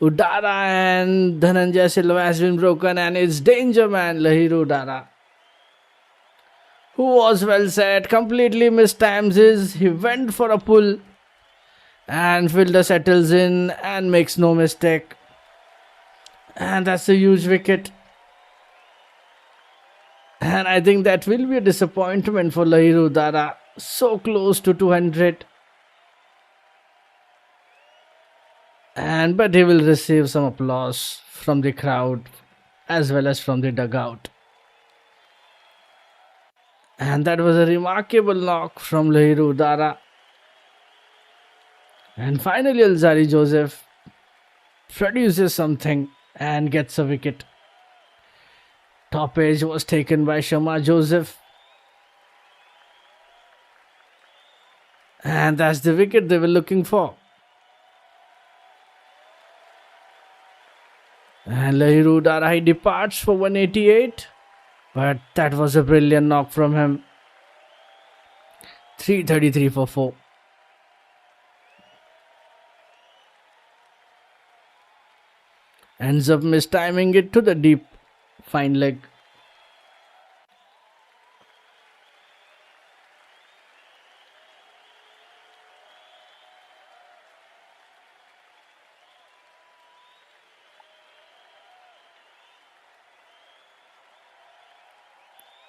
Udara and Dhananjay Silva has been broken, and it's danger man Lahiru Udara, who was well set, completely missed times his. He went for a pull and fielder settles in and makes no mistake. And that's a huge wicket. And I think that will be a disappointment for Lahiru Udara. So close to 200. But he will receive some applause from the crowd as well as from the dugout. And that was a remarkable knock from Lahiru Udara. And finally Alzari Joseph produces something and gets a wicket. Top edge was taken by Sharma Joseph. And that's the wicket they were looking for. And Lahiru Udara, he departs for 188. But that was a brilliant knock from him. 333 for 4. Ends up mistiming it to the deep fine leg.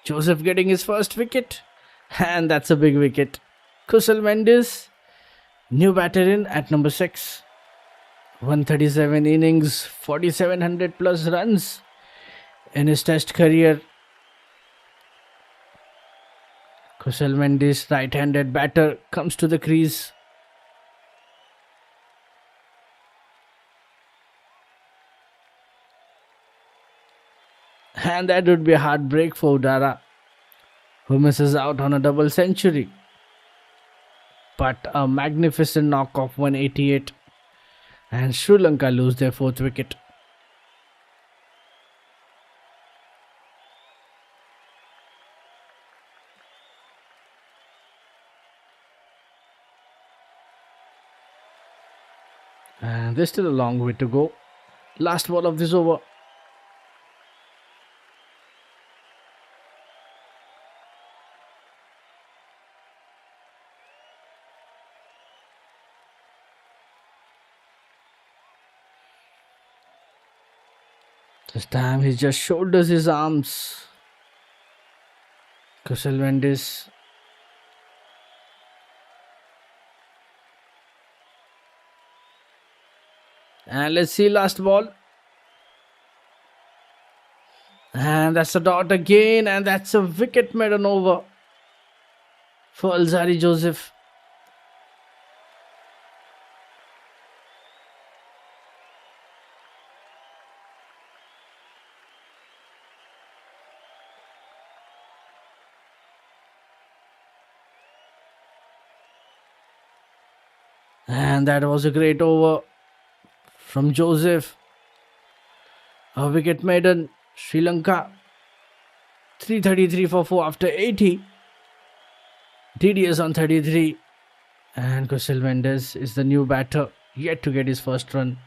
Joseph getting his first wicket, and that's a big wicket. Kusal Mendes, new batter in at number 6. 137 innings, 4700 plus runs in his test career. Kusal Mendes, right-handed batter, comes to the crease. And that would be a heartbreak for Udara, who misses out on a double century. But a magnificent knock of 188, and Sri Lanka lose their 4th wicket. And there's still a long way to go. Last ball of this over. This time he just shoulders his arms. Kusal Mendes. And let's see, last ball. And that's a dot again, and that's a wicket maiden over for Alzari Joseph. And that was a great over from Joseph. A wicket maiden. Sri Lanka 333 for 4 after 80. DDS on 33. And Kusal Mendes is the new batter, yet to get his first run.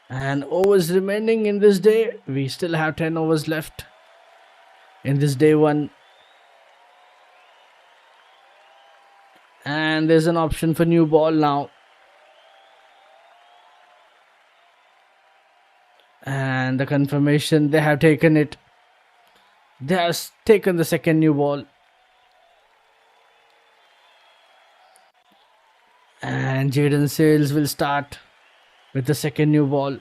And overs remaining in this day. We still have 10 overs left in this day 1. And there's an option for new ball now. And the confirmation, they have taken it. They have taken the second new ball. And Jaden Sales will start with the second new ball.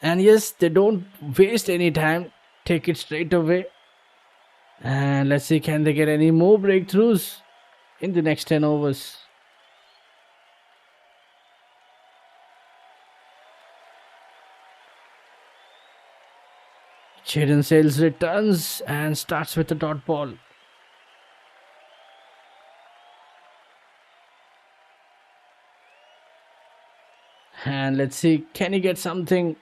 And yes, they don't waste any time. Take it straight away. And let's see, can they get any more breakthroughs in the next 10 overs. Jaden Sales returns and starts with a dot ball. And let's see, can he get something?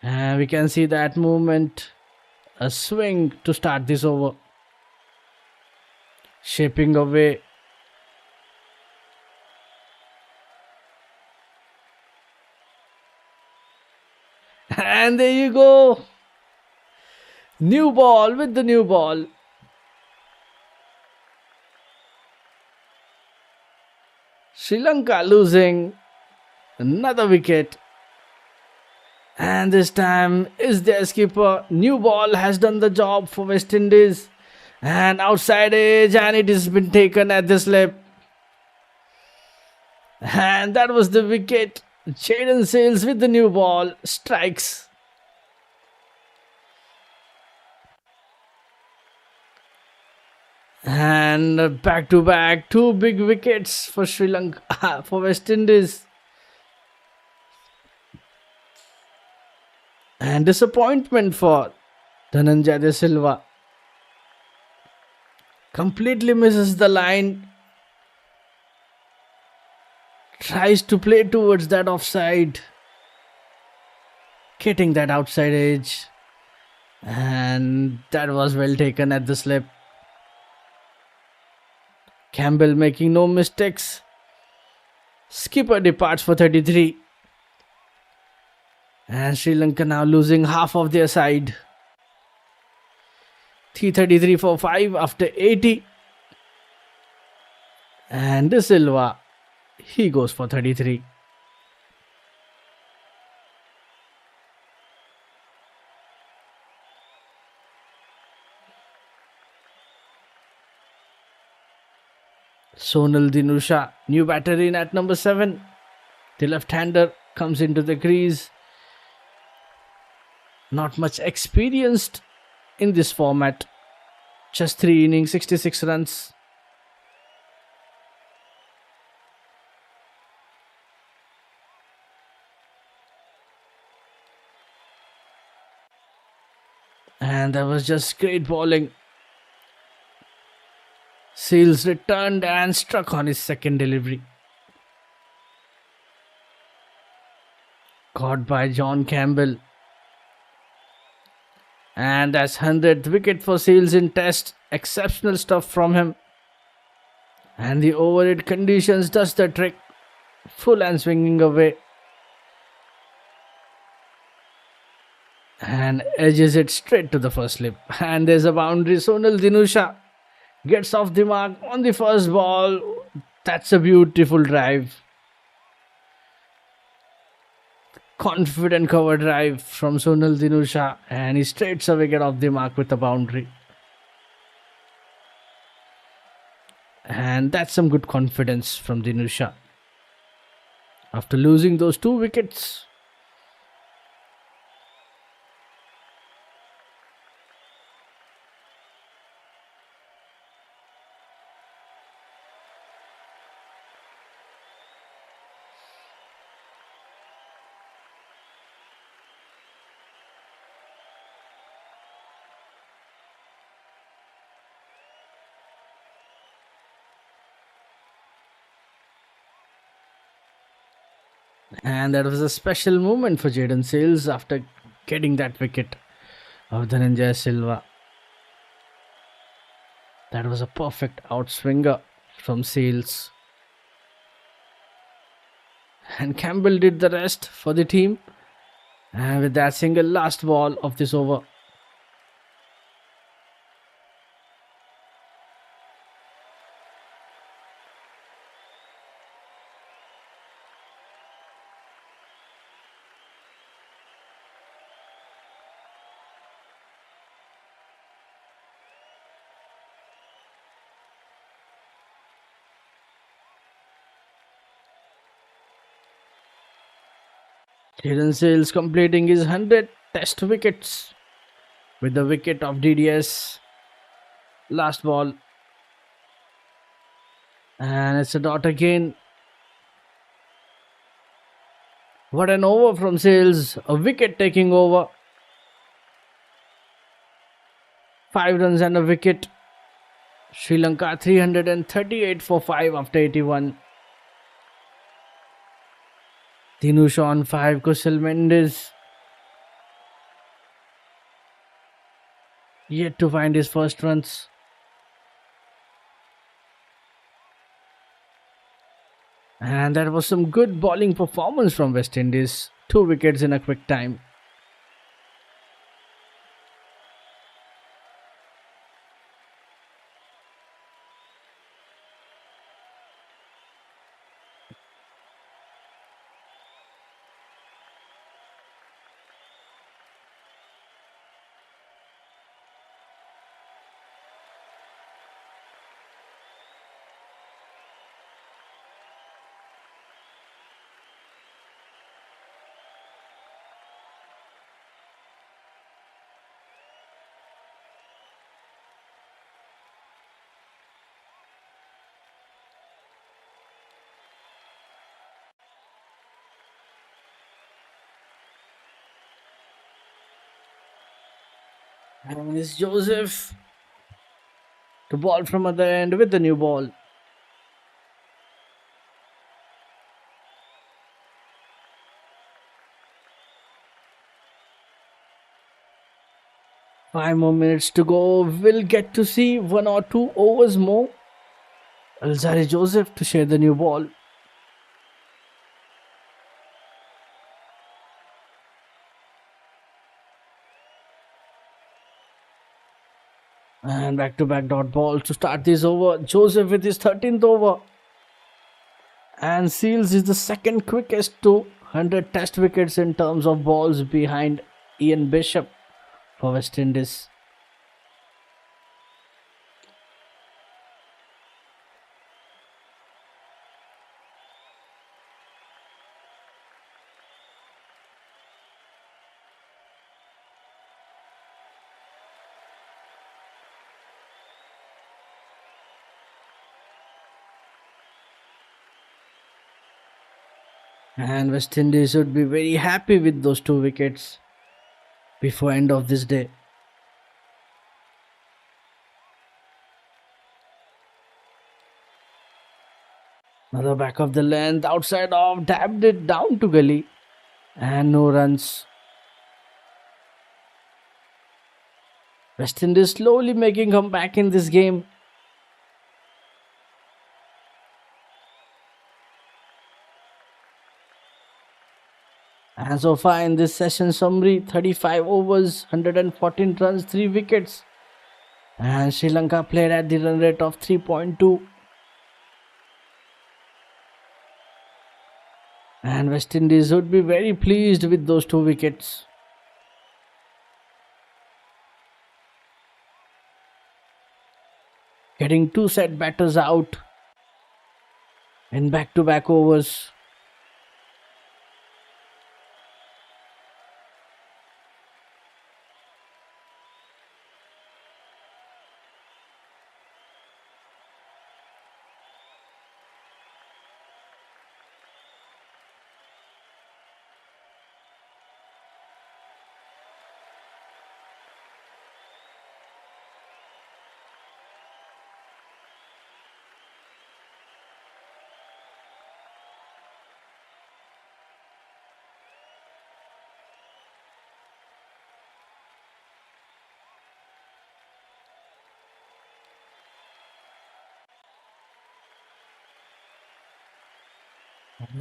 And we can see that movement. A swing to start this over. Shaping away. And there you go. New ball with the new ball. Sri Lanka losing another wicket. And this time is their skipper. New ball has done the job for West Indies. And outside edge, and it has been taken at the slip. And that was the wicket. Jaden Sales with the new ball strikes. And back to back, 2 big wickets for Sri Lanka, for West Indies. And disappointment for Dhananjay De Silva. Completely misses the line. Tries to play towards that offside. Getting that outside edge. And that was well taken at the slip. Campbell making no mistakes. Skipper departs for 33. And Sri Lanka now losing half of their side. 333 for 5 after 80. And De Silva, he goes for 33. Sonal Dinusha, new batter in at number 7. The left-hander comes into the crease. Not much experienced in this format. Just 3 innings, 66 runs. And that was just great bowling. Seals returned and struck on his second delivery. Caught by John Campbell. And that's 100th wicket for Seals in Test. Exceptional stuff from him. And the overhead conditions does the trick. Full and swinging away. And edges it straight to the first slip. And there's a boundary. Sonal Dinusha gets off the mark on the first ball. That's a beautiful drive. Confident cover drive from Sonal Dinusha. And he straights away get off the mark with a boundary. And that's some good confidence from Dinusha. After losing those 2 wickets. And that was a special moment for Jaden Sales after getting that wicket of Dhananjay Silva. That was a perfect outswinger from Sales. And Campbell did the rest for the team. And with that single last ball of this over. Jaden Sales completing his 100 Test wickets with the wicket of DDS. Last ball. And it's a dot again. What an over from Sales. A wicket taking over. 5 runs and a wicket. Sri Lanka 338 for 5 after 81. Dinusha on 5. Kusal Mendes yet to find his first runs. And that was some good bowling performance from West Indies. 2 wickets in a quick time. And it's Joseph to ball from other end with the new ball. Five more minutes to go. We'll get to see 1 or 2 overs more. Alzari Joseph to share the new ball. And back-to-back dot balls to start this over. Joseph with his 13th over. And Seals is the second quickest to 100 Test wickets in terms of balls behind Ian Bishop for West Indies. And West Indies would be very happy with those 2 wickets before end of this day. Another back of the length, outside off, dabbed it down to gully. And no runs. West Indies slowly making comeback in this game. And so far in this session summary, 35 overs, 114 runs, 3 wickets. And Sri Lanka played at the run rate of 3.2. And West Indies would be very pleased with those 2 wickets. Getting 2 set batters out in back-to-back overs.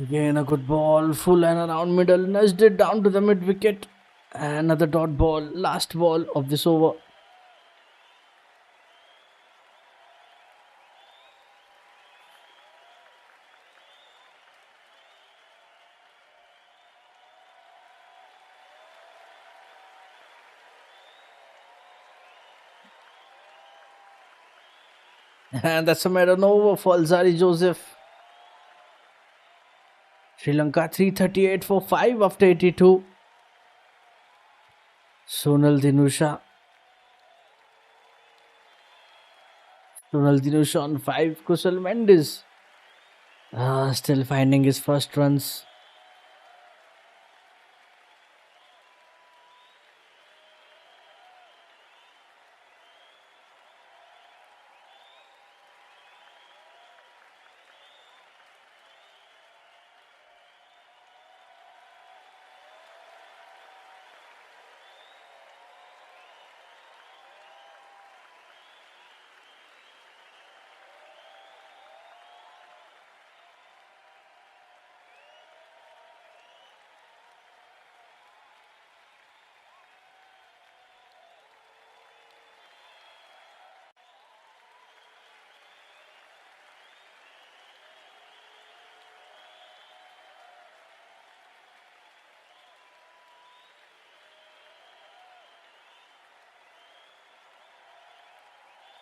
Again a good ball, full and around middle, nudged it down to the mid wicket. Another dot ball, last ball of this over. And that's a maiden over for Alzari Joseph. Sri Lanka 338 for 5 after 82. Sonal Dinusha. Sonal Dinusha on 5. Kusal Mendes. Still finding his first runs.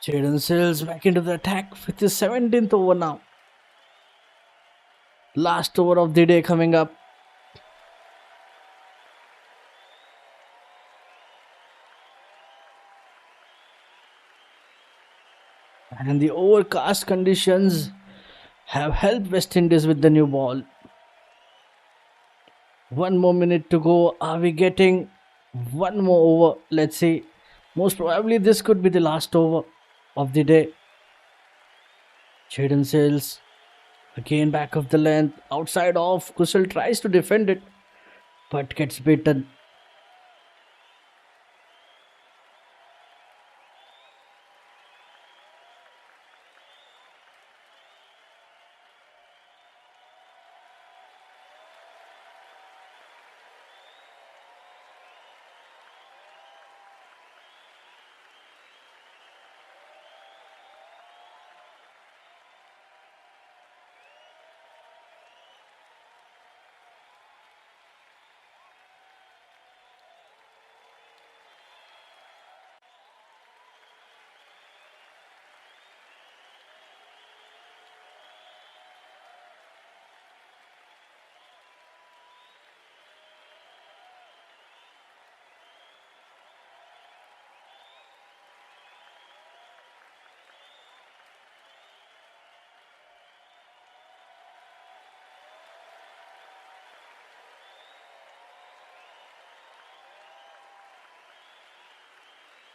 Jaden Sills back into the attack with his 17th over now. Last over of the day coming up. And the overcast conditions have helped West Indies with the new ball. 1 more minute to go. Are we getting 1 more over? Let's see. Most probably this could be the last over of the day. Jaden Sills again back of the length, outside off. Kusal tries to defend it but gets beaten.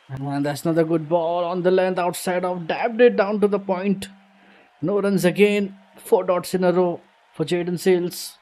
And that's another good ball on the length, outside of, dabbed it down to the point. No runs again. 4 dots in a row for Jaden Sales.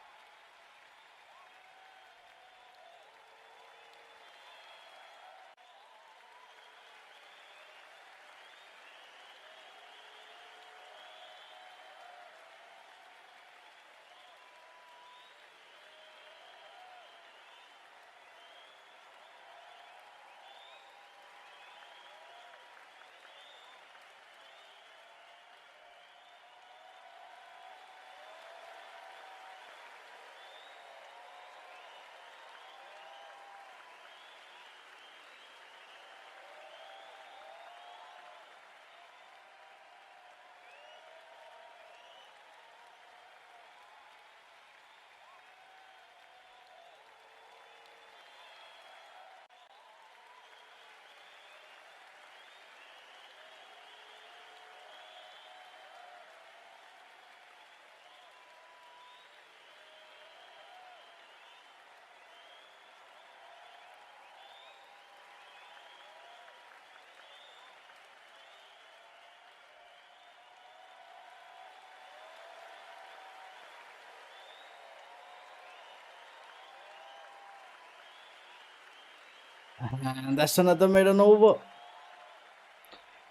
And that's another maiden over.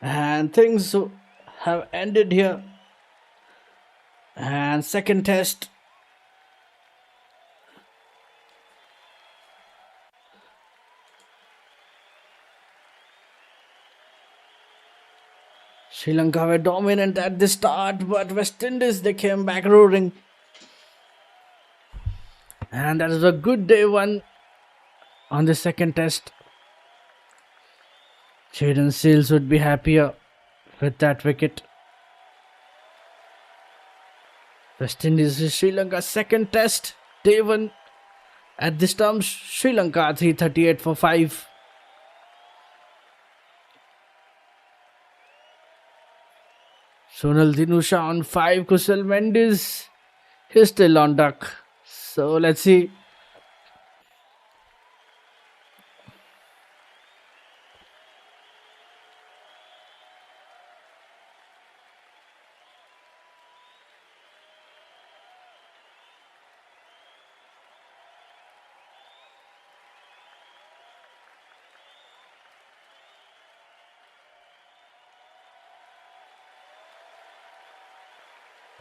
And things have ended here. And second test. Sri Lanka were dominant at the start, but West Indies, they came back roaring. And that was a good day one on the second test. Jaden Sales would be happier with that wicket. West Indies is Sri Lanka's second test, day one. At this time, Sri Lanka 338 for 5. Sonal Dinusha on 5. Kusal Mendes, he's still on duck. So let's see.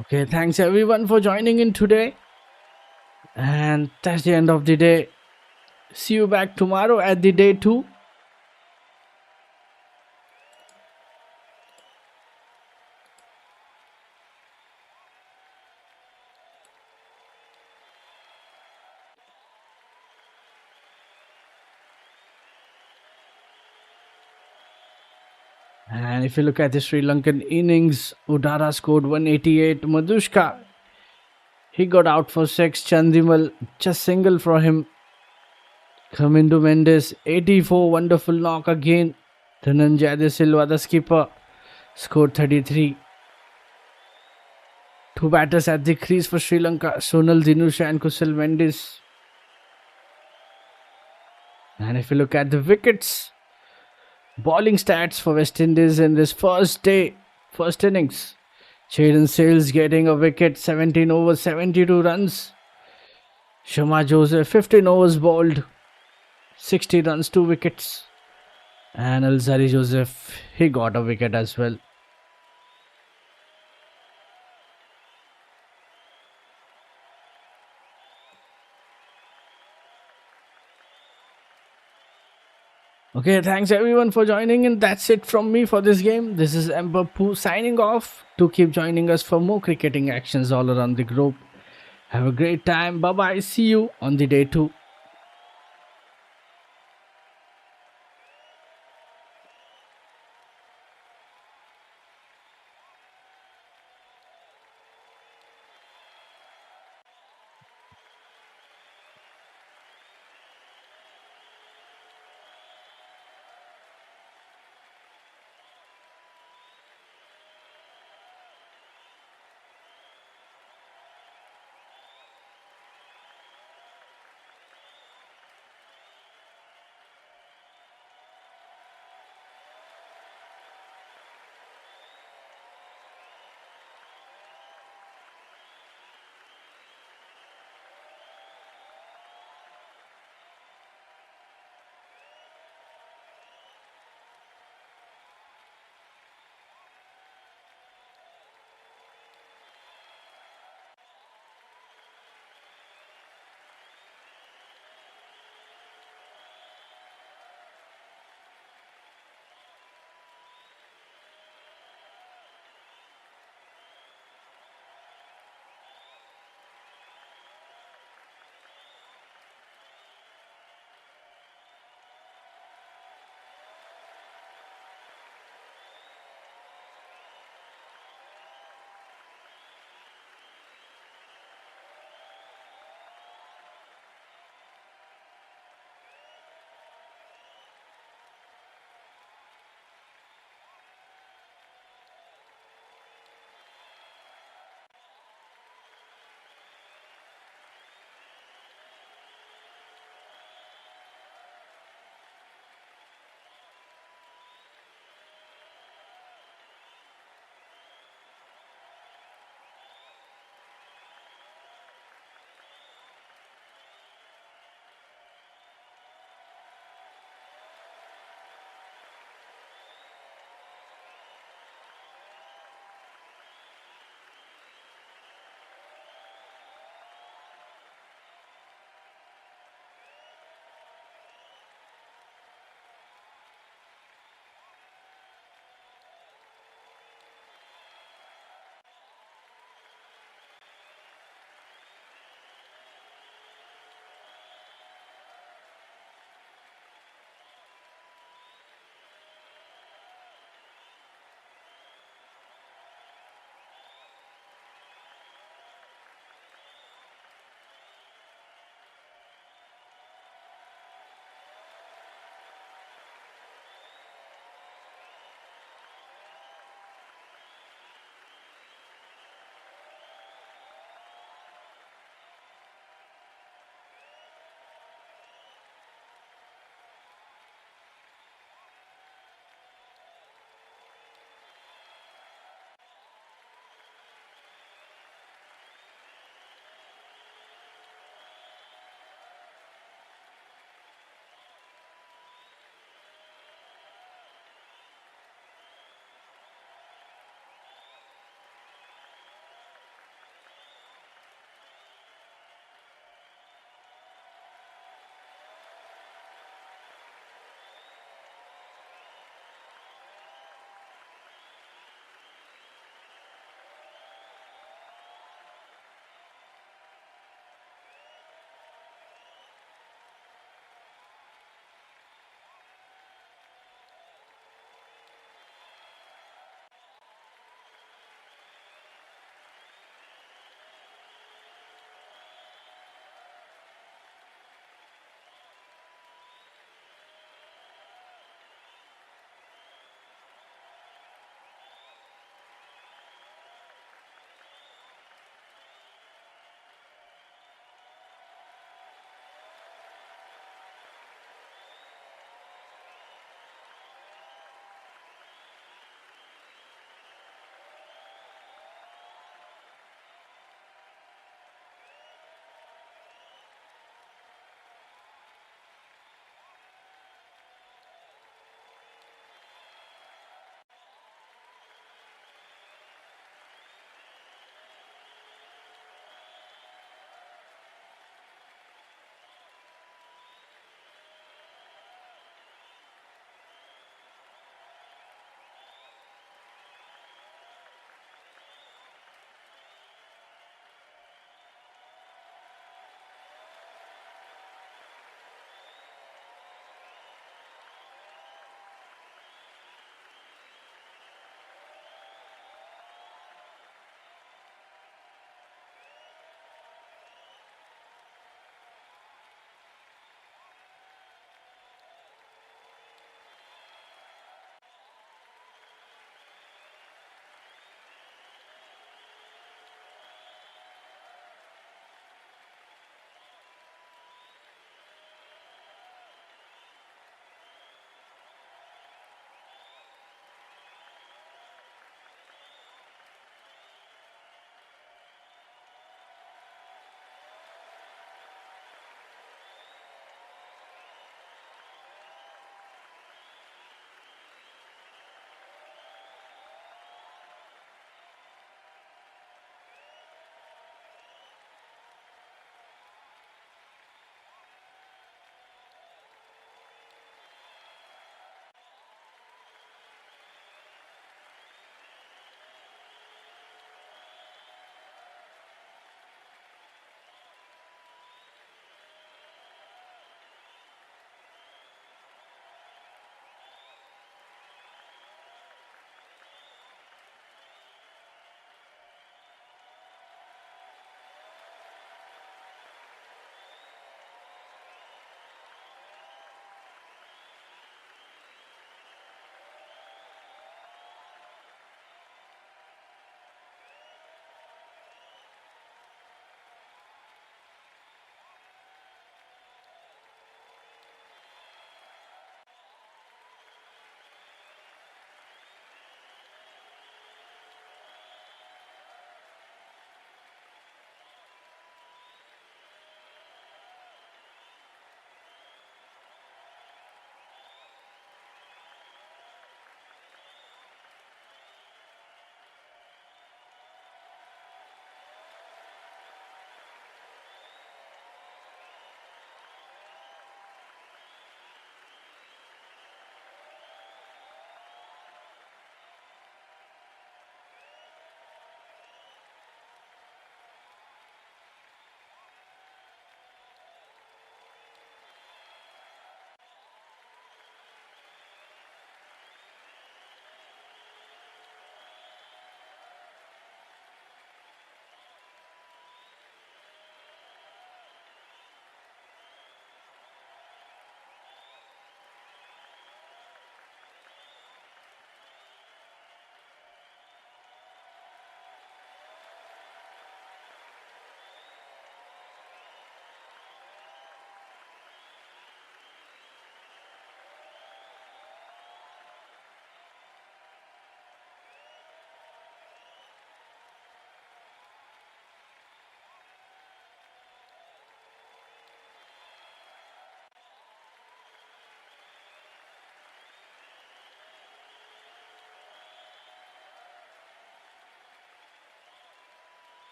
Okay, thanks everyone for joining in today. And that's the end of the day. See you back tomorrow at the day 2. And if you look at the Sri Lankan innings, Udara scored 188. Madhushka, he got out for 6. Chandimal, just single for him. Kamindu Mendes, 84. Wonderful knock again. Dhananjay De Silva, the skipper, scored 33. 2 batters at the crease for Sri Lanka, Sonal Dinusha and Kusal Mendes. And if you look at the wickets, bowling stats for West Indies in this first innings. Jaden Sales getting a wicket, 17 overs, 72 runs. Shama Joseph, 15 overs bowled, 60 runs, 2 wickets. And Alzari Joseph, he got a wicket as well. Okay, thanks everyone for joining in. That's it from me for this game. This is Ember Poo signing off. Do keep joining us for more cricketing actions all around the globe. Have a great time. Bye bye. See you on the day 2.